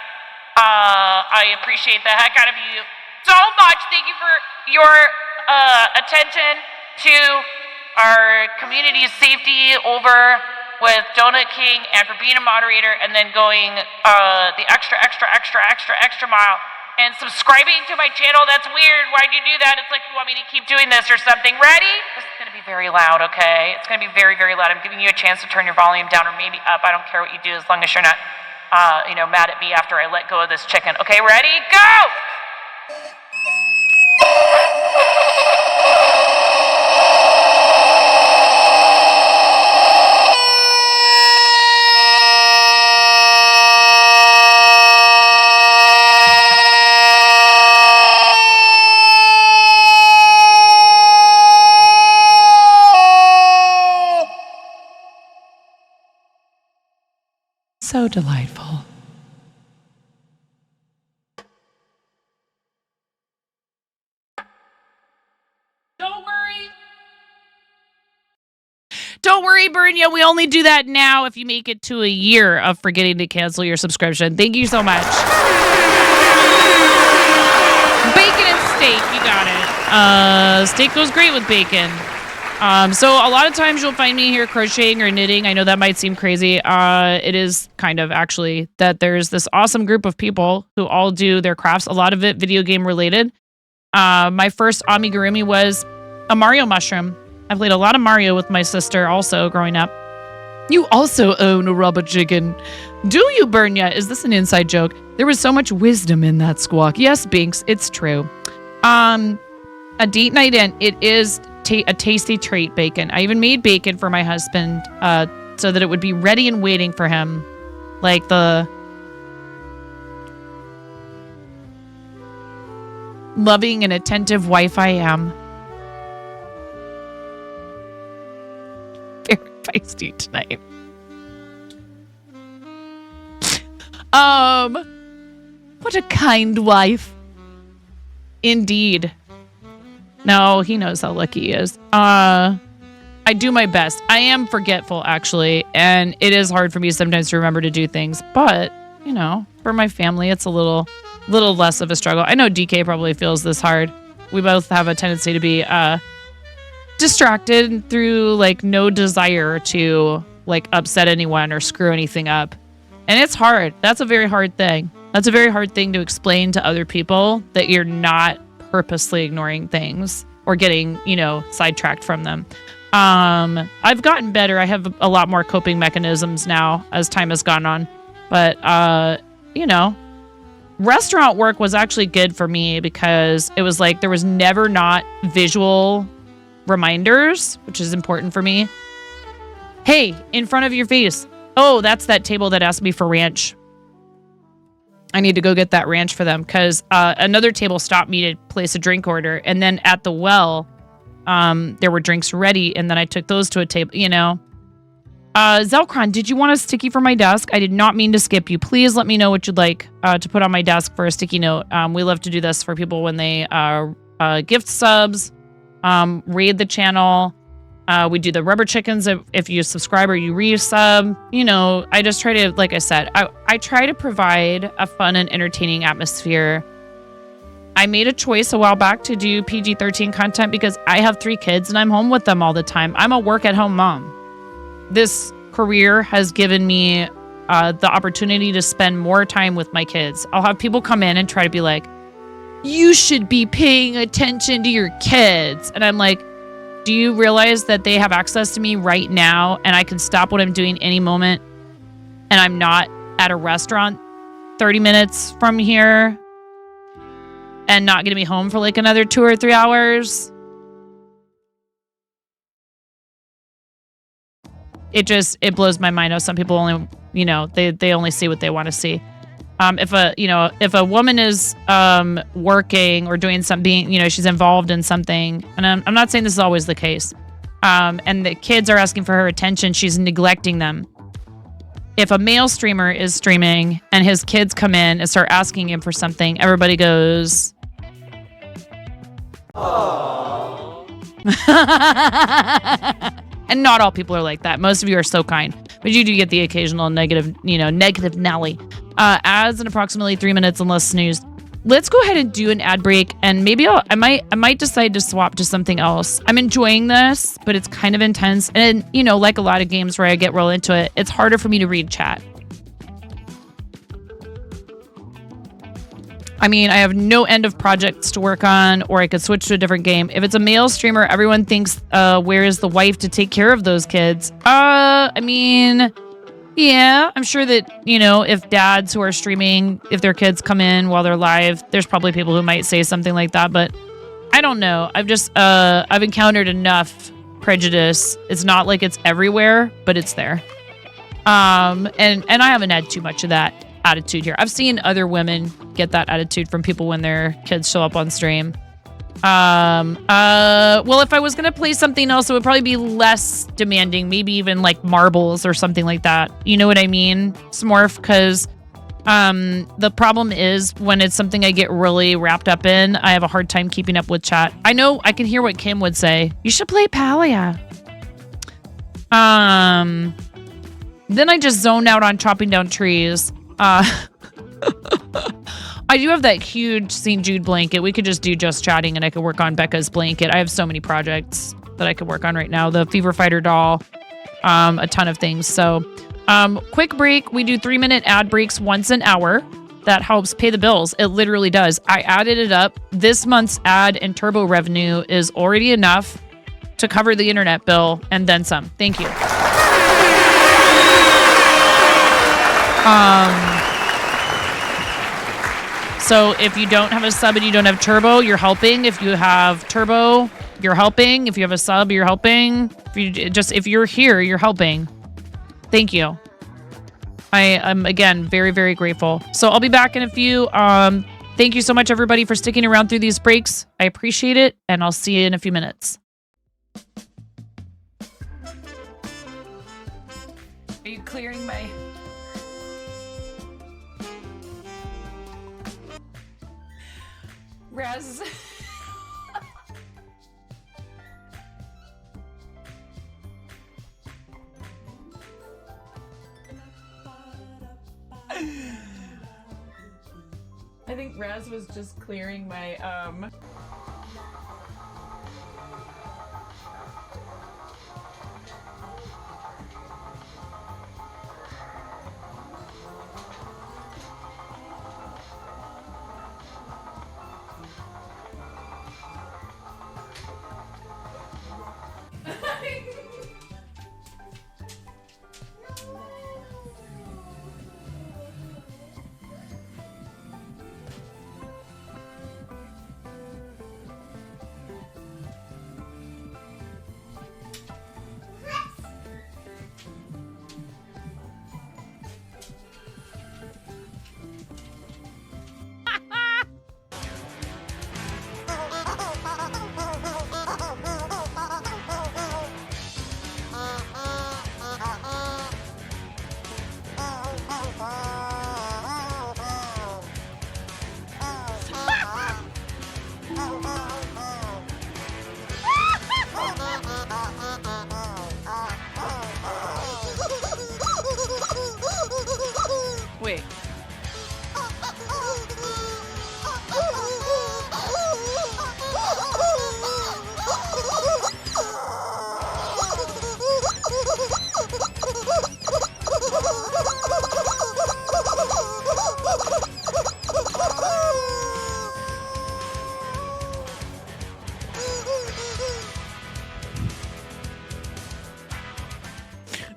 I appreciate the heck out of you so much. Thank you for your attention to our community's safety over with Donut King and for being a moderator and then going the extra mile and subscribing to my channel. That's weird. Why'd you do that? It's like you want me to keep doing this or something. Ready? This is going to be very loud, okay? It's going to be very, very loud. I'm giving you a chance to turn your volume down or maybe up. I don't care what you do as long as you're not, mad at me after I let go of this chicken. Okay, ready? Go! So delightful. Don't worry, Bernia. We only do that now if you make it to a year of forgetting to cancel your subscription. Thank you so much. Bacon and steak. You got it. Steak goes great with bacon. So a lot of times you'll find me here crocheting or knitting. I know that might seem crazy. It is kind of actually that there's this awesome group of people who all do their crafts, a lot of it video game related. My first amigurumi was a Mario mushroom. I played a lot of Mario with my sister also growing up. You also own a rubber chicken. Do you, Bernia? Is this an inside joke? There was so much wisdom in that squawk. Yes, Binks, it's true. A date night in, it is a tasty treat, bacon. I even made bacon for my husband so that it would be ready and waiting for him. Like the loving and attentive wife I am. Very feisty tonight. What a kind wife. Indeed. No, he knows how lucky he is. I do my best. I am forgetful, actually, and it is hard for me sometimes to remember to do things. But, for my family, it's a little less of a struggle. I know DK probably feels this hard. We both have a tendency to be distracted through, no desire to, upset anyone or screw anything up. And it's hard. That's a very hard thing. That's a very hard thing to explain to other people that you're not purposely ignoring things or getting, sidetracked from them. I've gotten better. I have a lot more coping mechanisms now as time has gone on. But, restaurant work was actually good for me because it was there was never not visual reminders, which is important for me. Hey, in front of your face. Oh, that's that table that asked me for ranch. I need to go get that ranch for them because another table stopped me to place a drink order. And then at the well, there were drinks ready. And then I took those to a table, Zelkron, did you want a sticky for my desk? I did not mean to skip you. Please let me know what you'd like to put on my desk for a sticky note. We love to do this for people when they gift subs, raid the channel, We do the rubber chickens if you subscribe or you resub. You know, I just try to, like I said, I try to provide a fun and entertaining atmosphere. I made a choice a while back to do PG-13 content because I have 3 kids and I'm home with them all the time. I'm a work-at-home mom. This career has given me the opportunity to spend more time with my kids. I'll have people come in and try to be like, you should be paying attention to your kids. And I'm like, do you realize that they have access to me right now and I can stop what I'm doing any moment and I'm not at a restaurant 30 minutes from here and not going to be home for like another 2 or 3 hours? It blows my mind how some people only, you know, they only see what they want to see. If a woman is working or doing something, you know, she's involved in something, and I'm not saying this is always the case, and the kids are asking for her attention, she's neglecting them. If a male streamer is streaming and his kids come in and start asking him for something, everybody goes, and not all people are like that. Most of you are so kind, but you do get the occasional negative Nelly. Ads in approximately 3 minutes and less snooze. Let's go ahead and do an ad break, and maybe I might decide to swap to something else. I'm enjoying this, but it's kind of intense, and you know, like a lot of games where I get real into it, it's harder for me to read chat. I mean, I have no end of projects to work on, or I could switch to a different game. If it's a male streamer, everyone thinks, where is the wife to take care of those kids? I mean, yeah, I'm sure that, you know, if dads who are streaming, if their kids come in while they're live, there's probably people who might say something like that, but I don't know. I've encountered enough prejudice. It's not like it's everywhere, but it's there. And I haven't had too much of that attitude here. I've seen other women get that attitude from people when their kids show up on stream. Well, if I was gonna play something else, it would probably be less demanding, maybe even like marbles or something like that. You know what I mean, Smurf? Because the problem is when it's something I get really wrapped up in, I have a hard time keeping up with chat. I know I can hear what Kim would say. You should play Palia. Then I just zoned out on chopping down trees. I do have that huge St. Jude blanket. We could just do just chatting and I could work on Becca's blanket. I have so many projects that I could work on right now. The Fever Fighter doll, a ton of things. So quick break. We do 3-minute ad breaks once an hour. That helps pay the bills. It literally does. I added it up. This month's ad and turbo revenue is already enough to cover the internet bill and then some. Thank you. So if you don't have a sub and you don't have turbo, you're helping. If you have turbo, you're helping. If you have a sub, you're helping. If you're here, you're helping. Thank you. I'm again very, very grateful. So I'll be back in a few. Thank you so much, everybody, for sticking around through these breaks. I appreciate it, and I'll see you in a few minutes. Are you clearing my... Raz. I think Raz was just clearing my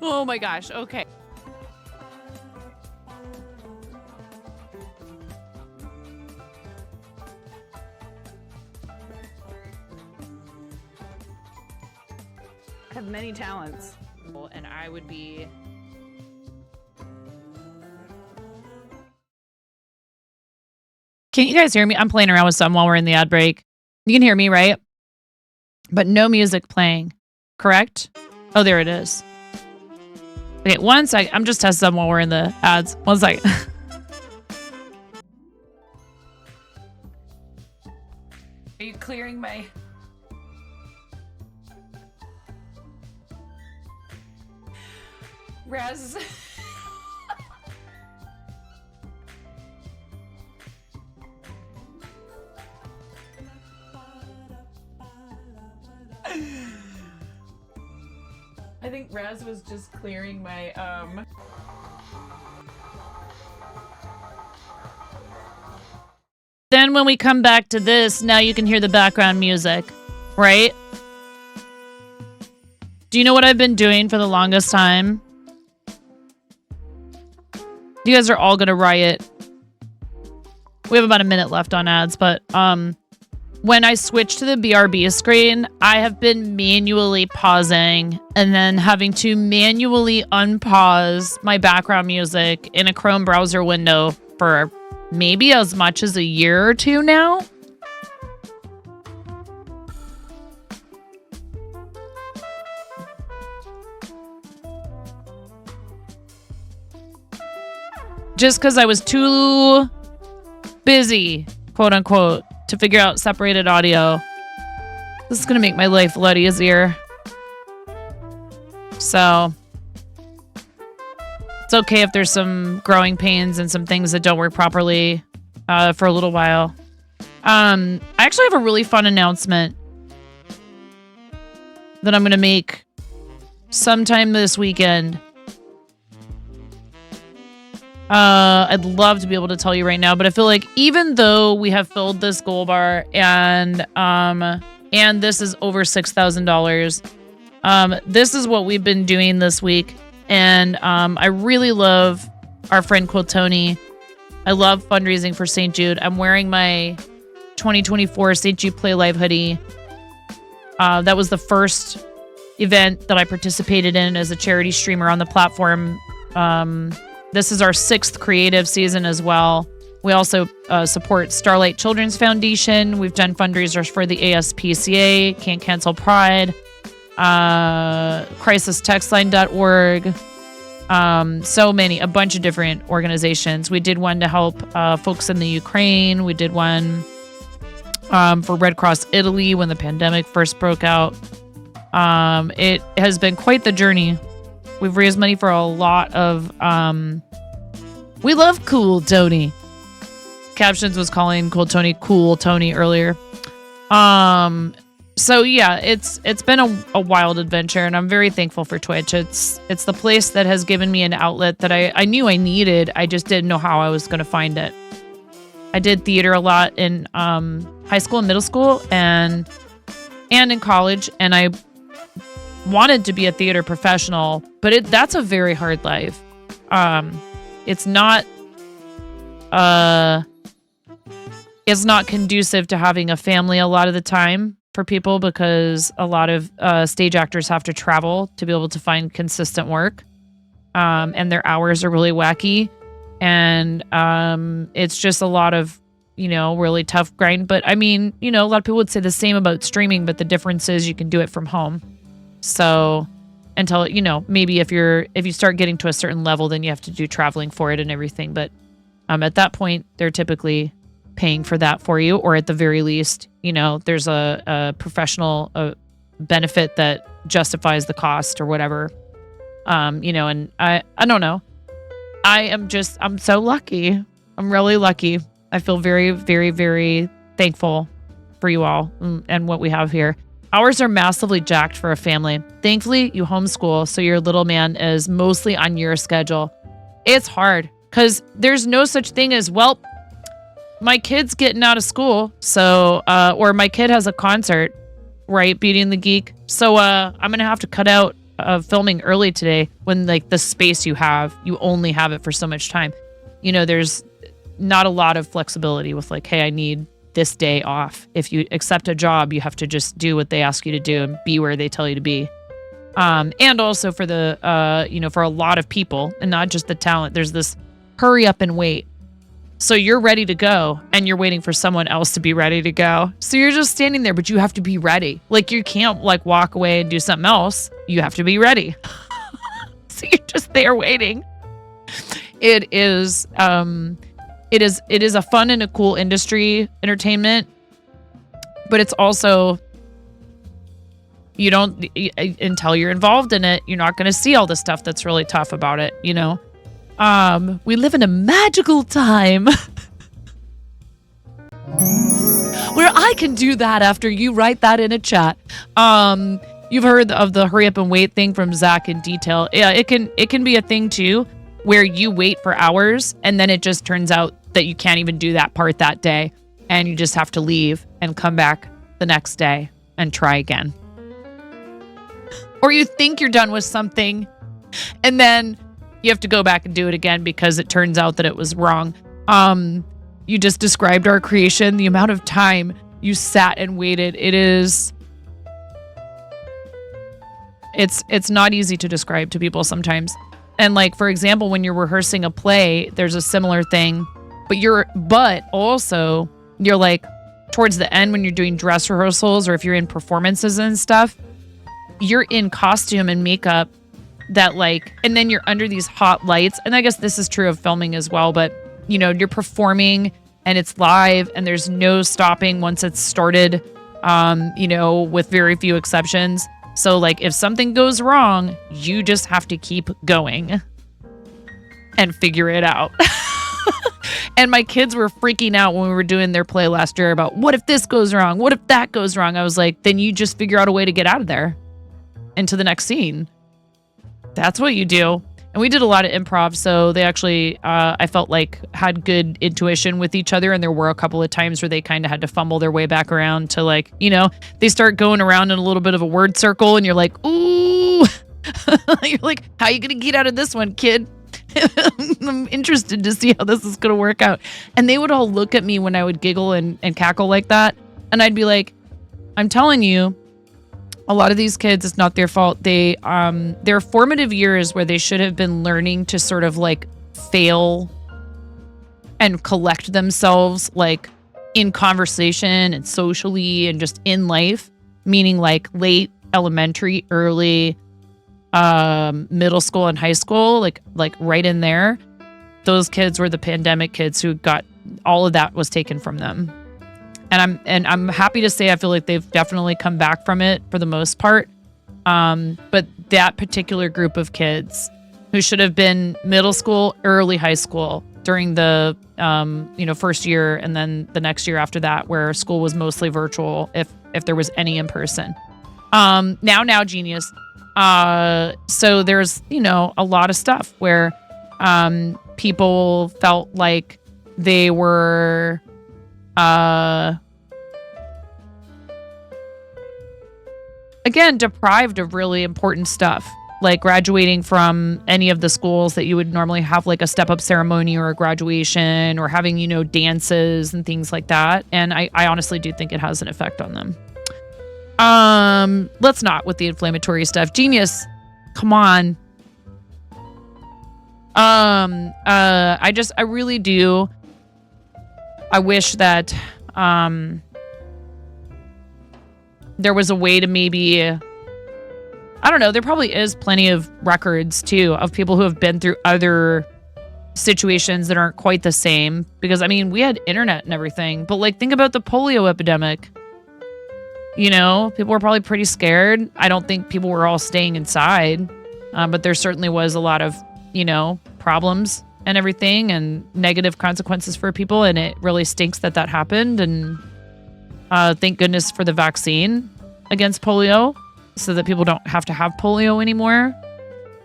Oh my gosh. Okay. I have many talents. And I would be... Can you guys hear me? I'm playing around with something while we're in the ad break. You can hear me, right? But no music playing. Correct? Oh, there it is. Okay, one sec. I'm just testing them while we're in the ads. One sec. Are you clearing my... Raz. I think Raz was just clearing my Then when we come back to this, now you can hear the background music, right? Do you know what I've been doing for the longest time? You guys are all gonna riot. We have about a minute left on ads, but when I switch to the BRB screen, I have been manually pausing and then having to manually unpause my background music in a Chrome browser window for maybe as much as a year or two now. Just because I was too busy, quote unquote, to figure out separated audio. This is going to make my life a lot easier. So it's okay if there's some growing pains and some things that don't work properly for a little while. I actually have a really fun announcement that I'm going to make sometime this weekend. I'd love to be able to tell you right now, but I feel like even though we have filled this goal bar and this is over $6,000, this is what we've been doing this week. And I really love our friend Quiltoni. I love fundraising for St. Jude. I'm wearing my 2024 St. Jude Play Live hoodie. That was the first event that I participated in as a charity streamer on the platform. This is our 6th creative season as well. We also support Starlight Children's Foundation. We've done fundraisers for the ASPCA, Can't Cancel Pride, crisistextline.org. So many, a bunch of different organizations. We did one to help folks in the Ukraine. We did one for Red Cross Italy when the pandemic first broke out. It has been quite the journey. We've raised money for a lot of... we love Cool Tony. Captions was calling Cool Tony Cool Tony earlier. So yeah, it's been a wild adventure, and I'm very thankful for Twitch. It's the place that has given me an outlet that I knew I needed. I just didn't know how I was going to find it. I did theater a lot in high school and middle school and in college, and I wanted to be a theater professional, but that's a very hard life. It's not conducive to having a family a lot of the time for people, because a lot of stage actors have to travel to be able to find consistent work, and their hours are really wacky, and it's just a lot of really tough grind. But I mean, a lot of people would say the same about streaming, but the difference is you can do it from home. So until, maybe if you start getting to a certain level, then you have to do traveling for it and everything. But at that point, they're typically paying for that for you, or at the very least, there's a professional benefit that justifies the cost or whatever. And I don't know. I'm so lucky. I'm really lucky. I feel very, very, very thankful for you all and what we have here. Hours are massively jacked for a family. Thankfully, you homeschool, so your little man is mostly on your schedule. It's hard because there's no such thing as, well, my kid's getting out of school, so or my kid has a concert, right? Beating the Geek. So I'm gonna have to cut out filming early today, when like the space you have, you only have it for so much time. You know, there's not a lot of flexibility with like, hey, I need this day off. If you accept a job, you have to just do what they ask you to do and be where they tell you to be. And also for the, you know, for a lot of people and not just the talent, there's this hurry up and wait. So you're ready to go and you're waiting for someone else to be ready to go. So you're just standing there, but you have to be ready. Like you can't like walk away and do something else. You have to be ready. So you're just there waiting. It is a fun and a cool industry, entertainment, but it's also, you don't, until you're involved in it, you're not going to see all the stuff that's really tough about it, you know? We live in a magical time where I can do that after you write that in a chat. You've heard of the hurry up and wait thing from Zach in detail. Yeah, it can be a thing too, where you wait for hours and then it just turns out that you can't even do that part that day and you just have to leave and come back the next day and try again. Or you think you're done with something and then you have to go back and do it again because it turns out that it was wrong. You just described our creation, the amount of time you sat and waited. It's not easy to describe to people sometimes. And like, for example, when you're rehearsing a play, there's a similar thing, but also you're like towards the end when you're doing dress rehearsals or if you're in performances and stuff, you're in costume and makeup that like, and then you're under these hot lights. And I guess this is true of filming as well, but you know, you're performing and it's live and there's no stopping once it's started, you know, with very few exceptions. So like if something goes wrong, you just have to keep going and figure it out. And my kids were freaking out when we were doing their play last year about what if this goes wrong? What if that goes wrong? I was like, then you just figure out a way to get out of there into the next scene. That's what you do. And we did a lot of improv. So they actually, I felt like had good intuition with each other. And there were a couple of times where they kind of had to fumble their way back around to like, you know, they start going around in a little bit of a word circle and you're like, ooh, you're like, how are you going to get out of this one, kid? I'm interested to see how this is going to work out. And they would all look at me when I would giggle and cackle like that. And I'd be like, I'm telling you, a lot of these kids, it's not their fault. Their formative years where they should have been learning to sort of like fail and collect themselves like in conversation and socially and just in life, meaning like late elementary, early middle school and high school, like right in there. Those kids were the pandemic kids who got all of that was taken from them. And I'm happy to say I feel like they've definitely come back from it for the most part. But that particular group of kids who should have been middle school, early high school during the first year and then the next year after that, where school was mostly virtual, if there was any in person. Now genius. So there's a lot of stuff where people felt like they were again deprived of really important stuff, like graduating from any of the schools that you would normally have like a step-up ceremony or a graduation, or having dances and things like that. And I honestly do think it has an effect on them. Let's not with the inflammatory stuff. Genius, come on. I really do. I wish that there was a way to maybe, I don't know, there probably is plenty of records too of people who have been through other situations that aren't quite the same, because I mean, we had internet and everything, but like think about the polio epidemic. People were probably pretty scared. I don't think people were all staying inside, but there certainly was a lot of, problems and everything and negative consequences for people. And it really stinks that happened. And thank goodness for the vaccine against polio so that people don't have to have polio anymore.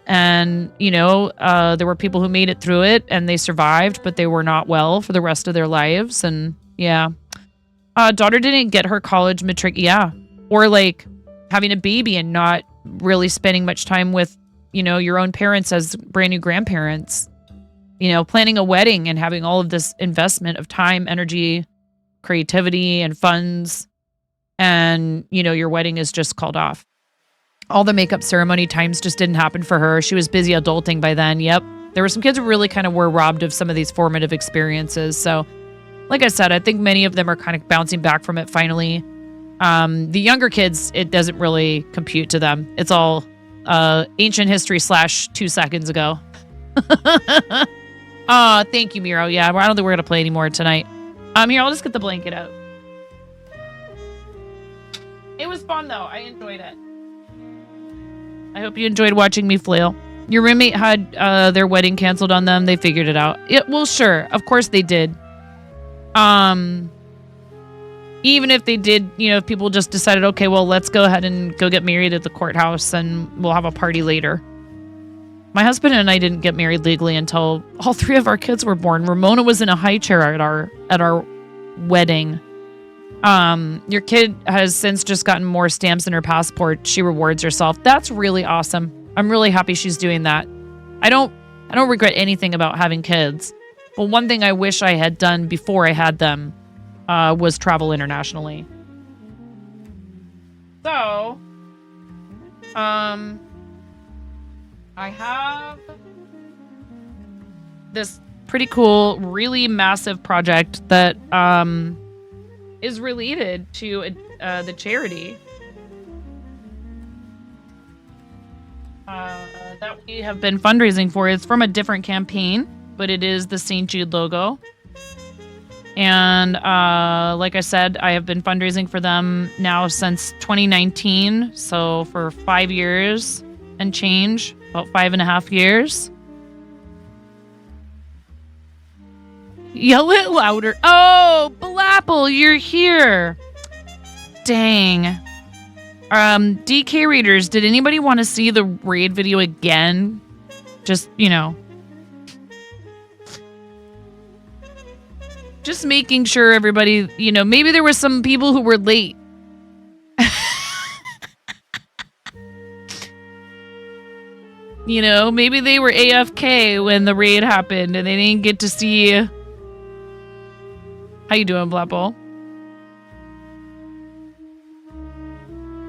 And, there were people who made it through it and they survived, but they were not well for the rest of their lives. And yeah. Daughter didn't get her college matric. Yeah. Or like having a baby and not really spending much time with, you know, your own parents as brand new grandparents. You know, planning a wedding and having all of this investment of time, energy, creativity, and funds. And, you know, your wedding is just called off. All the makeup ceremony times just didn't happen for her. She was busy adulting by then. Yep. There were some kids who really kind of were robbed of some of these formative experiences. So, like I said, I think many of them are kind of bouncing back from it finally. The younger kids, it doesn't really compute to them. It's all ancient history / 2 seconds ago. Oh, thank you, Miro. Yeah, I don't think we're going to play anymore tonight. Here, I'll just get the blanket out. It was fun, though. I enjoyed it. I hope you enjoyed watching me flail. Your roommate had their wedding canceled on them. They figured it out. Well, sure. Of course they did. Even if they did, you know, if people just decided, okay, well, let's go ahead and go get married at the courthouse and we'll have a party later. My husband and I didn't get married legally until all 3 of our kids were born. Ramona was in a high chair at our wedding. Your kid has since just gotten more stamps in her passport. She rewards herself. That's really awesome. I'm really happy she's doing that. I don't regret anything about having kids. But one thing I wish I had done before I had them was travel internationally. So, I have this pretty cool, really massive project that is related to the charity that we have been fundraising for. It's from a different campaign, but it is the St. Jude logo. And like I said, I have been fundraising for them now since 2019. So for 5 years and change, about 5.5 years. Yell it louder. Oh, Blapple, you're here. Dang. DK readers, did anybody want to see the raid video again? Just, you know. Just making sure everybody, you know, maybe there were some people who were late. You know, maybe they were AFK when the raid happened and they didn't get to see. How you doing, Blapple?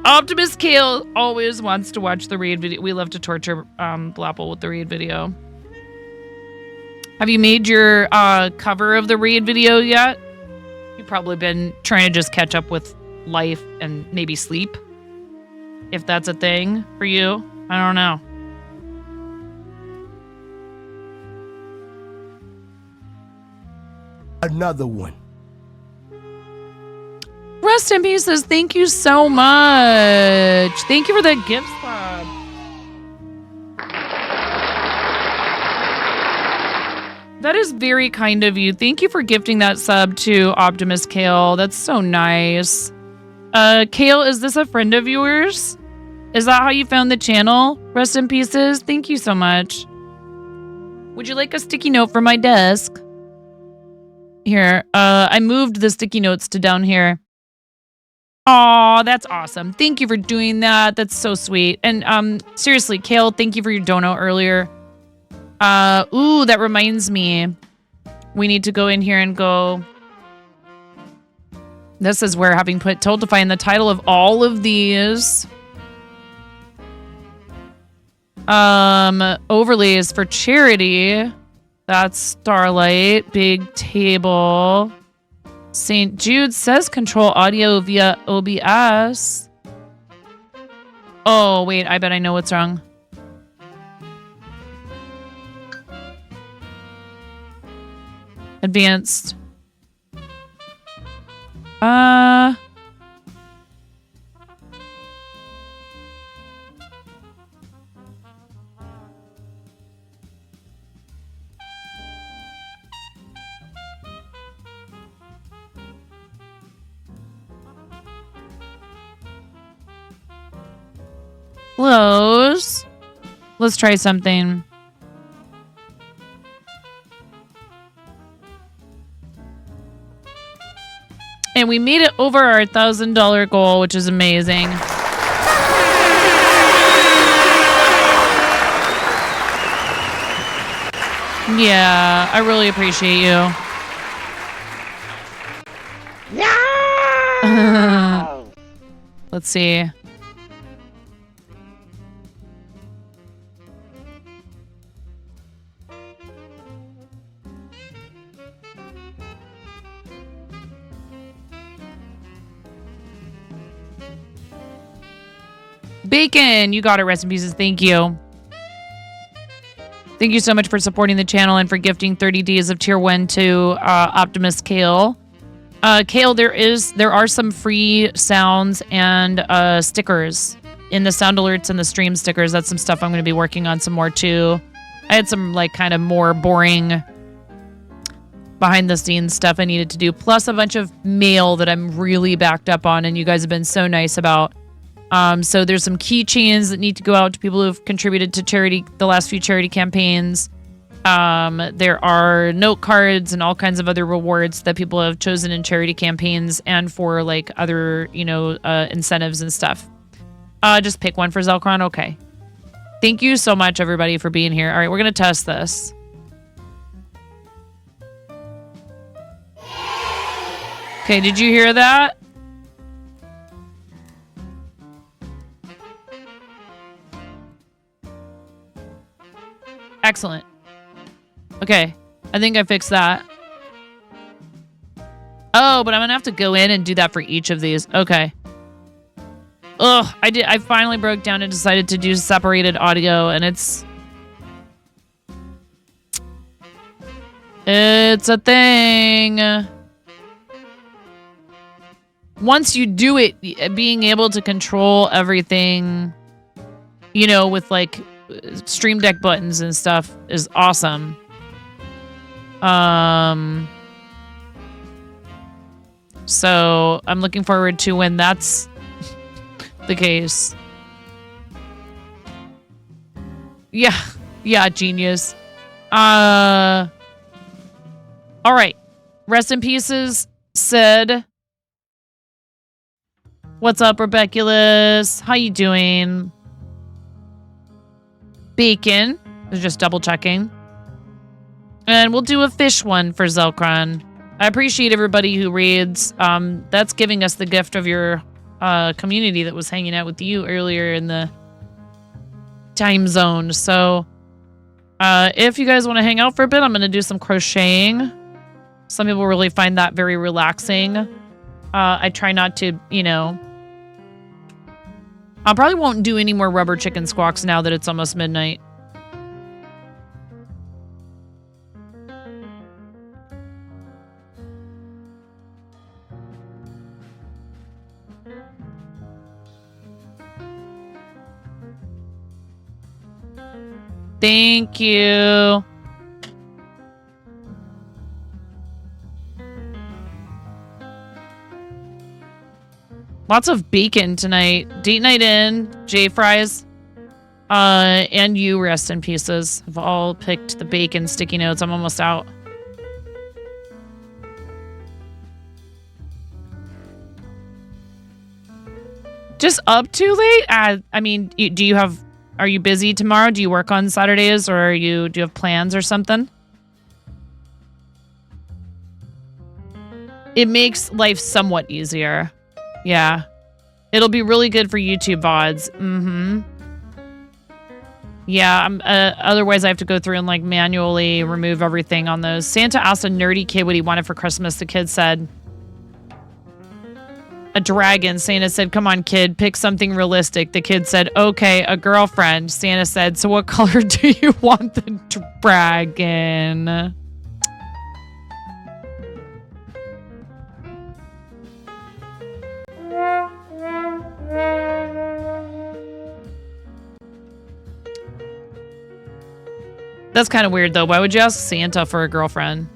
Optimus Kale always wants to watch the raid video. We love to torture Blapple with the raid video. Have you made your cover of the raid video yet? You've probably been trying to just catch up with life and maybe sleep. If that's a thing for you. I don't know. Another one. Rest in peace says, thank you so much. Thank you for that gift sub. That is very kind of you. Thank you for gifting that sub to Optimus Kale. That's so nice. Kale, is this a friend of yours? Is that how you found the channel? Rest in pieces. Thank you so much. Would you like a sticky note from my desk? Here, I moved the sticky notes to down here. Aw, that's awesome. Thank you for doing that. That's so sweet. And seriously, Kale, thank you for your dono earlier. Ooh, that reminds me. We need to go in here and go. This is where, having put told to find the title of all of these overlays for charity. That's Starlight, Big Table. St. Jude says control audio via OBS. Oh, wait, I bet I know what's wrong. Advanced. Close. Let's try something. And we made it over our $1,000 goal, which is amazing. Yeah, I really appreciate you. Let's see. Bacon, you got it. Rest in pieces. Thank you. Thank you so much for supporting the channel and for gifting 30 days of tier 1 to Optimus Kale. Kale, there are some free sounds and stickers in the sound alerts and the stream stickers. That's some stuff I'm going to be working on some more too. I had some like kind of more boring behind the scenes stuff I needed to do, plus a bunch of mail that I'm really backed up on, and you guys have been so nice about. So there's some keychains that need to go out to people who've contributed to charity, the last few charity campaigns. There are note cards and all kinds of other rewards that people have chosen in charity campaigns and for like other, incentives and stuff. Just pick one for Zelkron. Okay. Thank you so much, everybody, for being here. All right, we're going to test this. Okay, did you hear that? Excellent. Okay, I think I fixed that. Oh, but I'm gonna have to go in and do that for each of these. Okay. Ugh, I finally broke down and decided to do separated audio, and it's a thing. Once you do it, being able to control everything, with like Stream Deck buttons and stuff is awesome. So I'm looking forward to when that's the case. Yeah, genius. All right. Rest in pieces, Sid. What's up, Rebeculous? How you doing? Bacon. I was just double checking. And we'll do a fish one for Zelkron. I appreciate everybody who reads. That's giving us the gift of your community that was hanging out with you earlier in the time zone. So if you guys want to hang out for a bit, I'm going to do some crocheting. Some people really find that very relaxing. I try not to, I probably won't do any more rubber chicken squawks now that it's almost midnight. Thank you. Lots of bacon tonight. Date night in, J Fries, and you, rest in pieces, have all picked the bacon sticky notes. I'm almost out. Just up too late? I mean, are you busy tomorrow? Do you work on Saturdays, or do you have plans or something? It makes life somewhat easier. Yeah. It'll be really good for YouTube VODs. Mm-hmm. Yeah, otherwise I have to go through and like manually remove everything on those. Santa asked a nerdy kid what he wanted for Christmas. The kid said a dragon. Santa said, "Come on, kid, pick something realistic." The kid said, "Okay, a girlfriend." Santa said, "So what color do you want the dragon?" That's kind of weird, though. Why would you ask Santa for a girlfriend?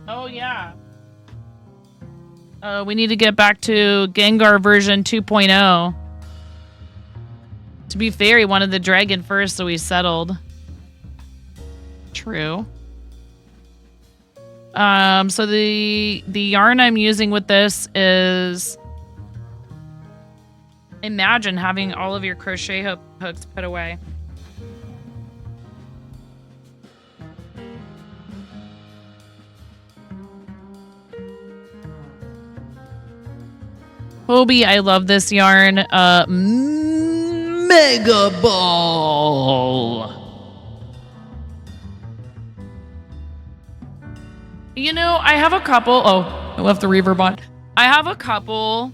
Oh, yeah. We need to get back to Gengar version 2.0. To be fair, he wanted the dragon first, so we settled. True. So the yarn I'm using with this is, imagine having all of your crochet hooks put away. Hobie, I love this yarn. Mega Ball. You know, I have a couple. Oh, I left the reverb on. I have a couple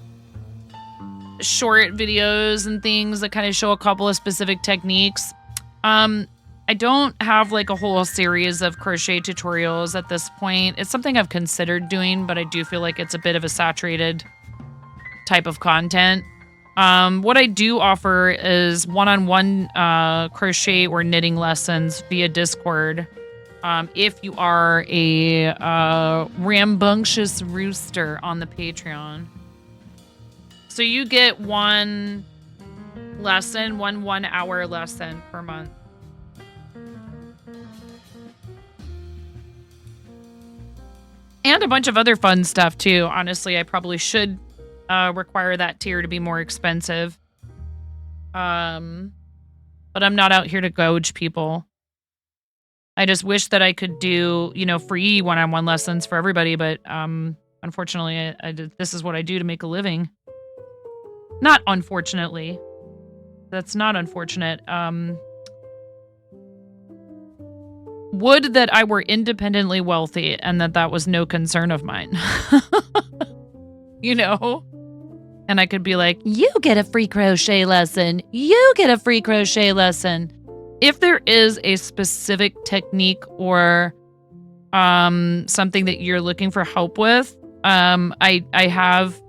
short videos and things that kind of show a couple of specific techniques. I don't have like a whole series of crochet tutorials at this point. It's something I've considered doing, but I do feel like it's a bit of a saturated type of content. What I do offer is one-on-one crochet or knitting lessons via Discord. If you are a rambunctious rooster on the Patreon. So you get one lesson, one 1 hour lesson per month. And a bunch of other fun stuff too. Honestly, I probably should require that tier to be more expensive. But I'm not out here to gouge people. I just wish that I could do, free one-on-one lessons for everybody, but unfortunately, this is what I do to make a living. Not unfortunately. That's not unfortunate. Would that I were independently wealthy and that was no concern of mine. And I could be like, you get a free crochet lesson. You get a free crochet lesson. If there is a specific technique or something that you're looking for help with, I have,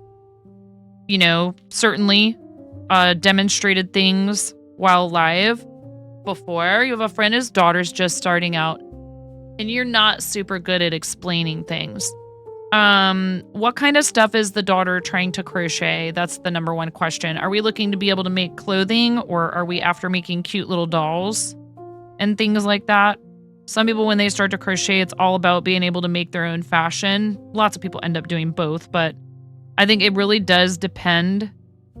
certainly demonstrated things while live before. You have a friend whose daughter's just starting out and you're not super good at explaining things. What kind of stuff is the daughter trying to crochet? That's the number one question. Are we looking to be able to make clothing, or are we after making cute little dolls and things like that? Some people, when they start to crochet, it's all about being able to make their own fashion. Lots of people end up doing both, but I think it really does depend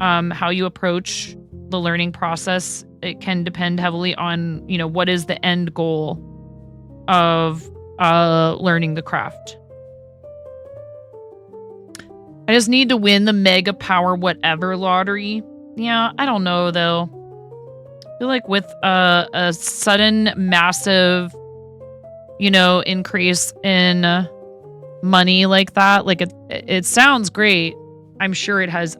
how you approach the learning process. It can depend heavily on, what is the end goal of learning the craft. I just need to win the Mega Power Whatever lottery. Yeah, I don't know, though. I feel like with a sudden massive, increase in money like that, like it sounds great. I'm sure it has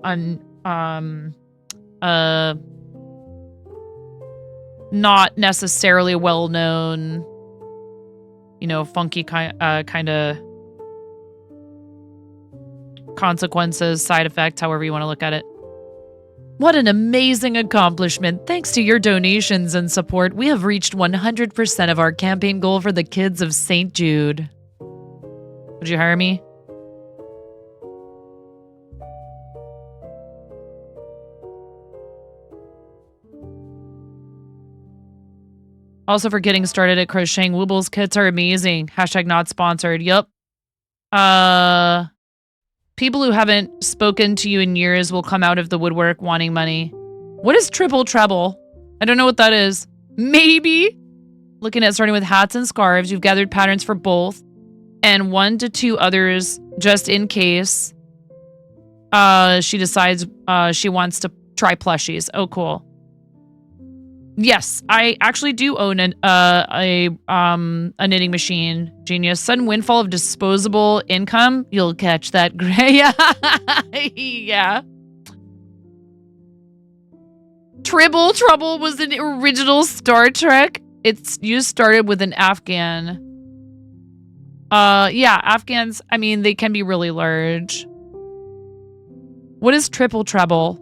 not necessarily well-known, funky kind of consequences, side effects, however you want to look at it. What an amazing accomplishment. Thanks to your donations and support, we have reached 100% of our campaign goal for the kids of St. Jude. Would you hire me? Also, for getting started at crocheting, Woobles kits are amazing. # not sponsored. Yup. People who haven't spoken to you in years will come out of the woodwork wanting money. What is triple treble? I don't know what that is. Maybe. Looking at starting with hats and scarves, you've gathered patterns for both and 1 to 2 others just in case she decides she wants to try plushies. Oh, cool. Yes, I actually do own a knitting machine. Genius. Sudden windfall of disposable income. You'll catch that, Gray. Yeah. Tribble Trouble was an original Star Trek. You started with an Afghan. Yeah, Afghans, I mean, they can be really large. What is triple treble?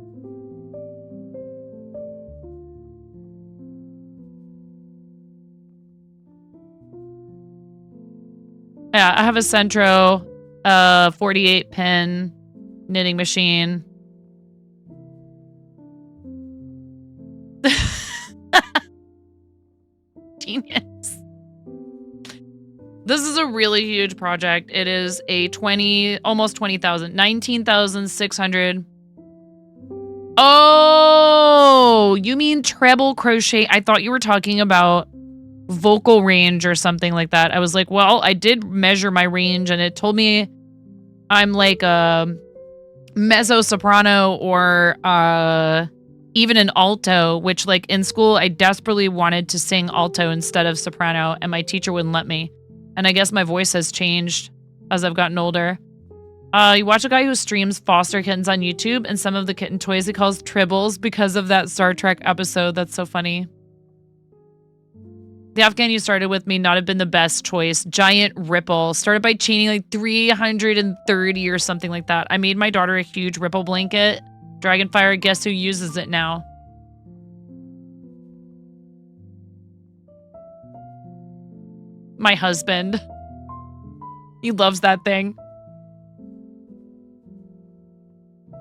Yeah, I have a Centro 48 pin knitting machine. Genius. This is a really huge project. It is a almost 20,000, 19,600. Oh, you mean treble crochet? I thought you were talking about vocal range or something like that. I was like, well, I did measure my range and it told me I'm like a mezzo soprano or even an alto, which like in school, I desperately wanted to sing alto instead of soprano and my teacher wouldn't let me. And I guess my voice has changed as I've gotten older. You watch a guy who streams foster kittens on YouTube and some of the kitten toys he calls tribbles because of that Star Trek episode. That's so funny. The Afghan you started with may not have been the best choice. Giant Ripple. Started by chaining like 330 or something like that. I made my daughter a huge Ripple blanket. Dragonfire, guess who uses it now? My husband. He loves that thing.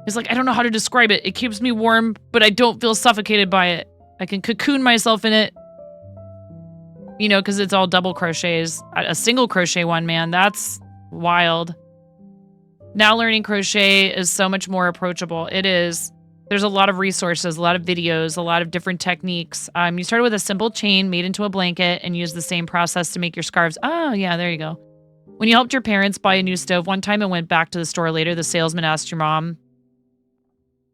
He's like, I don't know how to describe it. It keeps me warm, but I don't feel suffocated by it. I can cocoon myself in it. You know, because it's all double crochets. A single crochet one, man, that's wild. Now learning crochet is so much more approachable. It is. There's a lot of resources, a lot of videos, a lot of different techniques. You started with a simple chain made into a blanket and used the same process to make your scarves. Oh, yeah, there you go. When you helped your parents buy a new stove one time and went back to the store later, the salesman asked your mom,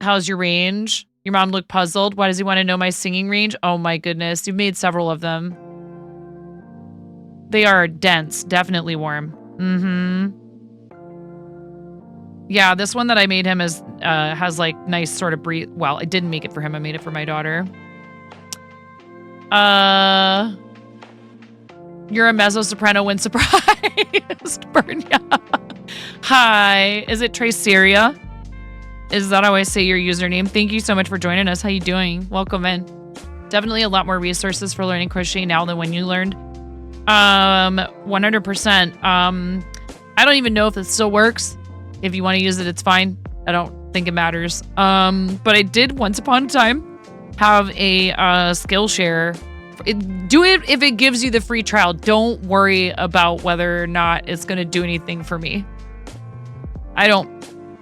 how's your range? Your mom looked puzzled. Why does he want to know my singing range? Oh my goodness. You've made several of them. They are dense. Definitely warm. Mm-hmm. Yeah, this one that I made him is has like nice sort of breathe. Well, I didn't make it for him. I made it for my daughter. You're a mezzo soprano when surprised. Bernia. Hi. Is it Traceria? Is that how I say your username? Thank you so much for joining us. How you doing? Welcome in. Definitely a lot more resources for learning crochet now than when you learned. 100%. I don't even know if it still works. If you want to use it, it's fine. I don't think it matters. But I did once upon a time have a Skillshare. Do it if it gives you the free trial. Don't worry about whether or not it's going to do anything for me. I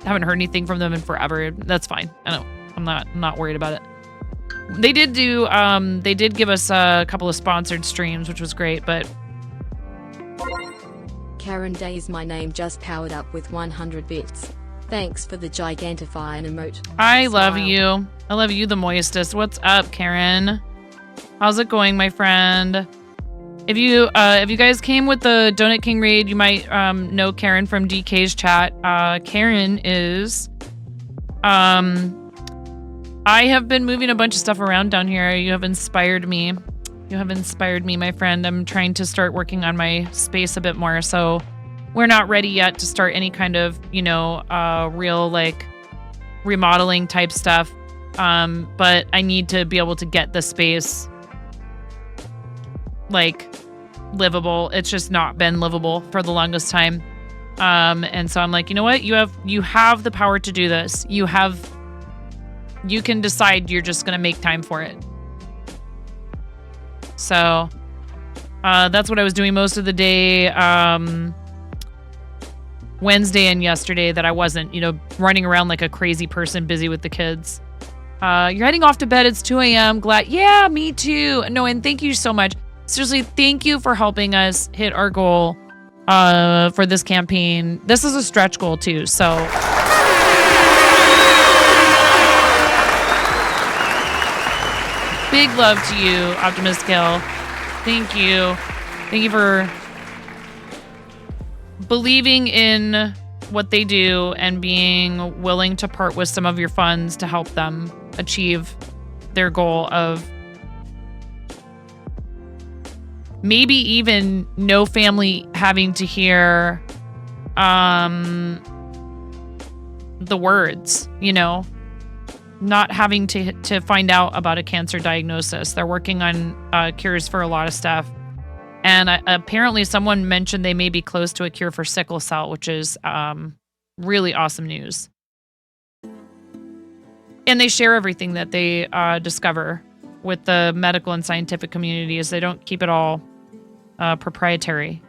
haven't heard anything from them in forever. That's fine. I'm not worried about it. They did give us a couple of sponsored streams, which was great, but Karen Days, my name just powered up with 100 bits. Thanks for the gigantifying emote. I love you. I love you the moistest. What's up, Karen? How's it going, my friend? If you guys came with the Donut King raid, you might know Karen from DK's chat. Karen is I have been moving a bunch of stuff around down here. You have inspired me. You have inspired me, my friend. I'm trying to start working on my space a bit more. So we're not ready yet to start any kind of, real like remodeling type stuff. But I need to be able to get the space like livable. It's just not been livable for the longest time. And so I'm like, you know what? You have the power to do this. You can decide you're just going to make time for it. So that's what I was doing most of the day, Wednesday and yesterday, that I wasn't, running around like a crazy person busy with the kids. You're heading off to bed. It's 2 a.m. Glad. Yeah, me too. No, and thank you so much. Seriously, thank you for helping us hit our goal for this campaign. This is a stretch goal too, so... Big love to you, Optimus Kill. Thank you. Thank you for believing in what they do and being willing to part with some of your funds to help them achieve their goal of maybe even no family having to hear the words, not having to find out about a cancer diagnosis. They're working on cures for a lot of stuff. And apparently someone mentioned they may be close to a cure for sickle cell, which is really awesome news. And they share everything that they discover with the medical and scientific communities. They don't keep it all proprietary.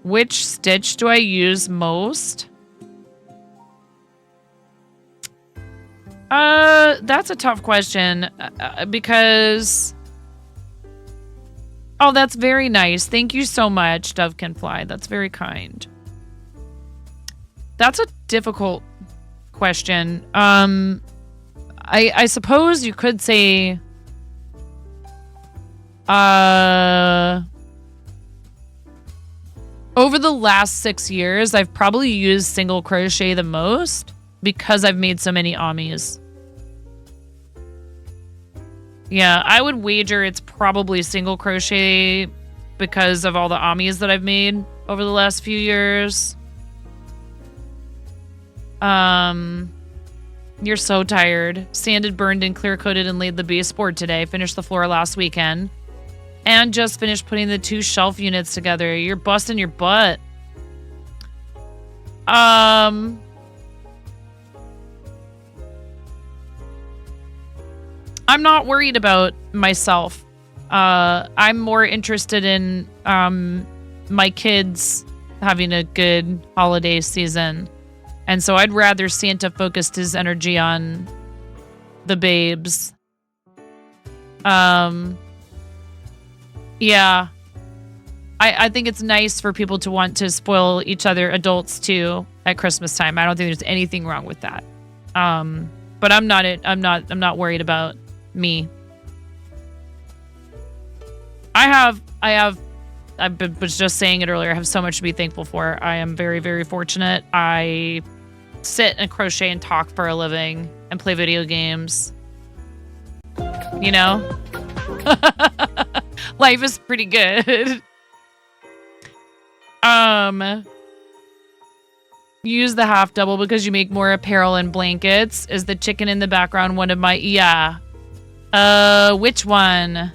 Which stitch do I use most? That's a tough question because... Oh, that's very nice. Thank you so much, Dove Can Fly. That's very kind. That's a difficult question. I suppose you could say... Over the last 6 years, I've probably used single crochet the most because I've made so many amis. Yeah, I would wager it's probably single crochet because of all the amis that I've made over the last few years. You're so tired. Sanded, burned, and clear-coated and laid the baseboard today. Finished the floor last weekend. And just finished putting the 2 shelf units together. You're busting your butt. I'm not worried about myself. I'm more interested in my kids having a good holiday season. And so I'd rather Santa focused his energy on the babes. Yeah. I think it's nice for people to want to spoil each other, adults too, at Christmas time. I don't think there's anything wrong with that. But I'm not worried about me. I was just saying it earlier. I have so much to be thankful for. I am very, very fortunate. I sit and crochet and talk for a living and play video games. You know? Life is pretty good. Use the half double because you make more apparel and blankets. Is the chicken in the background one of my... Yeah. Which one?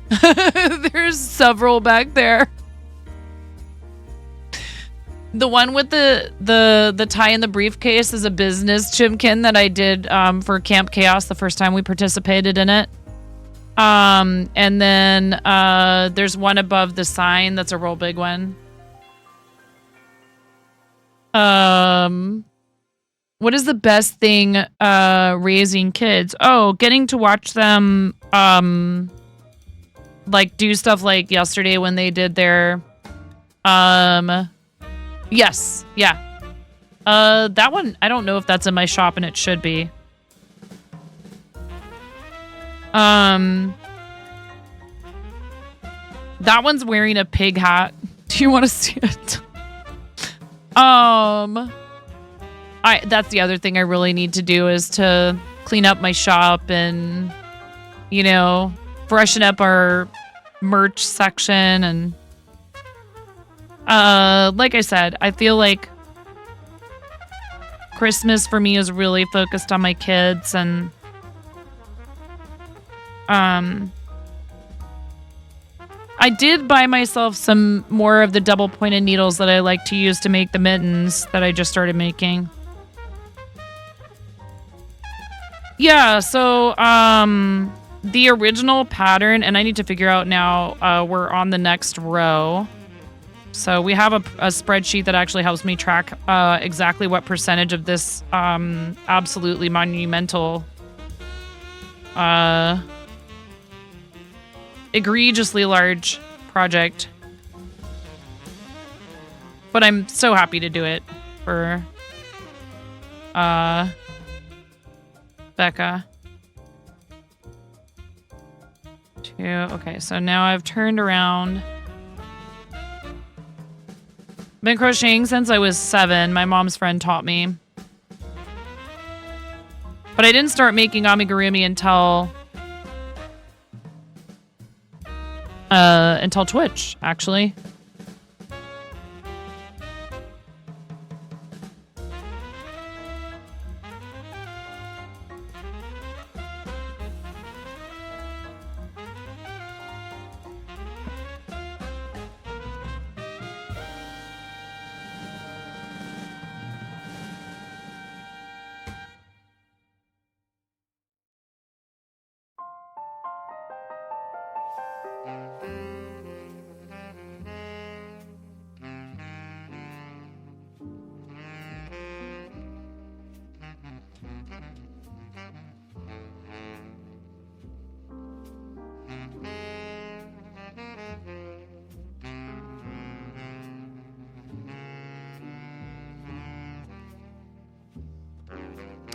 There's several back there. The one with the tie in the briefcase is a business chimkin that I did for Camp Chaos the first time we participated in it. And then there's one above the sign that's a real big one. What is the best thing raising kids? Oh, getting to watch them like do stuff like yesterday when they did their yes, yeah. That one, I don't know if that's in my shop, and it should be. That one's wearing a pig hat. Do you want to see it? That's the other thing I really need to do is to clean up my shop and, you know, freshen up our merch section. And like I said, I feel like Christmas for me is really focused on my kids, and I did buy myself some more of the double pointed needles that I like to use to make the mittens that I just started making. Yeah, so the original pattern, and I need to figure out now, we're on the next row. So we have a spreadsheet that actually helps me track exactly what percentage of this absolutely monumental, egregiously large project. But I'm so happy to do it for Becca. Okay, so now I've turned around. Been crocheting since I was 7. My mom's friend taught me. But I didn't start making amigurumi until Twitch, actually.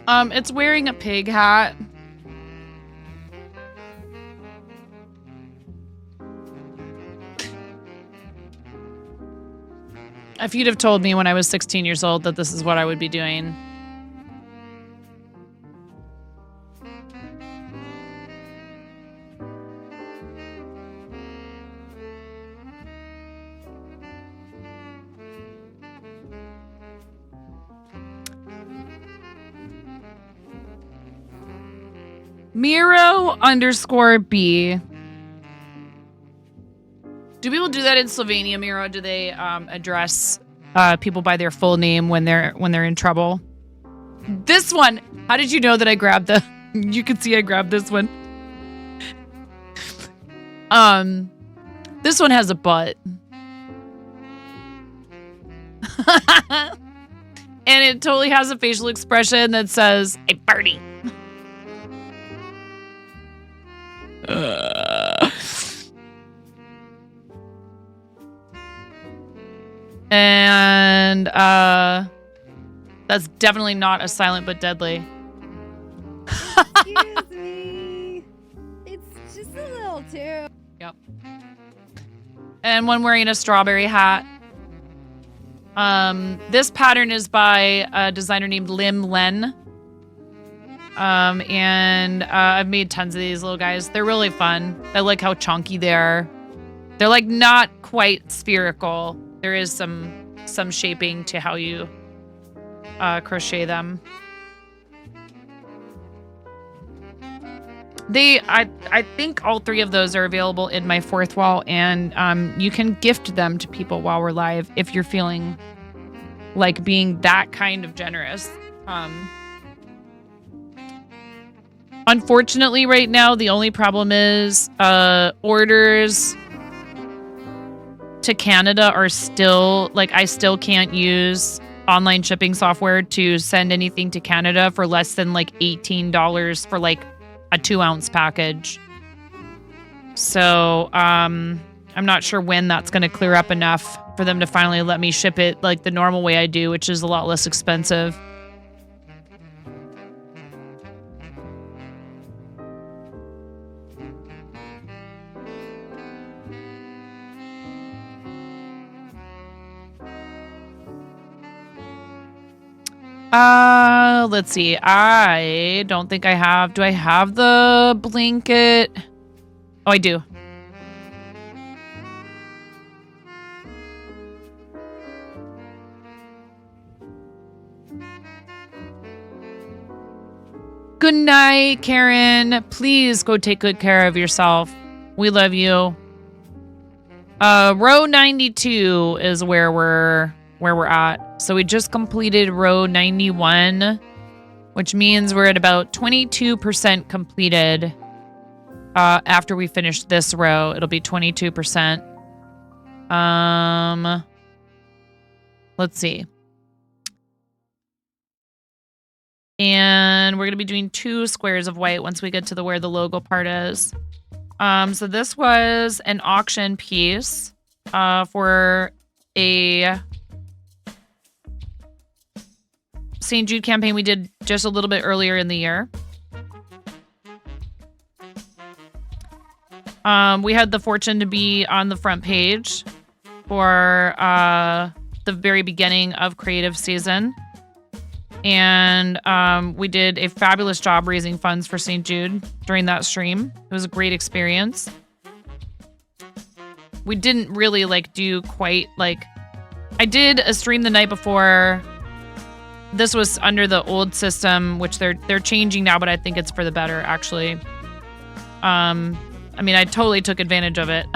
It's wearing a pig hat. If you'd have told me when I was 16 years old that this is what I would be doing. Miro_B. Do people do that in Slovenia, Miro? Do they address people by their full name when they're in trouble? This one. How did you know that I grabbed the? You can see I grabbed this one. This one has a butt, and it totally has a facial expression that says "a party." And that's definitely not a silent but deadly. Excuse me. It's just a little too. Yep. And one wearing a strawberry hat. This pattern is by a designer named Lim Len. And I've made tons of these little guys. They're really fun. I like how chunky they are. They're like not quite spherical. There is some shaping to how you crochet them. I think all three of those are available in my fourth wall, and you can gift them to people while we're live if you're feeling like being that kind of generous. Unfortunately, right now, the only problem is orders to Canada are still, like, I still can't use online shipping software to send anything to Canada for less than, like, $18 for, like, a 2-ounce package. So, I'm not sure when that's going to clear up enough for them to finally let me ship it, like, the normal way I do, which is a lot less expensive. Let's see. I don't think I have. Do I have the blanket? Oh, I do. Good night, Karen. Please go take good care of yourself. We love you. Row 92 is where we're at. So we just completed row 91, which means we're at about 22% completed. After we finish this row, it'll be 22%. Let's see. And we're going to be doing 2 squares of white once we get to where the logo part is. So this was an auction piece for a St. Jude campaign we did just a little bit earlier in the year. We had the fortune to be on the front page for the very beginning of creative season. And we did a fabulous job raising funds for St. Jude during that stream. It was a great experience. We didn't really do quite I did a stream the night before. This was under the old system, which they're changing now, but I think it's for the better, actually. I mean, I totally took advantage of it.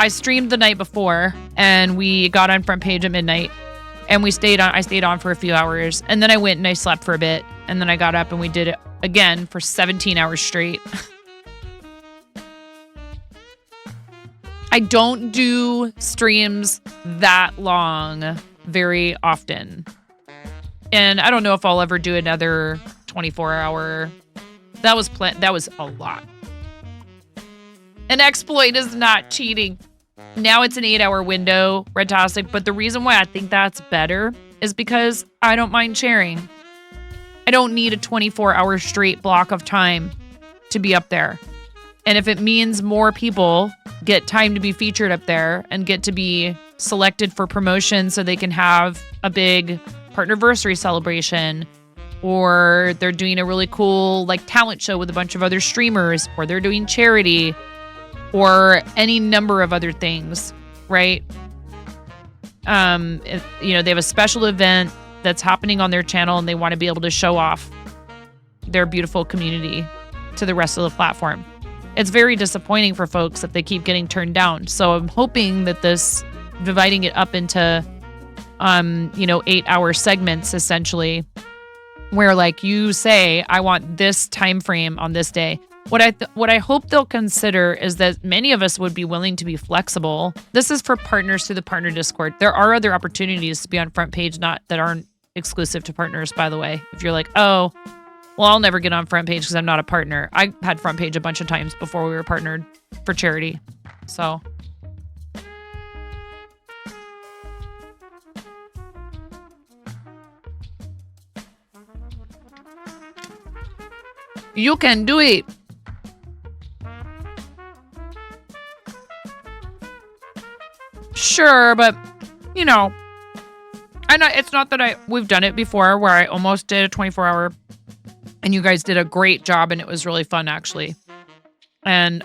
I streamed the night before, and we got on front page at midnight, and I stayed on for a few hours, and then I went and I slept for a bit, and then I got up and we did it again for 17 hours straight. I don't do streams that long very often. And I don't know if I'll ever do another 24-hour. That was a lot. An exploit is not cheating. Now it's an 8-hour window, Redtastic, but the reason why I think that's better is because I don't mind sharing. I don't need a 24-hour straight block of time to be up there. And if it means more people get time to be featured up there and get to be selected for promotion so they can have a big partnerversary celebration, or they're doing a really cool like talent show with a bunch of other streamers, or they're doing charity, or any number of other things, right? They have a special event that's happening on their channel and they want to be able to show off their beautiful community to the rest of the platform. It's very disappointing for folks that they keep getting turned down. So I'm hoping that this dividing it up into 8-hour segments essentially, where like you say, I want this time frame on this day. What I hope they'll consider is that many of us would be willing to be flexible. This is for partners through the partner Discord. There are other opportunities to be on front page, that aren't exclusive to partners, by the way. If you're like, oh, well, I'll never get on front page because I'm not a partner. I had front page a bunch of times before we were partnered for charity. So you can do it. Sure, but it's not that we've done it before where I almost did a 24-hour and you guys did a great job and it was really fun actually. And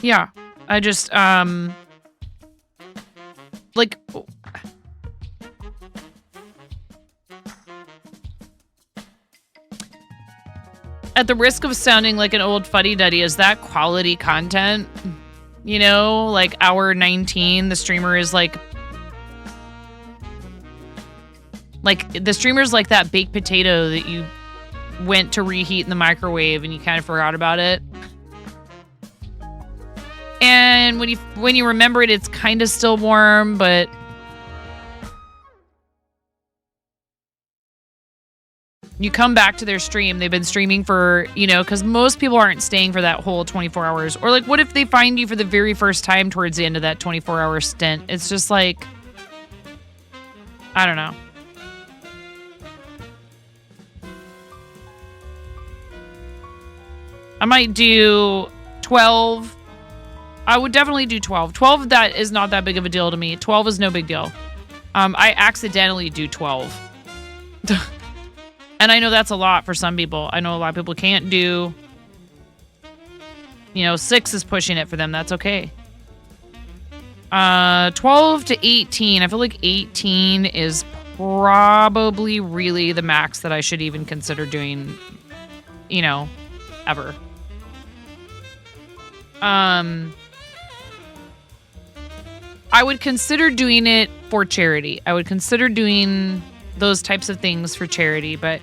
yeah, I just at the risk of sounding like an old fuddy-duddy, is that quality content? Like hour 19, the streamer is like the streamer's like that baked potato that you went to reheat in the microwave and you kind of forgot about it. And when you remember it, it's kind of still warm, but you come back to their stream. They've been streaming for, because most people aren't staying for that whole 24 hours. Or like, what if they find you for the very first time towards the end of that 24-hour stint? It's just like, I don't know. I might do 12. I would definitely do 12. 12, that is not that big of a deal to me. 12 is no big deal. I accidentally do 12. And I know that's a lot for some people. I know a lot of people can't do, 6 is pushing it for them. That's okay. 12 to 18. I feel like 18 is probably really the max that I should even consider doing, ever. I would consider doing it for charity. I would consider doing those types of things for charity, but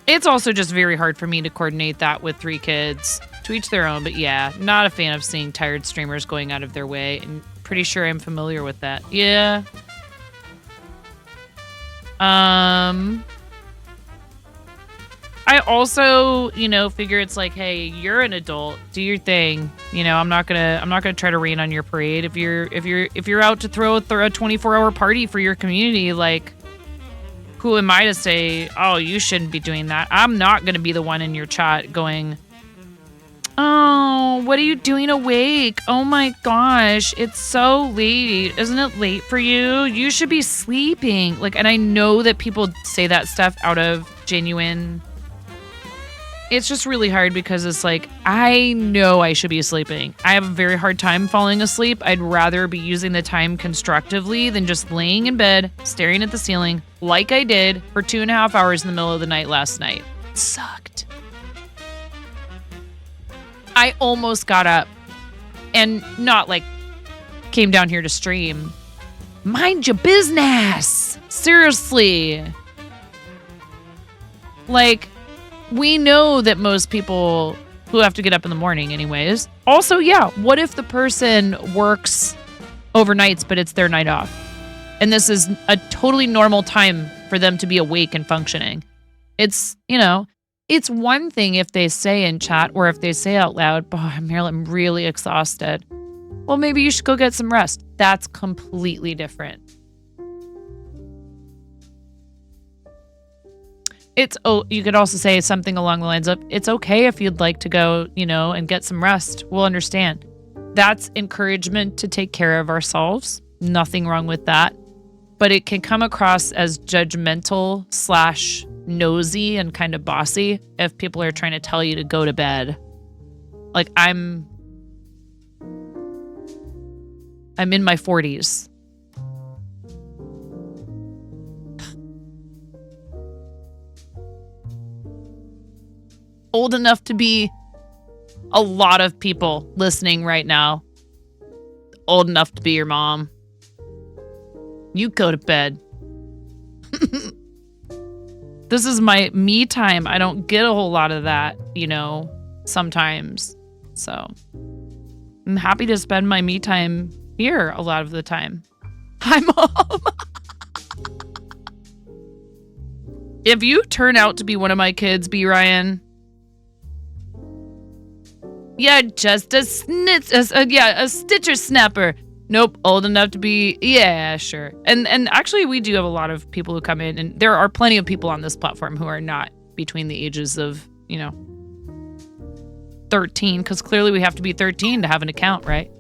it's also just very hard for me to coordinate that with 3 kids. To each their own, but yeah, not a fan of seeing tired streamers going out of their way, and pretty sure I'm familiar with that. Yeah. I also, figure it's like, hey, you're an adult, do your thing. I'm not gonna try to rain on your parade. If you're out to throw a 24-hour party for your community, like, who am I to say, oh, you shouldn't be doing that? I'm not gonna be the one in your chat going, oh, what are you doing awake? Oh my gosh, it's so late. Isn't it late for you? You should be sleeping. Like, and I know that people say that stuff out of genuine. It's just really hard because it's like, I know I should be sleeping. I have a very hard time falling asleep. I'd rather be using the time constructively than just laying in bed, staring at the ceiling like I did for 2.5 hours in the middle of the night last night. It sucked. I almost got up and not like came down here to stream. Mind your business. Seriously. Like, we know that most people who have to get up in the morning anyways. Also, yeah, what if the person works overnights, but it's their night off? And this is a totally normal time for them to be awake and functioning. It's, it's one thing if they say in chat or if they say out loud, I'm really exhausted. Well, maybe you should go get some rest. That's completely different. You could also say something along the lines of, it's okay if you'd like to go, and get some rest. We'll understand. That's encouragement to take care of ourselves. Nothing wrong with that. But it can come across as judgmental / nosy and kind of bossy if people are trying to tell you to go to bed. Like I'm in my 40s. Old enough to be a lot of people listening right now. Old enough to be your mom. You go to bed. This is my me time. I don't get a whole lot of that, sometimes. So I'm happy to spend my me time here a lot of the time. Hi, Mom. If you turn out to be one of my kids, B. Ryan, yeah, just a stitcher snapper. Nope, old enough to be, yeah, sure. And actually, we do have a lot of people who come in, and there are plenty of people on this platform who are not between the ages of, 13, because clearly we have to be 13 to have an account, right?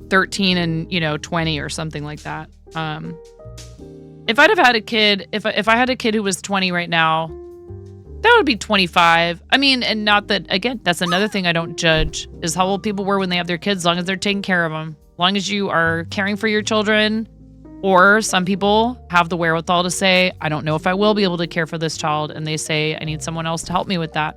$13 and 20 or something like that. If I'd have had a kid, if I had a kid who was 20 right now, that would be 25. I mean, and not that, again, that's another thing I don't judge, is how old people were when they have their kids, as long as they're taking care of them. As long as you are caring for your children, or some people have the wherewithal to say, I don't know if I will be able to care for this child, and they say, I need someone else to help me with that.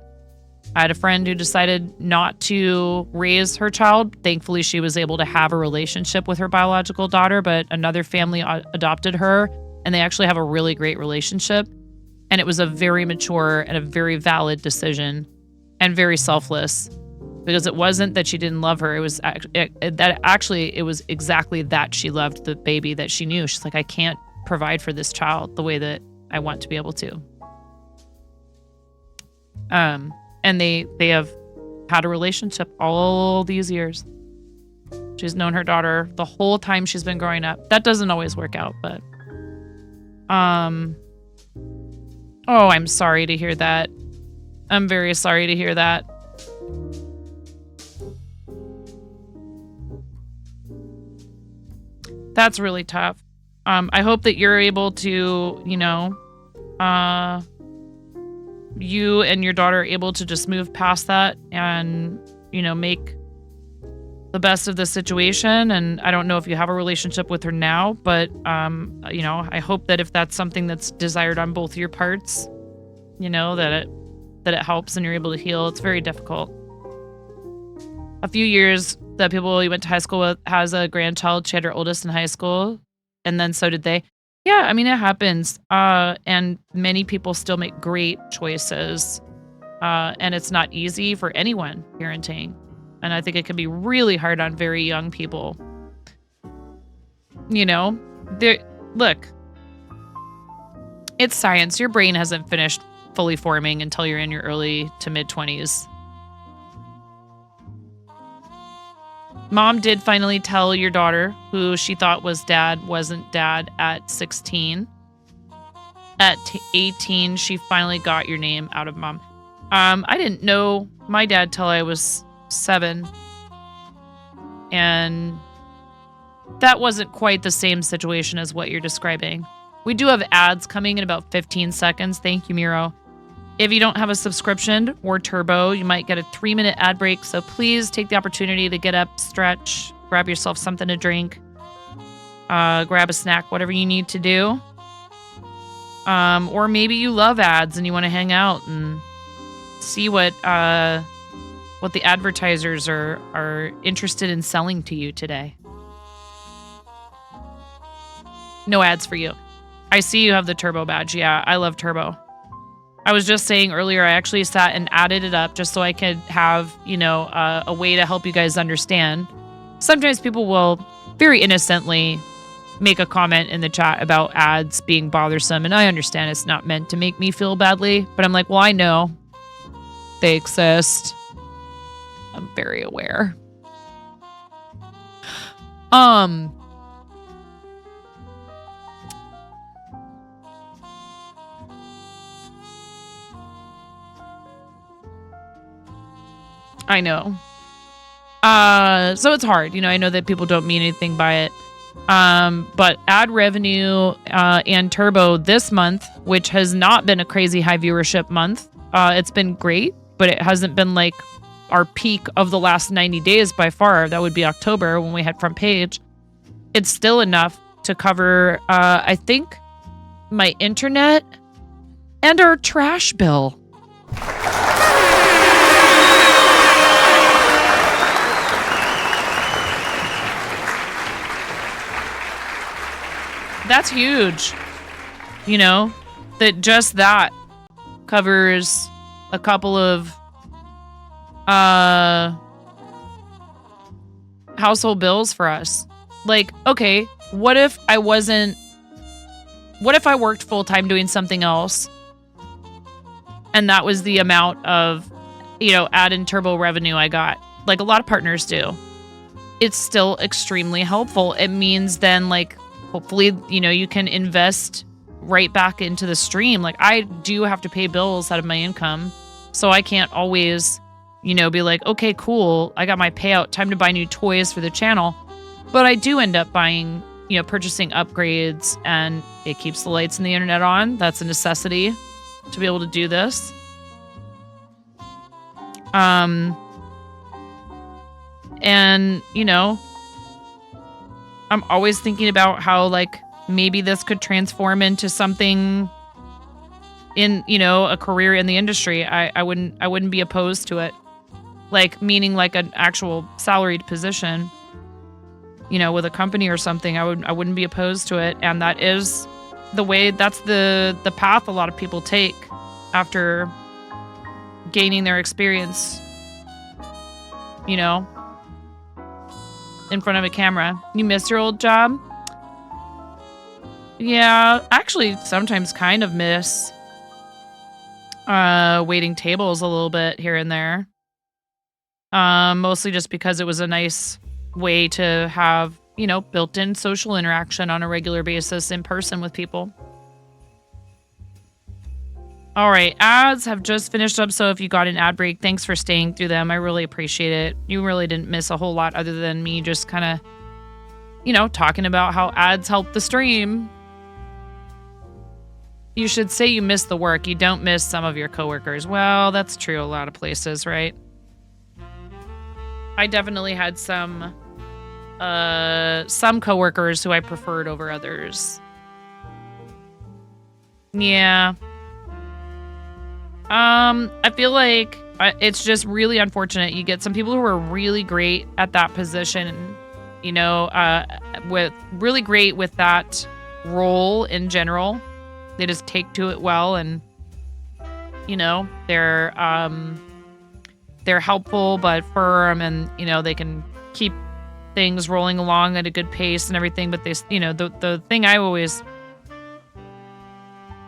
I had a friend who decided not to raise her child. Thankfully, she was able to have a relationship with her biological daughter, but another family adopted her, and they actually have a really great relationship. And it was a very mature and a very valid decision, and very selfless, because it wasn't that she didn't love her. It was it was exactly that she loved the baby that she knew. She's like, I can't provide for this child the way that I want to be able to. And they have had a relationship all these years. She's known her daughter the whole time she's been growing up. That doesn't always work out, but oh, I'm sorry to hear that. I'm very sorry to hear that. That's really tough. I hope that you're able to, you and your daughter are able to just move past that and, make the best of the situation. And I don't know if you have a relationship with her now, but, I hope that if that's something that's desired on both your parts, that it helps and you're able to heal. It's very difficult. A few years, the people you went to high school with has a grandchild. She had her oldest in high school, and then so did they. Yeah, I mean, it happens. And many people still make great choices. And it's not easy for anyone parenting. And I think it can be really hard on very young people. Look, it's science. Your brain hasn't finished fully forming until you're in your early to mid 20s. Mom did finally tell your daughter, who she thought was dad, wasn't dad at 16. At 18, she finally got your name out of Mom. I didn't know my dad till I was 7. And that wasn't quite the same situation as what you're describing. We do have ads coming in about 15 seconds. Thank you, Miro. If you don't have a subscription or Turbo, you might get a 3-minute ad break. So please take the opportunity to get up, stretch, grab yourself something to drink, grab a snack, whatever you need to do. Or maybe you love ads and you want to hang out and see what the advertisers are interested in selling to you today. No ads for you. I see you have the Turbo badge. Yeah, I love Turbo. I was just saying earlier, I actually sat and added it up just so I could have, a way to help you guys understand. Sometimes people will very innocently make a comment in the chat about ads being bothersome. And I understand it's not meant to make me feel badly, but I'm like, well, I know they exist. I'm very aware. I know. So it's hard. I know that people don't mean anything by it. But ad revenue and Turbo this month, which has not been a crazy high viewership month, it's been great, but it hasn't been like our peak of the last 90 days by far. That would be October when we had front page. It's still enough to cover, I think, my internet and our trash bill. That's huge. That just that covers a couple of household bills for us. Like, okay, what if I worked full-time doing something else and that was the amount of, ad and Turbo revenue I got, like a lot of partners do? It's still extremely helpful. It means then, like, hopefully, you can invest right back into the stream. Like, I do have to pay bills out of my income, so I can't always, be like, okay, cool, I got my payout, time to buy new toys for the channel. But I do end up buying, purchasing upgrades, and it keeps the lights and the internet on. That's a necessity to be able to do this. And, I'm always thinking about how, like, maybe this could transform into something in, a career in the industry. I wouldn't be opposed to it. Like, meaning like an actual salaried position, with a company or something. I wouldn't be opposed to it. And that is that's the path a lot of people take after gaining their experience, in front of a camera. You miss your old job? Yeah, actually sometimes kind of miss waiting tables a little bit here and there. Mostly just because it was a nice way to have, built-in social interaction on a regular basis in person with people. All right, ads have just finished up, so if you got an ad break, thanks for staying through them. I really appreciate it. You really didn't miss a whole lot other than me just kind of, talking about how ads help the stream. You should say you miss the work. You don't miss some of your coworkers. Well, that's true a lot of places, right? I definitely had some coworkers who I preferred over others. Yeah. I feel like it's just really unfortunate. You get some people who are really great at that position, with really great with that role in general. They just take to it well, and they're helpful but firm, and they can keep things rolling along at a good pace and everything. But they, the thing I always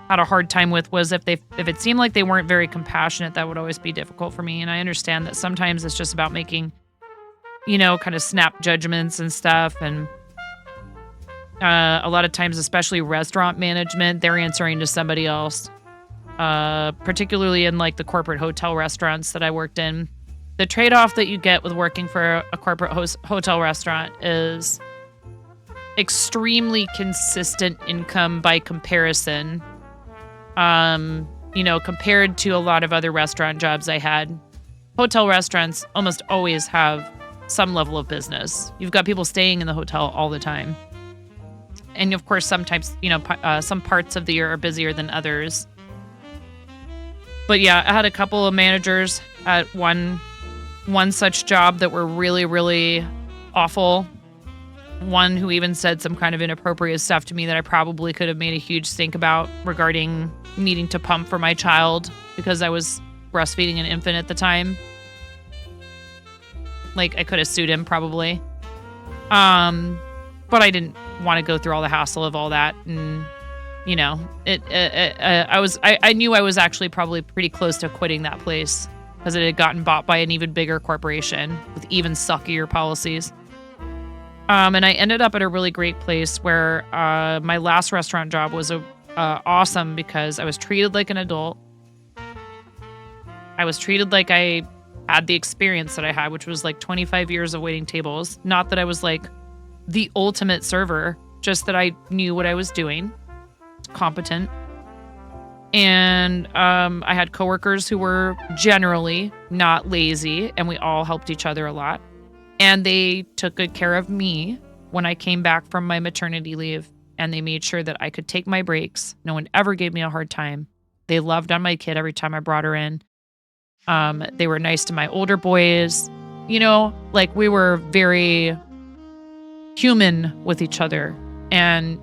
had a hard time with was if it seemed like they weren't very compassionate. That would always be difficult for me. And I understand that sometimes it's just about making, kind of snap judgments and stuff. And a lot of times, especially restaurant management, they're answering to somebody else. Particularly in like the corporate hotel restaurants that I worked in. The trade-off that you get with working for a corporate hotel restaurant is extremely consistent income by comparison. Compared to a lot of other restaurant jobs I had. Hotel restaurants almost always have some level of business. You've got people staying in the hotel all the time. And of course, sometimes, some parts of the year are busier than others. But yeah, I had a couple of managers at one such job that were really, really awful. One who even said some kind of inappropriate stuff to me that I probably could have made a huge stink about regarding needing to pump for my child because I was breastfeeding an infant at the time. Like, I could have sued him probably. but I didn't want to go through all the hassle of all that. And, you know, I knew I was actually probably pretty close to quitting that place because it had gotten bought by an even bigger corporation with even suckier policies. And I ended up at a really great place where my last restaurant job was awesome because I was treated like an adult. I was treated like I had the experience that I had, which was like 25 years of waiting tables. Not that I was like the ultimate server, just that I knew what I was doing, competent. And I had coworkers who were generally not lazy, and we all helped each other a lot. And they took good care of me when I came back from my maternity leave, and they made sure that I could take my breaks. No one ever gave me a hard time. They loved on my kid every time I brought her in. They were nice to my older boys. You know, like we were very human with each other, and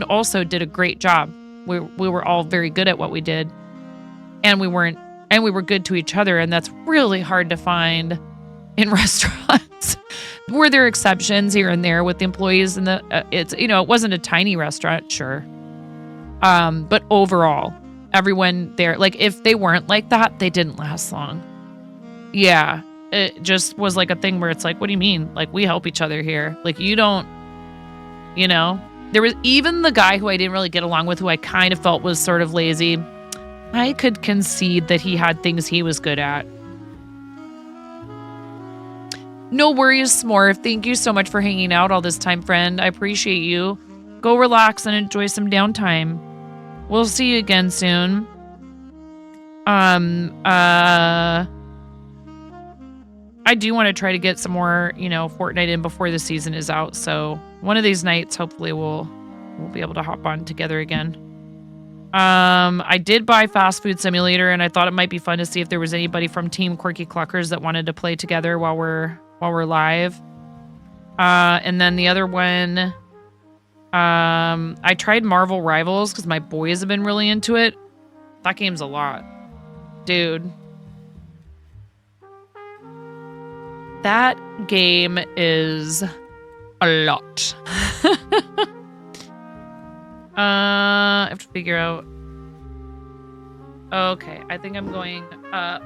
also did a great job. We were all very good at what we did, and we were good to each other, and that's really hard to find in restaurants. Were there exceptions here and there with the employees and it wasn't a tiny restaurant, sure. But overall, everyone there, like if they weren't like that, they didn't last long. Yeah. It just was like a thing where it's like, what do you mean? Like we help each other here. Like you don't, there was even the guy who I didn't really get along with, who I kind of felt was sort of lazy. I could concede that he had things he was good at. No worries, Smorf. Thank you so much for hanging out all this time, friend. I appreciate you. Go relax and enjoy some downtime. We'll see you again soon. I do want to try to get some more, Fortnite in before the season is out. So one of these nights, hopefully we'll be able to hop on together again. I did buy Fast Food Simulator, and I thought it might be fun to see if there was anybody from Team Quirky Cluckers that wanted to play together while we're live. And then the other one, I tried Marvel Rivals because my boys have been really into it. That game's a lot. Dude. That game is a lot. I have to figure out. Okay, I think I'm going up.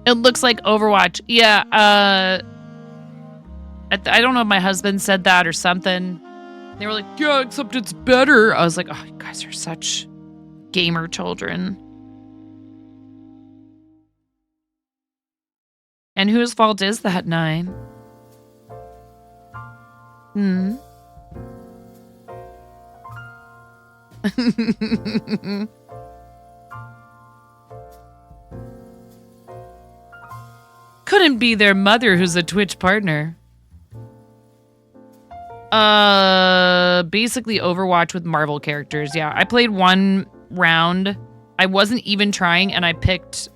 It looks like Overwatch. Yeah, I don't know if my husband said that or something. They were like, yeah, except it's better. I was like, oh, you guys are such gamer children. And whose fault is that, 9? Couldn't be their mother who's a Twitch partner. Basically Overwatch with Marvel characters. Yeah, I played one round. I wasn't even trying, and I picked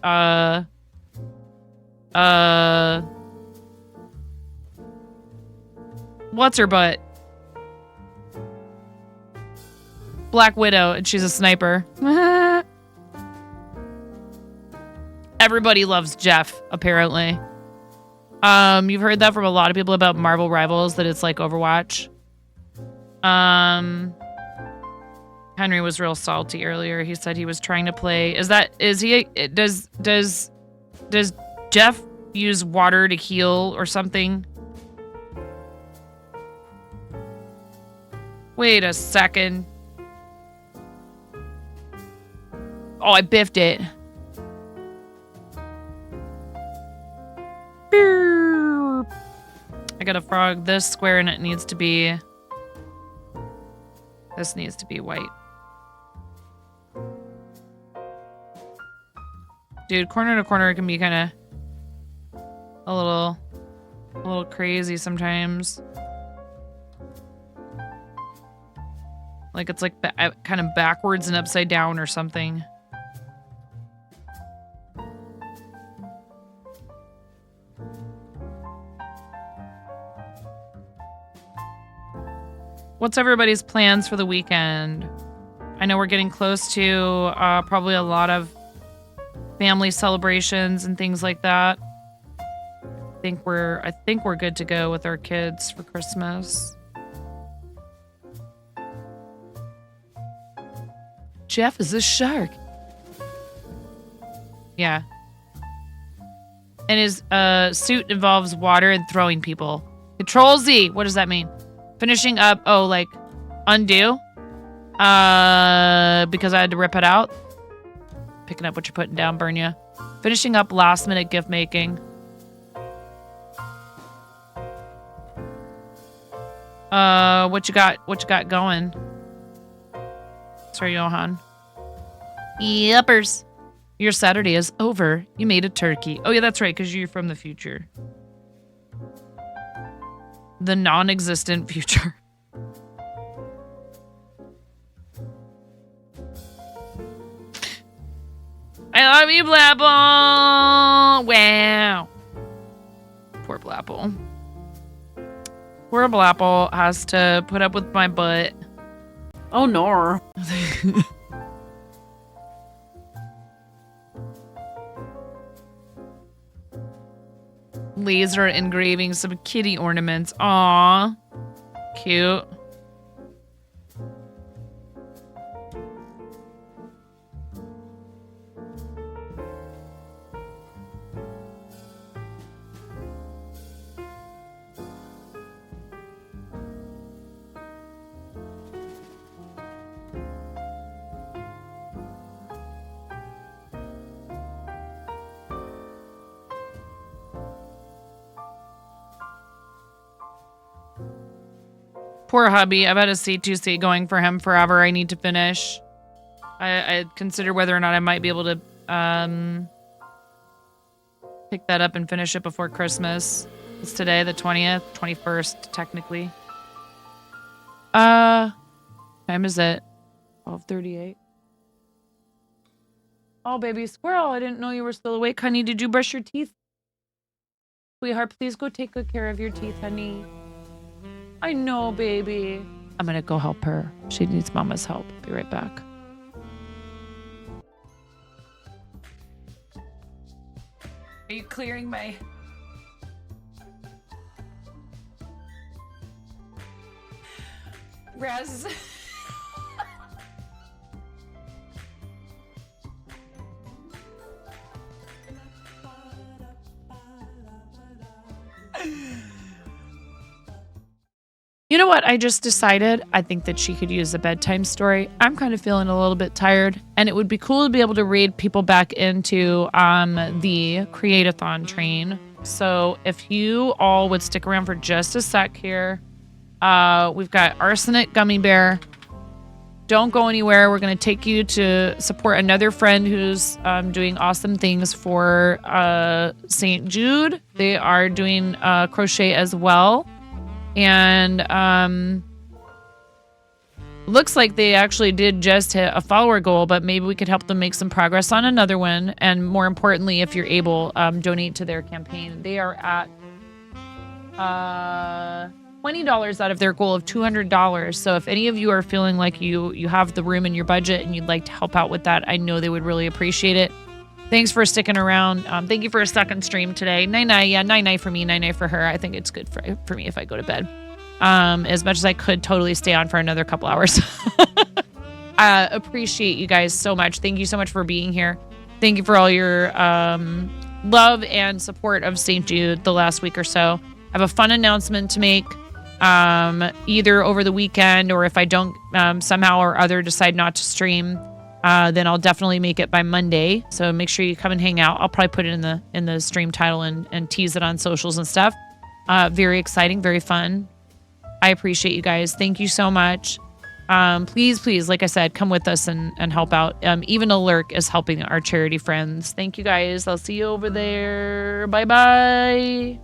what's her butt? Black Widow, and she's a sniper. Everybody loves Jeff, apparently. You've heard that from a lot of people about Marvel Rivals, that it's like Overwatch. Henry was real salty earlier. He said he was trying to play. Does Jeff use water to heal or something? Wait a second. Oh, I biffed it. I gotta frog this square, and it needs to be... This needs to be white. Dude, corner to corner can be kind of a little crazy sometimes. Like it's like kind of backwards and upside down or something. What's everybody's plans for the weekend? I know we're getting close to probably a lot of family celebrations and things like that. I think we're good to go with our kids for Christmas. Jeff is a shark. Yeah. And his suit involves water and throwing people. Control Z. What does that mean? Finishing up. Oh, like undo. Because I had to rip it out. Picking up what you're putting down, burn ya. Finishing up last minute gift making. What you got going? Sorry, Johan. Yuppers. Your Saturday is over. You made a turkey. Oh yeah, that's right, because you're from the future. The non-existent future. I love you, Blapple. Wow. Poor Blapple. Poor Blapple has to put up with my butt. Oh no. Laser engraving some kitty ornaments. Aww. Cute. Poor hubby. I've had a C2C going for him forever. I need to finish. I consider whether or not I might be able to pick that up and finish it before Christmas. It's today, the 20th, 21st, technically. Time is it? 12:38. Oh, baby squirrel, I didn't know you were still awake, honey. Did you brush your teeth? Sweetheart, please go take good care of your teeth, honey. I know, baby. I'm gonna go help her. She needs mama's help. Be right back. Are you clearing my... Raz... You know what? I just decided I think that she could use a bedtime story. I'm kind of feeling a little bit tired, and it would be cool to be able to read people back into the Create-a-thon train. So if you all would stick around for just a sec here, we've got Arsenic Gummy Bear. Don't go anywhere. We're going to take you to support another friend who's doing awesome things for St. Jude. They are doing crochet as well. And looks like they actually did just hit a follower goal, but maybe we could help them make some progress on another one. And more importantly, if you're able, donate to their campaign. They are at $20 out of their goal of $200. So if any of you are feeling like you have the room in your budget and you'd like to help out with that, I know they would really appreciate it. Thanks for sticking around. Thank you for a second stream today. Night-night. Yeah, night-night for me, night-night for her. I think it's good for me if I go to bed. As much as I could totally stay on for another couple hours. Appreciate you guys so much. Thank you so much for being here. Thank you for all your love and support of St. Jude the last week or so. I have a fun announcement to make. Either over the weekend or if I don't somehow or other decide not to stream, then I'll definitely make it by Monday. So make sure you come and hang out. I'll probably put it in the stream title and tease it on socials and stuff. Very exciting, very fun. I appreciate you guys. Thank you so much. Please, like I said, come with us and help out. Even a lurk is helping our charity friends. Thank you guys. I'll see you over there. Bye-bye.